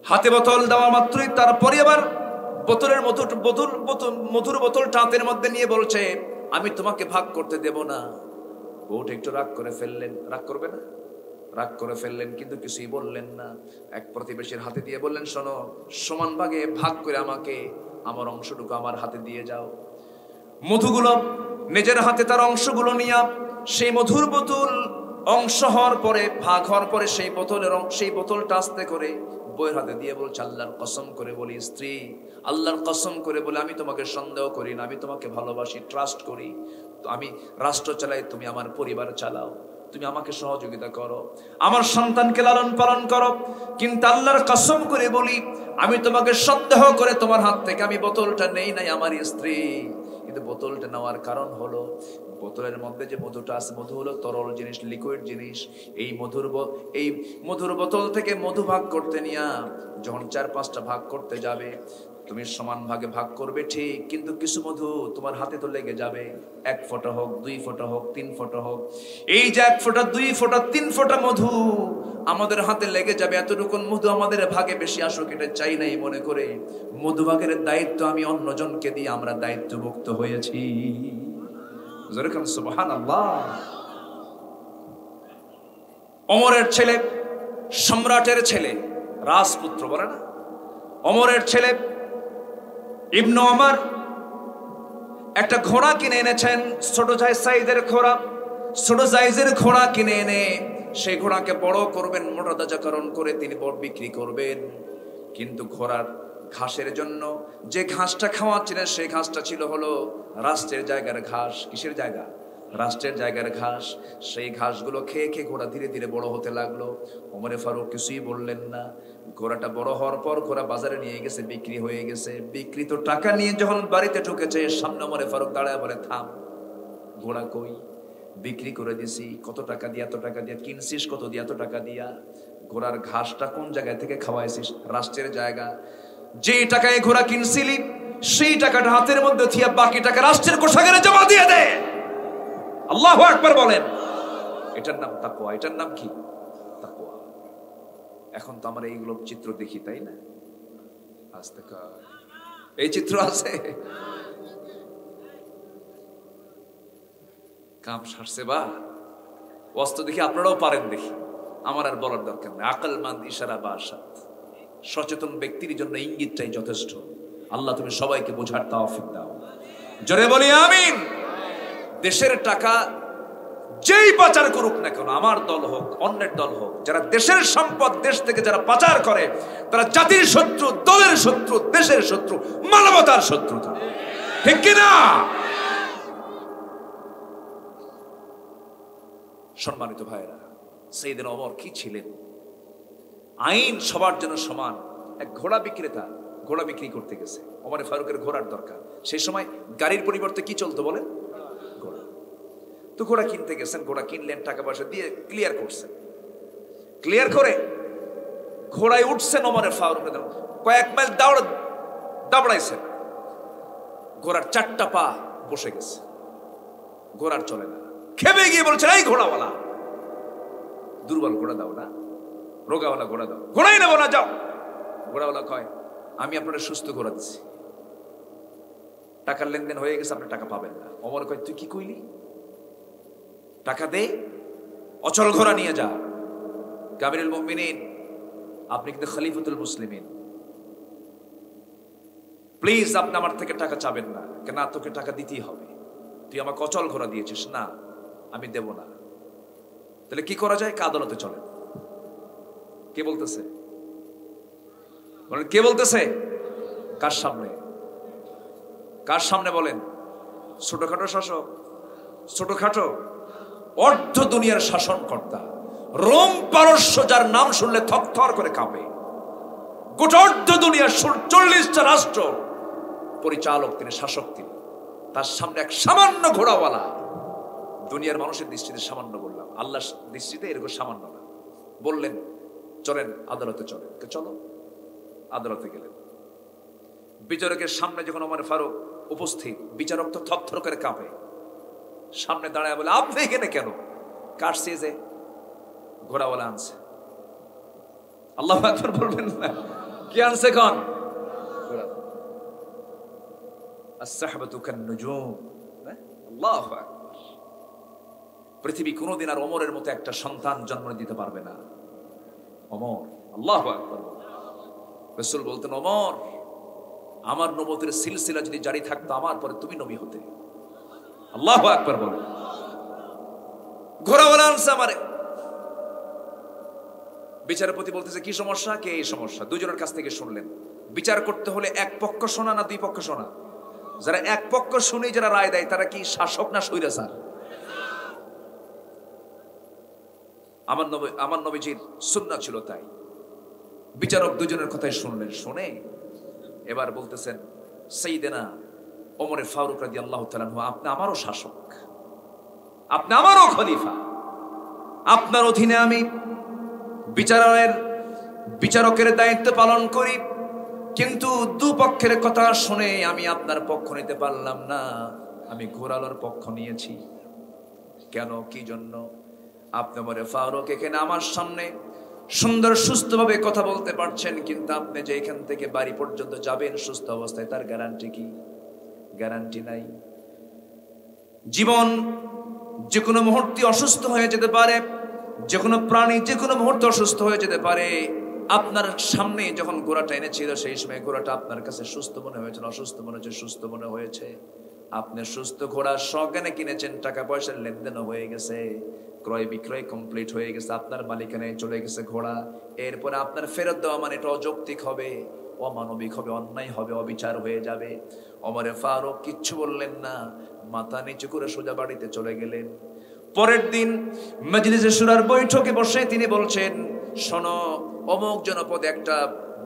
হাতে বোতল দেওয়া মাত্রই তারপরে আবার বোতলের মধুর বোতলটা হাতের মধ্যে নিয়ে বলছে, আমি তোমাকে ভাগ করতে দেব না। বউটা একটু রাগ করে ফেললেন। রাগ করবে না? রাগ করে ফেললেন, কিন্তু কিছুই বললেন না। এক প্রতিবেশীর হাতে দিয়ে বললেন, শোনো, সমান ভাগে ভাগ করে আমাকে আমার অংশটুকু আমার হাতে দিয়ে যাও। মধুগুলো নিজের হাতে তার অংশগুলো নিয়ে সেই মধুর বোতল অংশ হওয়ার পরে, ভাগ হওয়ার পরে সেই বোতলটা আস্তে করে বউয়ের হাতে দিয়ে বলছে, আল্লাহর কসম করে বলি স্ত্রী, আল্লাহর কসম করে বলে আমি তোমাকে সন্দেহ করি না, আমি তোমাকে ভালোবাসি, ট্রাস্ট করি। তো আমি রাষ্ট্র চালাই, তুমি আমার পরিবার চালাও, তুমি আমাকে সহযোগিতা করো, আমার সন্তানকে লালন পালন করো, কিন্তু আল্লাহর কসম করে বলি আমি তোমাকে সন্দেহ করে তোমার হাত থেকে আমি বোতলটা নেই নাই আমার স্ত্রী। কিন্তু বোতলটা নেওয়ার কারণ হলো, বোতলের মধ্যে যে মধুটা আছে, মধু হলো তরল জিনিস, লিকুইড জিনিস। এই মধুর বোতল থেকে মধু ভাগ করতে নিয়ে যখন 4-5টা ভাগ করতে যাবে, তুমি সমান ভাগে ভাগ করবে ঠিক, কিন্তু কিছু মধু তোমার হাতে তো লেগে যাবে। 1 ফোঁটা হোক, 2 ফোঁটা হোক, 3 ফোঁটা হোক, এই যে 1 ফোঁটা, 2 ফোঁটা, 3 ফোঁটা মধু আমাদের হাতে লেগে যাবে। এতটুকু মধু আমাদের ভাগে বেশি আসুক এটা চাই নাই মনে করে মধু ভাগের দায়িত্ব আমি অন্যজনকে দিয়ে আমরা দায়িত্বমুক্ত হয়েছি। সুবহানাল্লাহ। ওমরের ছেলে, সম্রাটের ছেলে, রাজপুত্র বলে না, ওমরের ছেলে ইবনে ওমর একটা ঘোড়া কিনে এনেছেন, ছোট সাইজের ঘোড়া। ছোট সাইজের ঘোড়া কিনে এনে সেই ঘোড়াকে বড় করবেন, মোটাতাজাকরণ করে তিনি বড় বিক্রি করবেন। কিন্তু ঘোড়ার ঘাসের জন্য যে ঘাসটা খাওয়াচ্ছিলেন সেই ঘাসটা ছিল হলো রাষ্ট্রের জায়গার ঘাস। কিসের জায়গা? রাষ্ট্রের জায়গার ঘাস। সেই ঘাসগুলো খেয়ে খেয়ে ঘোড়া ধীরে ধীরে বড় হতে লাগলো। ওমর ফারুক কিছুই বললেন না। ঘোড়াটা বড় হওয়ার পর ঘোড়া বাজারে নিয়ে গেছে, বিক্রি হয়ে গেছে। বিক্রিত টাকা নিয়ে যখন বাড়িতে ঢুকেছে, সামনে ওমর ফারুক দাঁড়ায় বলে, থাম, ঘোড়া কই? বিক্রি করে দিছি। কত টাকা দিয়া? এত টাকা দিয়া। কিনছিস কত দিয়া? এত টাকা দিয়া। ঘোড়ার ঘাসটা কোন জায়গা থেকে খাওয়াইছিস? রাষ্ট্রের জায়গা। যে টাকায় ঘোড়া কিনছিলি সেই টাকাটা হাতের মধ্যে থিয়া বাকি টাকা রাষ্ট্রের কোষাগারে জমা দিয়ে দে। আল্লাহু আকবার বলেন। এটার নাম তাকওয়া। এটার নাম কি? তাকওয়া। এখন তো আমরা এইগুলো চিত্র দেখি, তাই না? আজ থেকে এই চিত্র আছে। কাম সারছে বা অস্ত্র দেখি আপনারাও পারেন দেখি, আমার আর বলার দরকার নেই। আকলমান্দ ইশারা বা আশাত, সচেতন ব্যক্তির জন্য ইঙ্গিতটাই যথেষ্ট। আল্লাহ তুমি সবাইকে বোঝার তৌফিক দাও, জোরে বলি আমিন। দেশের টাকা যেই পাচার করুক না কেন, আমার দল হোক অন্যের দল হোক, যারা দেশের সম্পদ দেশ থেকে যারা পাচার করে তারা জাতির শত্রু, দলের শত্রু, দেশের শত্রু, মানবতার শত্রু, ঠিক কিনা? সম্মানিত ভাইরা, সাইয়েদনা ওমর কি ছিলেন? আইন সবার জন্য সমান। এক ঘোড়া বিক্রেতা ঘোড়া বিক্রি করতে গেছে, ওমর ফারুকের ঘোড়ার দরকার। সেই সময় গাড়ির পরিবর্তে কি চলতো বলেন? ঘোড়া। তো ঘোড়া কিনতে গেছেন, ঘোড়া কিনলেন, টাকা পয়সা দিয়ে ক্লিয়ার করছেন। ক্লিয়ার করে ঘোড়ায় উঠছেন, ওমর ফারুক কয়েক মাইল দাবড়াইছেন। ঘোড়ার 4টা পা বসে গেছে, ঘোড়ার চলে না। খেপে গিয়ে বলছেন, এই ঘোড়াওয়ালা, দুর্বল ঘোড়া দাও না, রোগাওয়ালা ঘোড়া দাও। ঘোড়াই নেবো না, যাও। ঘোড়াওয়ালা কয়, আমি আপনার সুস্থ ঘোড়া দিচ্ছি, টাকার লেনদেন হয়ে গেছে, আপনি টাকা পাবেন না। ওমর কয়, তুই কি কইলি? টাকা দে, অচল ঘোড়া নিয়ে যা। আমিরুল মুমিনিন, আপনি কিন্তু খলিফাতুল মুসলিমিন, প্লিজ আপনি আমার থেকে টাকা চাবেন না। কেন? তোকে টাকা দিতেই হবে, তুই আমাকে অচল ঘোড়া দিয়েছিস। না, আমি দেব না। তাহলে কি করা যায়? আদালতে চলেন। কে বলতেছে? বলেন, কে বলতেছে? কার সামনে? কার সামনে বলেন? ছোটখাটো শাসক, ছোটখাটো অর্ধ দুনিয়ার শাসনকর্তা, রোম পারস্য, যার নাম শুনলে থরথর করে কাঁপে। গোটা অর্ধ দুনিয়ার 40টা রাষ্ট্র পরিচালক তিনি, শাসক তিনি। তার সামনে এক সামান্য ঘোড়াওয়ালা, দুনিয়ার মানুষের দৃষ্টিতে সামান্য বললাম, আল্লাহর দৃষ্টিতে এরকম সামান্য না। বললেন, চলেন আদালতে চলেন। চলো। আদালতে গেলেন। বিচারকের সামনে যখন ওমর ফারুক উপস্থিত, বিচারক তো থরথর করে কাঁপে। সামনে দাঁড়ায় বলে, আপনি এখানে কেন? কাটছে যে ঘোড়াওয়ালা আনছে। আল্লাহু আকবার বলবেন না? কি আনছে কোন? as-sahbatu kan-nujum। আল্লাহু আকবার। পৃথিবী কোনোদিন আর ওমরের মতো একটা সন্তান জন্ম দিতে পারবে না। ওমর, আল্লাহু আকবার। রাসূল বলতেন, ওমর, আমার নবুয়তের সিলসিলা যদি জারি থাকতো, আমার পরে তুমি নবী হতে। আল্লাহু আকবার বলেন। ঘোড়াওয়ালা আনছে আমারে। বিচারপতি বলতেছে, কি সমস্যা? কে এই সমস্যা? দুজনের কাছ থেকে শুনলেন। বিচার করতে হলে এক পক্ষ শোনা না দুই পক্ষ শোনা? যারা এক পক্ষ শুনে যারা রায় দেয়, তারা কি শাসক না স্বৈরাচার? আমার নবীজির সুন্নাহ ছিল তাই। বিচারক দুজনের কথাই শুনলেন। শুনে এবার বলতেছেন, সাইয়েদনা ওমর ফারুক রাদিয়াল্লাহু তাআলা আনহু, আপনি আমারও শাসক, আপনি আমারও খলিফা, আপনার অধীনে আমি বিচারকের দায়িত্ব পালন করি। কিন্তু দুপক্ষের কথা শুনে আমি আপনার পক্ষ নিতে পারলাম না, আমি ঘোড়াওয়ালার পক্ষ নিয়েছি। কেন? কি জন্য? আপনি ওমর ফারুক এখানে আমার সামনে সুন্দর সুস্থভাবে কথা বলতে পারছেন, কিন্তু আপনি যে এখান থেকে বাড়ি পর্যন্ত যাবেন সুস্থ অবস্থায়, তার গ্যারান্টি কি? গ্যারান্টি নাই। জীবন যে কোনো মুহূর্তে অসুস্থ হয়ে যেতে পারে, যে কোনো প্রাণী যে কোনো মুহূর্তে অসুস্থ হয়ে যেতে পারে। আপনার সামনে যখন ঘোড়াটা এনেছিল, সেই সময় ঘোড়াটা আপনার কাছে সুস্থ মনে হয়েছে, অসুস্থ মনে হয়েছে? সুস্থ মনে হয়েছে। আপনি সুস্থ ঘোড়া সজ্ঞানে কিনেছেন, টাকা পয়সার লেনদেনও হয়ে গেছে, ক্রয় বিক্রয় কমপ্লিট হয়ে গেছে, আপনার মালিকানায় চলে গেছে ঘোড়া। এরপরে আপনার ফেরত দেওয়া মানে এটা অযৌক্তিক হবে, অমানবিক হবে, অন্যায় হবে, অবিচার হয়ে যাবে। ওমর ফারুক কিচ্ছু বললেন না, মাথা নিচু করে সোজা বাড়িতে চলে গেলেন। পরের দিন মজলিসে শুরার বৈঠকে বসে তিনি বলছেন, শোনো, অমুক জনপদে একটা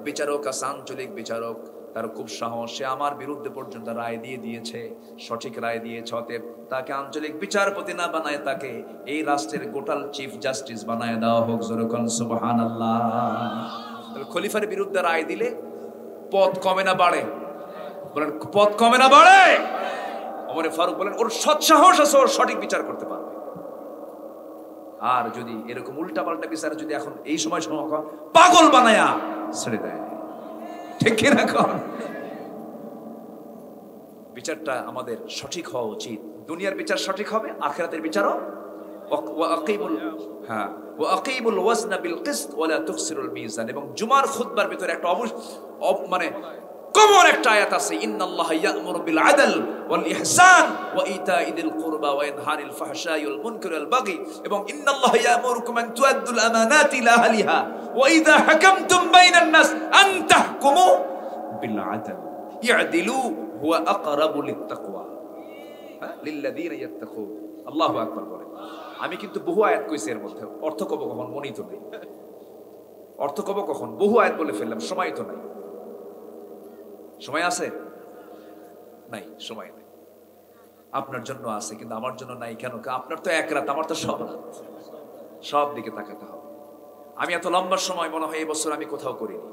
বিচারক আছে, আঞ্চলিক বিচারক, তার খুব সাহস, সে আমার বিরুদ্ধে পর্যন্ত রায় দিয়ে দিয়েছে, সঠিক রায় দিয়েছে। অতএব তাকে আঞ্চলিক বিচারপতি না বানায়, তাকে এই রাষ্ট্রের গোটাল চিফ জাস্টিস বানায় দেওয়া হোক। জোরে বলেন সুবহানাল্লাহ। খলিফার বিরুদ্ধে রায় দিলে পদ কমে না বাড়ে? বলেন, পদ কমে না বাড়ে? ওমর ফারুক বলেন, ওর সৎসাহস আছে, ওর সঠিক বিচার করতে পারবে। আর যদি এরকম উল্টা পাল্টা বিচার যদি এখন এই সময় পাগল বানায়া ছেড়ে দেয়, ঠিক কিনা? বিচারটা আমাদের সঠিক হওয়া উচিত। দুনিয়ার বিচার সঠিক হবে, আখিরাতের বিচারও। ওয়াকিমুল ওয়াজনা বিল কিসত ওয়ালা তুখসিরুল মিজান। এবং জুমার খুতবার ভিতরে একটা মানে কমন একটা আয়াত আছে, ইন্নাল্লাহা ইয়া'মুরু বিল আদল ওয়াল ইহসান ওয়া ইতা'i যিল কুরবা ওয়া ইয়ানহানিল ফাহশাই ওয়াল মুনকারি ওয়াল বাগি, এবং ইন্নাল্লাহা ইয়া'মুরুকুম আন তু'আদ্দুল আমানাতি ইলা আহলিহা ওয়া ইযা হাকামতুম বাইনান নাস আন তাহকুমু বিল আদল ইয়া'দিলু হুয়া আকরাবু লিত-তাকওয়া লিল্লাযীনা ইয়াত্তাকুন। আল্লাহু আকবার বলেন। আমি কিন্তু বহু আয়াত কইছি এর মধ্যে, অর্থ কব কখন মনেই তো নেই, অর্থ কব কখন, বহু আয়াত বলে ফেললাম, সময় তো নাই। সময় আছে? নাই, সময় নাই। আপনার জন্য আছে কিন্তু আমার জন্য নাই। কেন? আপনার তো এক রাত, আমার তো সব রাত। সব দিকে তাকাতে হবে। আমি এত লম্বা সময় মনে হয় এবছর আমি কোথাও করিনি,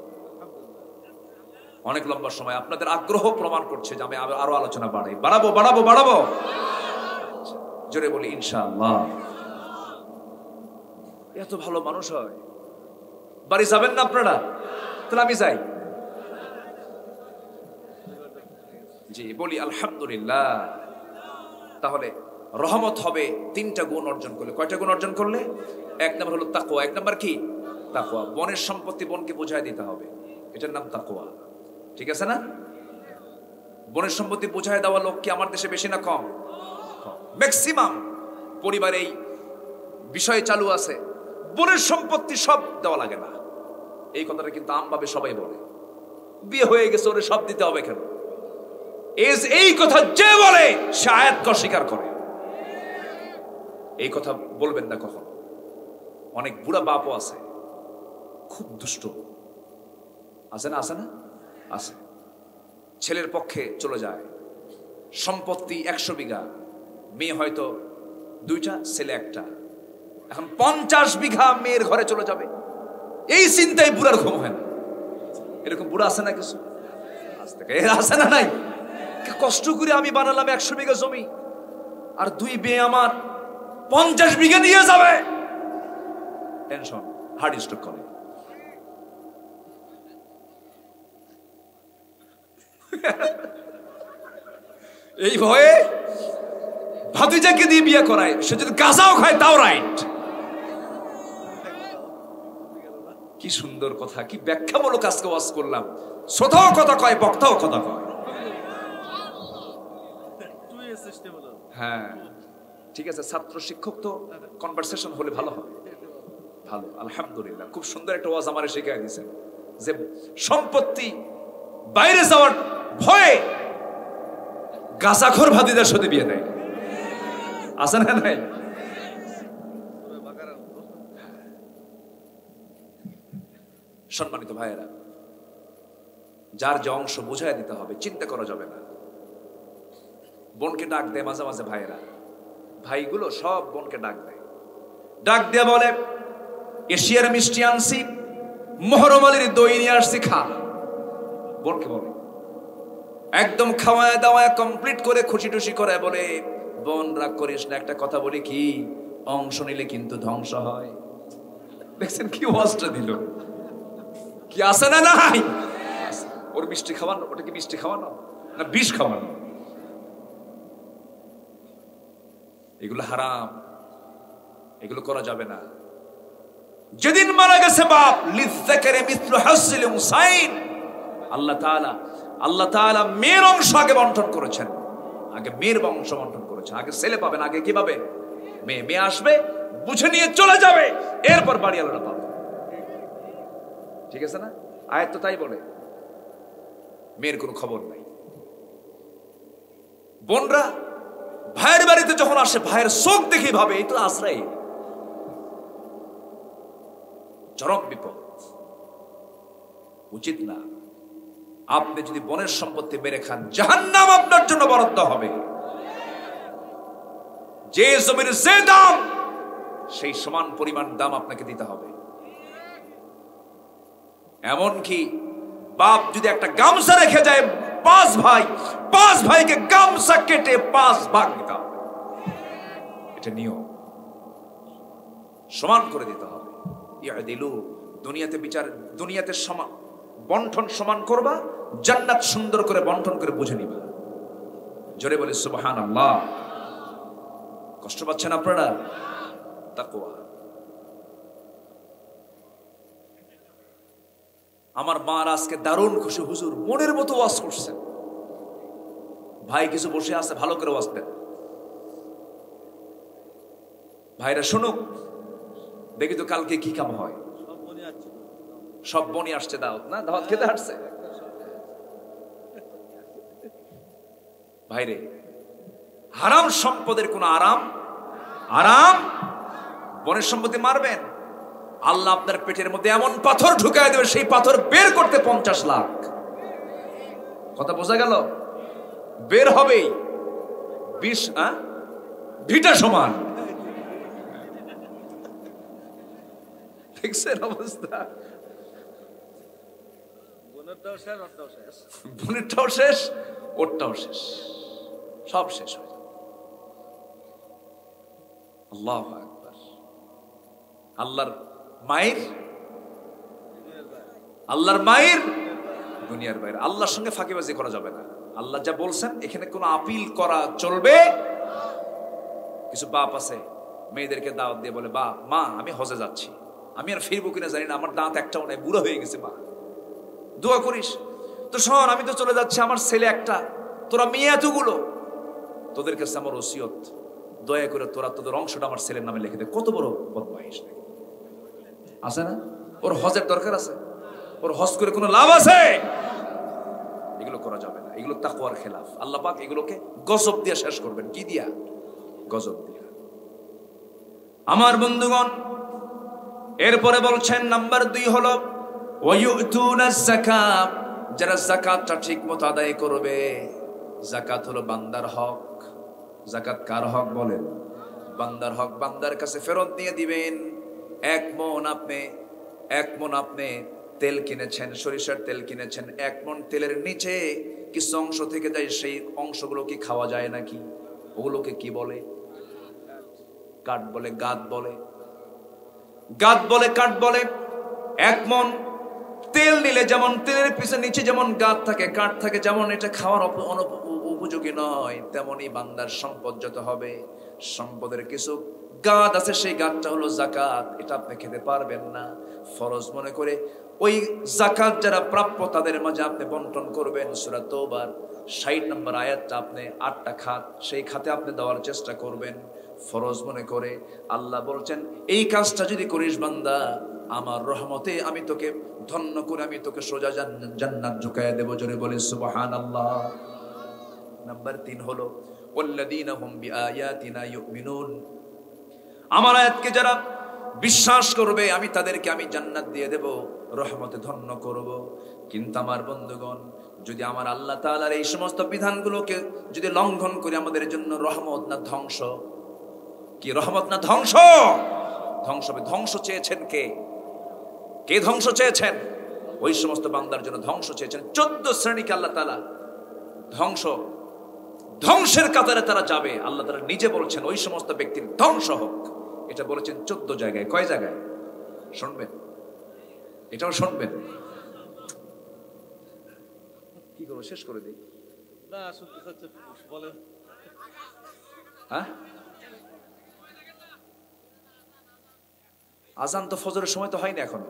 অনেক লম্বা সময়। আপনাদের আগ্রহ প্রমাণ করছে যে আমি আরো আলোচনা বাড়াবো। জোরে বলি ইনশাআল্লাহ। এত ভালো মানুষ হয়। বাড়ি যাবেন না আপনারা? তাহলে আমি যাই। জি বলি আলহামদুলিল্লাহ। তাহলে রহমত হবে তিনটা গুণ অর্জন করলে। কয়টা গুণ অর্জন করলে? এক নম্বর হলো তাকওয়া। এক নম্বর কি? তাকওয়া। বনের সম্পত্তি বনকে বোঝায় দিতে হবে, এটার নাম তাকওয়া। ঠিক আছে না? বনের সম্পত্তি বোঝায় দেওয়া লোক কি আমার দেশে বেশি না কম? ম্যাক্সিমাম পরিবারে এই বিষয় চালু আছে, বনের সম্পত্তি সব দেওয়া লাগে না। এই কথাটা কিন্তু আমভাবে সবাই বলে, বিয়ে হয়ে গেছে ওরে সব দিতে হবে কেন? এই কথা যে বলে সে আয়াতকে অস্বীকার করে। এই কথা বলবেন না কখন। অনেক বুড়া বাপও আছে, খুব দুষ্ট আছে না? আছে। ছেলের পক্ষে চলে যায়, সম্পত্তি 100 বিঘা, মেয়ে হয়তো 2টা, ছেলে 1টা। এখন 50 বিঘা মেয়ের ঘরে চলে যাবে, এই চিন্তায় বুড়ার ঘুম হয় না। এরকম বুড়া আছে না কিছু? আছে না? নাই? কষ্ট করে আমি বানালাম 100 বিঘা জমি, আর 2 মেয়ে আমার 50 বিঘা নিয়ে যাবে। টেনশন, হার্ট স্ট্রোক করে। এই ভয়ে ভাতিজাকে দিয়ে বিয়ে করায়, সে যদি গাঁজাও খায় তাও রাইট। কি সুন্দর কথা, কি ব্যাখ্যামূলক আজকে ওয়াজ করলাম। শ্রোতাও কথা কয়, বক্তাও কথা কয়। হ্যাঁ ঠিক আছে, ছাত্র শিক্ষক তো কনভারসেশন হলে ভালো হবে। ভালো, আলহামদুলিল্লাহ। খুব সুন্দর একটা ওয়াজ আমারে শিখিয়ে দিয়েছেন যে সম্পত্তি বাইরে যাওয়ার ভয়ে গাঁজাখোর ভাতিজার সাথে বিয়ে দেয়। আছে না? নাই? সম্মানিত ভাইয়েরা, যার যে অংশ বুঝাই দিতে হবে, চিন্তা করা যাবে না। বোনকে ডাক দেয় মাঝে মাঝে ভাইয়েরা, ভাইগুলো সব বোনকে ডাক দেয়, ডাক দিয়ে বলে এশিয়ার মিষ্টি আনছি, মহরম আলীর দই নিয়ে আসছি, খা। বোনকে বলে একদম খাওয়ায় দাওয়ায় কমপ্লিট করে খুশি টুশি করে বলে, বোন রাগ করিস না, একটা কথা বলি কি, অংশ নিলে কিন্তু ধ্বংস হয়। দেখছেন কি ওয়াজটা দিল? কি আছে না? নাই? ওর মিষ্টি খাওয়ানো, ওটা কি মিষ্টি খাওয়ানো না বিষ খাওয়ানো? এগুলো হারাম, এগুলো করা যাবে না। যেদিন মারা গেছে বাপ, লিযযাকারি মিসলু হাজ্জিল উনসাইন, আল্লাহ তাআলা মেয়ের অংশ আগে বন্টন করেছেন। আগে মেয়ের বংশ বন্টন করেছেন, আগে ছেলে পাবেন, আগে কি পাবে? মেয়ে আসবে, বুঝে নিয়ে চলে যাবে, এরপর বাড়ি আলাদা পাবে। ঠিক আছে না? আয়াত তো তাই বলে। মেয়ের কোনো খবর নাই। বোনরা ভাইয়ের বাড়িতে যখন আসে, ভাইয়ের চোখ দেখে ভাবে এই তো আশ্রয়, চরম বিপদ। উচিত না। আপনি যদি বোনের সম্পত্তি মেরে খান, জাহান্নাম আপনার জন্য বরাদ্দ হবে। যে জমির যে দাম, সেই সমান পরিমাণ দাম আপনাকে দিতে হবে। এমনকি বাপ যদি একটা গামছা রেখে যায়, 5 ভাইকে গামছা কেটে 5 ভাগ দিতে হবে। এটা নিয়ম, সমান করে দিতে হবে। ইয়াদিলু, দুনিয়াতে বিচার, দুনিয়াতে সমান বন্টন সমান করবা, জান্নাত সুন্দর করে বন্টন করে বুঝে নিবা। জোরে বলে সুবহানাল্লাহ। কষ্ট পাচ্ছেন আপনারা? তাকওয়া। আমার মার আজকে দারুণ খুশি, হুজুর মনের মতো ওয়াজ করছেন। ভাই কিছু বসে আছে, ভালো করে ওয়াজ দেন। ভাইরা শুনুক, দেখি তো কালকে কি কাম হয়। সব বনি আসছে দাওয়াত, না দাওয়াত খেতে আসছে। ভাইরে, হারাম সম্পদের কোন আরাম বনের সম্পত্তি মারবেন, আল্লাহ আপনার পেটের মধ্যে এমন পাথর ঢুকায় দেবে, সেই পাথর বের করতে 50 লাখ। কথা বোঝা গেল? বের হবেই 20 ভিটা সমান। দেখছেন অবস্থা? বোনেরটাও শেষ, ওরটাও শেষ, সব শেষ হয়ে যাবে। আল্লাহু আকবার। আল্লাহর মায়ের দুনিয়ার বাইরে। আল্লাহর সঙ্গে ফাঁকিবাজি করা যাবে না। আল্লাহ যা বলছেন এখানে কোনো আপিল করা চলবে। কিছু বাপ আছে মেয়েদেরকে দাওয়াত দিয়ে বলে, মা আমি হজে যাচ্ছি, আমি আর ফিরবো কিনা জানি না, আমার দাঁত একটাও নাই, বুড়ো হয়ে গেছে, মা দোয়া করিস। তো শোন, আমি তো চলে যাচ্ছি, আমার ছেলে একটা, তোরা মেয়ে এতগুলো, তোদের কাছে আমার ওসিয়ত, দয়া করে তোরা তোদের অংশটা আমার ছেলের নামে লিখে দে। কত বড় বদমাইশ আছে না? ওর হজের দরকার আছে? ওর হজ করে কোনো লাভ আছে? এগুলো করা যাবে না, এগুলো তাকওয়ার খেলাফ। আল্লাহ পাক এগুলোকে গজব দিয়ে শেষ করবেন। কি দিয়া? গজব দিয়া। আমার বন্ধুগণ, এরপরে বলছেন নাম্বার 2 হলো ওয়ায়ুতুনাস যাকাত। যারা যাকাতটা ঠিক মতো আদায় করবে। যাকাত হলো বান্দার হক। যাকাত কার হক বলেন? বান্দার হক। বান্দার কাছে ফেরত দিয়ে দিবেন। এক মণ আপনি তেল কিনেছেন, সরিষার তেল কিনেছেন, 1 মণ তেলের নিচে কিছু অংশ থেকে যায়, সেই অংশগুলো কি খাওয়া যায় নাকি? ওগুলোকে কি বলে? কাঠ বলে, গাদ বলে, কাঠ বলে। 1 মণ তেল নিলে যেমন তেলের পিছনে নিচে যেমন গাদ থাকে, কাঠ থাকে, যেমন এটা খাওয়ার উপযোগী নয়, তেমনি বান্দার সম্পদ যত হবে, সম্পদের কিছু গাদ আছে, সেই গাদটা হলো যাকাত। এটা আপনি খেতে পারবেন না। ফরজ মনে করে ওই যাকাত যারা প্রাপ্য তাদের মাঝে আপনি বন্টন করবেন। সূরা তওবার 60 নম্বর আয়াতটা, আপনি 8টা খাত, সেই খাতে আপনি দেওয়ার চেষ্টা করবেন ফরজ মনে করে। আল্লাহ বলছেন, এই কাজটা যদি করিস বান্দা, আমার রহমতে আমি তোকে ধন্য করে আমি তোকে সোজা জান্নাত ঢুকায়া দেব। জোরে বলে সুবহানাল্লাহ। নাম্বার 3 হলো ওয়াল্লাযীনা হুম বিআয়াতিনা ইউমিনুন। আমার আয়াতকে যারা বিশ্বাস করবে, আমি তাদেরকে আমি জান্নাত দিয়ে দেব, রহমতে ধন্য করব। কিন্তু আমার বন্ধুগণ, যদি আমার আল্লাহ তাআলার এই সমস্ত বিধানগুলোকে যদি লঙ্ঘন করি, আমাদের জন্য রহমত না ধ্বংস? কি রহমত না ধ্বংস? ধ্বংস হবে। ধ্বংস চেয়েছেন কে? ধ্বংস চেয়েছেন? ওই সমস্ত বান্দার জন্য ধ্বংস চেয়েছেন। 14 শ্রেণীকে আল্লাহ তাআলা ধ্বংসের কাতারে তারা যাবে। আল্লাহ তাআলা নিজে বলছেন ওই সমস্ত ব্যক্তির ধ্বংস হোক। এটা বলেছেন 14 জায়গায়। কয় জায়গায়? শুনবেন, এটাও শুনবেন। কি করবো, শেষ করে দিই না? শুনতে চাচ্ছেন বলেন। হ্যাঁ, আজান তো ফজরের সময় তো হয়নি এখন।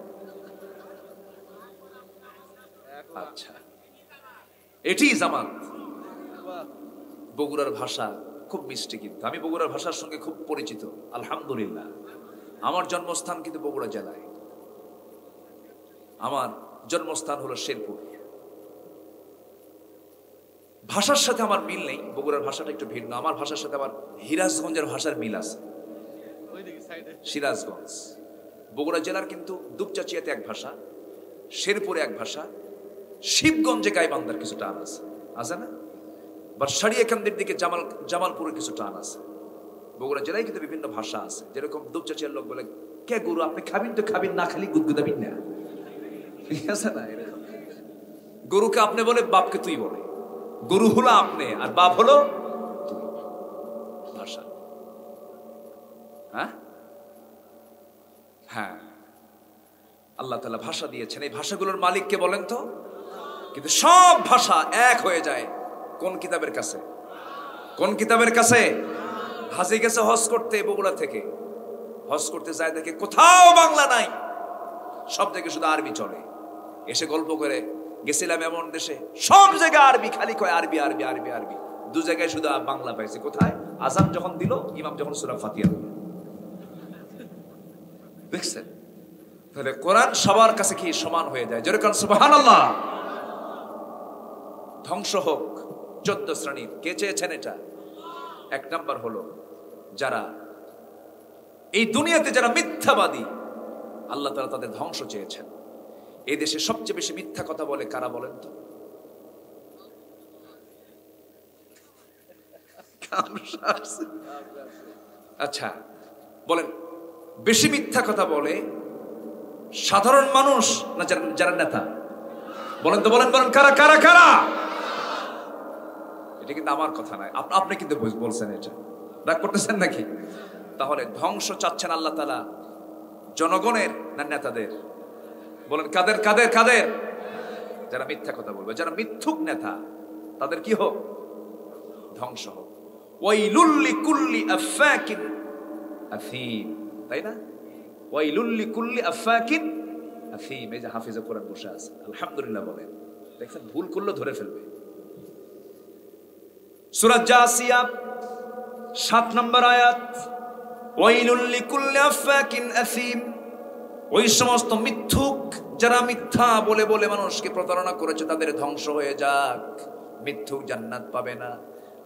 আচ্ছা, এটি জামাত। বগুড়ার ভাষা খুব মিষ্টি, কিন্তু আমি বগুড়ার ভাষার সঙ্গে খুব পরিচিত আলহামদুলিল্লাহ। আমার জন্মস্থান কিন্তু বগুড়া জেলায়। আমার জন্মস্থান হলো শেরপুর। ভাষার সাথে আমার মিল নেই, বগুড়ার ভাষাটা একটু ভিন্ন। আমার ভাষার সাথে আমার হিরাজগঞ্জের ভাষার মিল আছে। সিরাজগঞ্জ, বগুড়া জেলার কিন্তু দুপচাচিয়াতে এক ভাষা, শেরপুরে এক ভাষা, শিবগঞ্জে গাইবান্ধার কিছু টান আছে, আছে না? বা সারিয়াকান্দির দিকে জামালপুরের কিছু টান আছে। বগুড়া জেলায় কিন্তু বিভিন্ন ভাষা আছে। যেরকম দুপচাচিয়ার লোক বলে, কে গুরু আপনি খাবেন তো খাবেন, না খালি গুদগুদাবিন না, ঠিক আছে না? গরুকে আপনি বলে, বাপকে তুই বলে। গরু হলো আপনি আর বাপ হলো ভাষা। হ্যাঁ হ্যাঁ, আল্লাহ তাআলা ভাষা দিয়েছেন। এই ভাষাগুলোর মালিককে বলেন তো? কিন্তু সব ভাষা এক হয়ে যায় কোন কিতাবের কাছে? কোন কিতাবের কাছে? হাজি গেছে হজ করতে বগুড়া থেকে, হজ করতে যায় দেখে কোথাও বাংলা নাই, সব জায়গায় শুধু আরবি চলে। এসে গল্প করে গেছিলাম এমন দেশে সব জায়গায় আরবি, খালি কয় আরবি আরবি আরবি আরবি, দু জায়গায় শুধু বাংলা পাইছে। কোথায়? আযান যখন দিল, ইমাম যখন সূরা ফাতিহা দিল। দেখছেন? তাহলে কোরআন সবার কাছে কি সমান হয়ে যায়? যেরকম সুবহানাল্লাহ। ধ্বংস হোক 14 শ্রেণীর। কে চেয়েছেন এটা? এক নাম্বার হলো যারা এই দুনিয়াতে যারা মিথ্যাবাদী, আল্লাহ তাআলা তাদের ধ্বংস চেয়েছেন। এই দেশে সবচেয়ে বেশি মিথ্যা কথা বলে কারা বলেন তো? আচ্ছা বলেন, বেশি মিথ্যা কথা বলে সাধারণ মানুষ না যারা নেতা? বলেন তো, বলেন বলেন, কারা কারা কারা? এটা কিন্তু আমার কথা নয়, আপনি কিন্তু বলছেন। এটা রাগ করতেছেন নাকি? তাহলে ধ্বংস চাচ্ছেন আল্লাহ তাআলা জনগণের না নেতাদের? বলেন কাদের কাদের কাদের? যারা মিথ্যা কথা বলবে, যারা মিথ্যুক নেতা, তাদের কি হোক? ধ্বংস হোক। ওয়াইলুল লিকুল্লি আফাকিন আফিম, তাই না? ওয়াইলুল লিকুল্লি আফাকিন আফিম। এই যে হাফিজে কোরআন বসে আছে, আলহামদুলিল্লাহ বলেন। দেখছেন, ভুল করলে ধরে ফেলবে। সূরা জাসিয়া 7 নম্বর আয়াত, ওয়াইলুল লিকুল্লি আফাকিন আফিম। ওই সমস্ত মিথ্যুক যারা মিথ্যা বলে বলে মানুষকে প্রতারণা করেছে, তাদের ধ্বংস হয়ে যাক। মিথ্যুক জান্নাত পাবে না।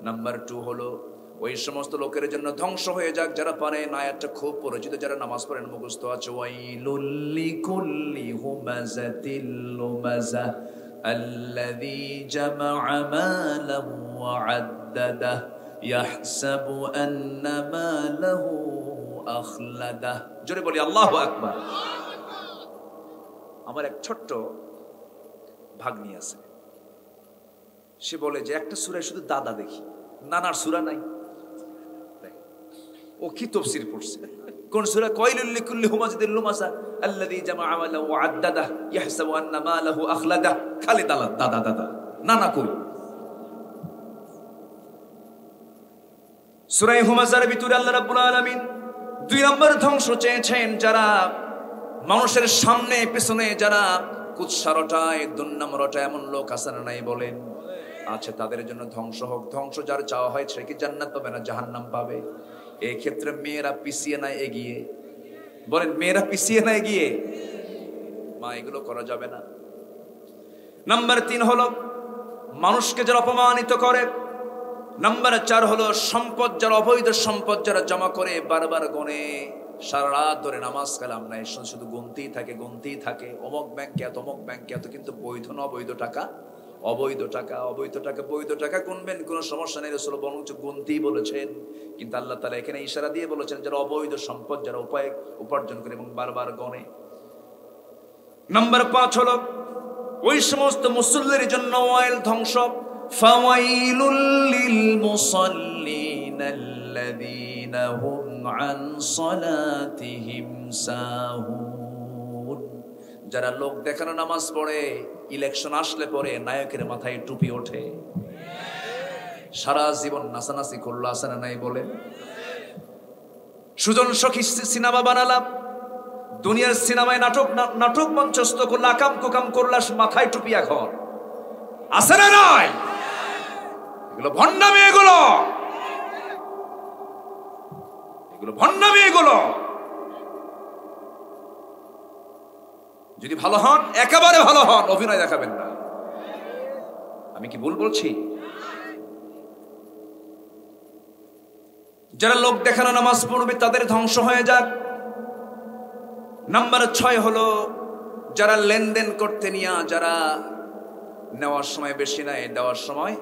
নাম্বার 2 হলো ওই সমস্ত লোকের জন্য ধ্বংস হয়ে যাক যারা পারেন। আয়াতটা খুব পরিচিত, যারা নামাজ পড়েন মুখস্থ আছে। ওয়াইলুল লিকুল্লি হুমাযাতিল লুমাযা আল্লাযী জামা'a মালাহু ওয়া আদ্দাদাহ ইয়াহসাবু আন্না মালাহু আখলাদাহ। জোরে বলি আল্লাহু আকবার। আমার এক ছোট্ট ভাগ্নি আছে, সে বলে যে একটা সূরায় শুধু দাদা দেখি, নানার সূরা নাই। ও কি তাফসীর পড়ছে? কোন সূরা? ওয়াইলুল লিকুল্লি হুমাযাতিল লুমাযা আল্লাযী জামা'a মালাহু ওয়া আদ্দাদাহ ইয়াহসাবু আন্না মালাহু আখলাদাহ। খালি দাদা দাদা দাদা, নানা কই? সূরা হুমাযার ভিতরে আল্লাহ রাব্বুল আলামিন 2 নম্বর ধ্বংস চেয়েছেন যারা মানুষের সামনে পেছনে যারা কুৎসা রটায়, দুর্নাম রটায়, এমন লোক আছে না নাই? বলেন আছে। তাদের জন্য ধ্বংস হোক। ধ্বংস যার চাওয়া হয় সে কি জান্নাত পাবে না জাহান্নাম পাবে? এই ক্ষেত্রে মেয়েরা পিছিয়ে না এগিয়ে? বলেন মেয়েরা পিছিয়ে না এগিয়ে? মা, এগুলো করা যাবে না। নাম্বার 3 হলো মানুষকে যারা অপমানিত করে। নাম্বার 4 হলো সম্পদ যারা, অবৈধ সম্পদ যারা জমা করে বারবার গনে, সারা রাত ধরে নামাজ কালাম নাই, শুধু গুনতেই থাকে গুনতেই থাকে। অমুক ব্যাংকে এত, অমুক ব্যাংকে এত, কিন্তু বৈধ না অবৈধ টাকা? অবৈধ টাকা, অবৈধ টাকা, বৈধ টাকা গুনবেন, কোনো সমস্যা নেই, রাসূল বরঞ্চ গুনতেই বলেছেন। কিন্তু আল্লাহ তাআলা এখানে ইশারা দিয়ে বলেছেন যারা অবৈধ সম্পদ যারা উপার্জন করে এবং বারবার গনে। নাম্বার 5 হলো ওই সমস্ত মুসল্লির জন্য ওয়াইল ধ্বংস। ফাওয়াইলুল লিল মুসাল্লিন আল্লাযীনা হুম আন সালাতিহিম সাহুন। যারা লোক দেখানো নামাজ পড়ে, ইলেকশন আসলে পরে নায়কের মাথায় টুপি ওঠে, সারা জীবন নাচানাচি করলো, আছে না নাই? বলেন। সুজন সখী সিনেমা বানালাম, দুনিয়ার সিনেমায় নাটক মঞ্চস্থ করলো, আকাম কুকাম করলো, মাথায় টুপি এখন, আছে না নাই? এগুলো ভণ্ডামি, এগুলো ভণ্ডামি। এগুলো যদি ভালো হন, একেবারে ভালো হন, অভিনয় দেখাবেন না। আমি কি ভুল বলছি? যারা লোক দেখানো নামাজ পড়বে তাদের ধ্বংস হয়ে যাক। নাম্বার 6 হলো যারা লেনদেন করতে নিয়ে, যারা নেওয়ার সময় বেশি নেয়, দেওয়ার সময়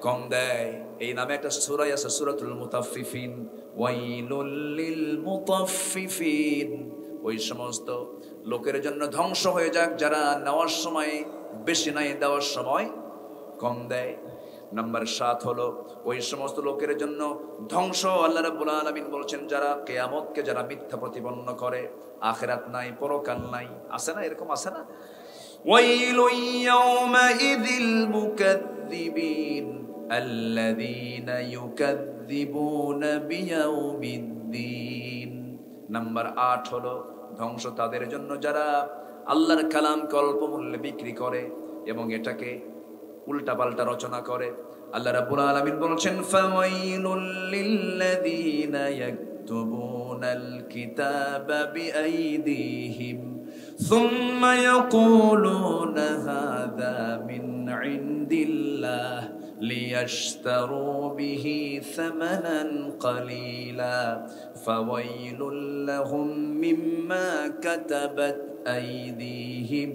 কম দেয়। এই নামে একটা সূরা আছে, সূরাতুল মুতাফফিফিন। ওয়াইলুল লিল মুতাফফিফিন। ওই সমস্ত লোকের জন্য ধ্বংস হয়ে যাক যারা নেওয়ার সময় বেশি নেয়, দেওয়ার সময় কম দেয়। নাম্বার 7 হলো ওই সমস্ত লোকের জন্য ধ্বংস। আল্লাহ রাব্বুল আলামিন বলছেন যারা কিয়ামতকে যারা মিথ্যা প্রতিপন্ন করে, আখিরাত নাই, পরকাল নাই, আছে না? এরকম আছে না? ওয়াইলু ইয়াউমাইযিল মুকাদ্দিবিন আল্লাযীনা ইউকাদ্দিবুনা ইউকাযযিবুনা বিয়াউমিদ্দিন। নাম্বার 8 হলো ধ্বংস তাদের জন্য যারা আল্লাহর কালামকে অল্প মূল্যে বিক্রি করে এবং এটাকে উল্টাপাল্টা রচনা করে। আল্লাহ রাব্বুল আলামিন বলছেন, ফাওয়াইলুল লিল্লাযীনা ইয়াকতুবুনাল কিতাবা বিআইদিহিম সুম্মা ইয়াকুলুনা হাযা মিন ইনদিল্লাহ লিয়াশতারু বিহি সামানান কালীলা ফাওয়াইলুল লাহুম মিম্মা কাতাবাত আইদিহিম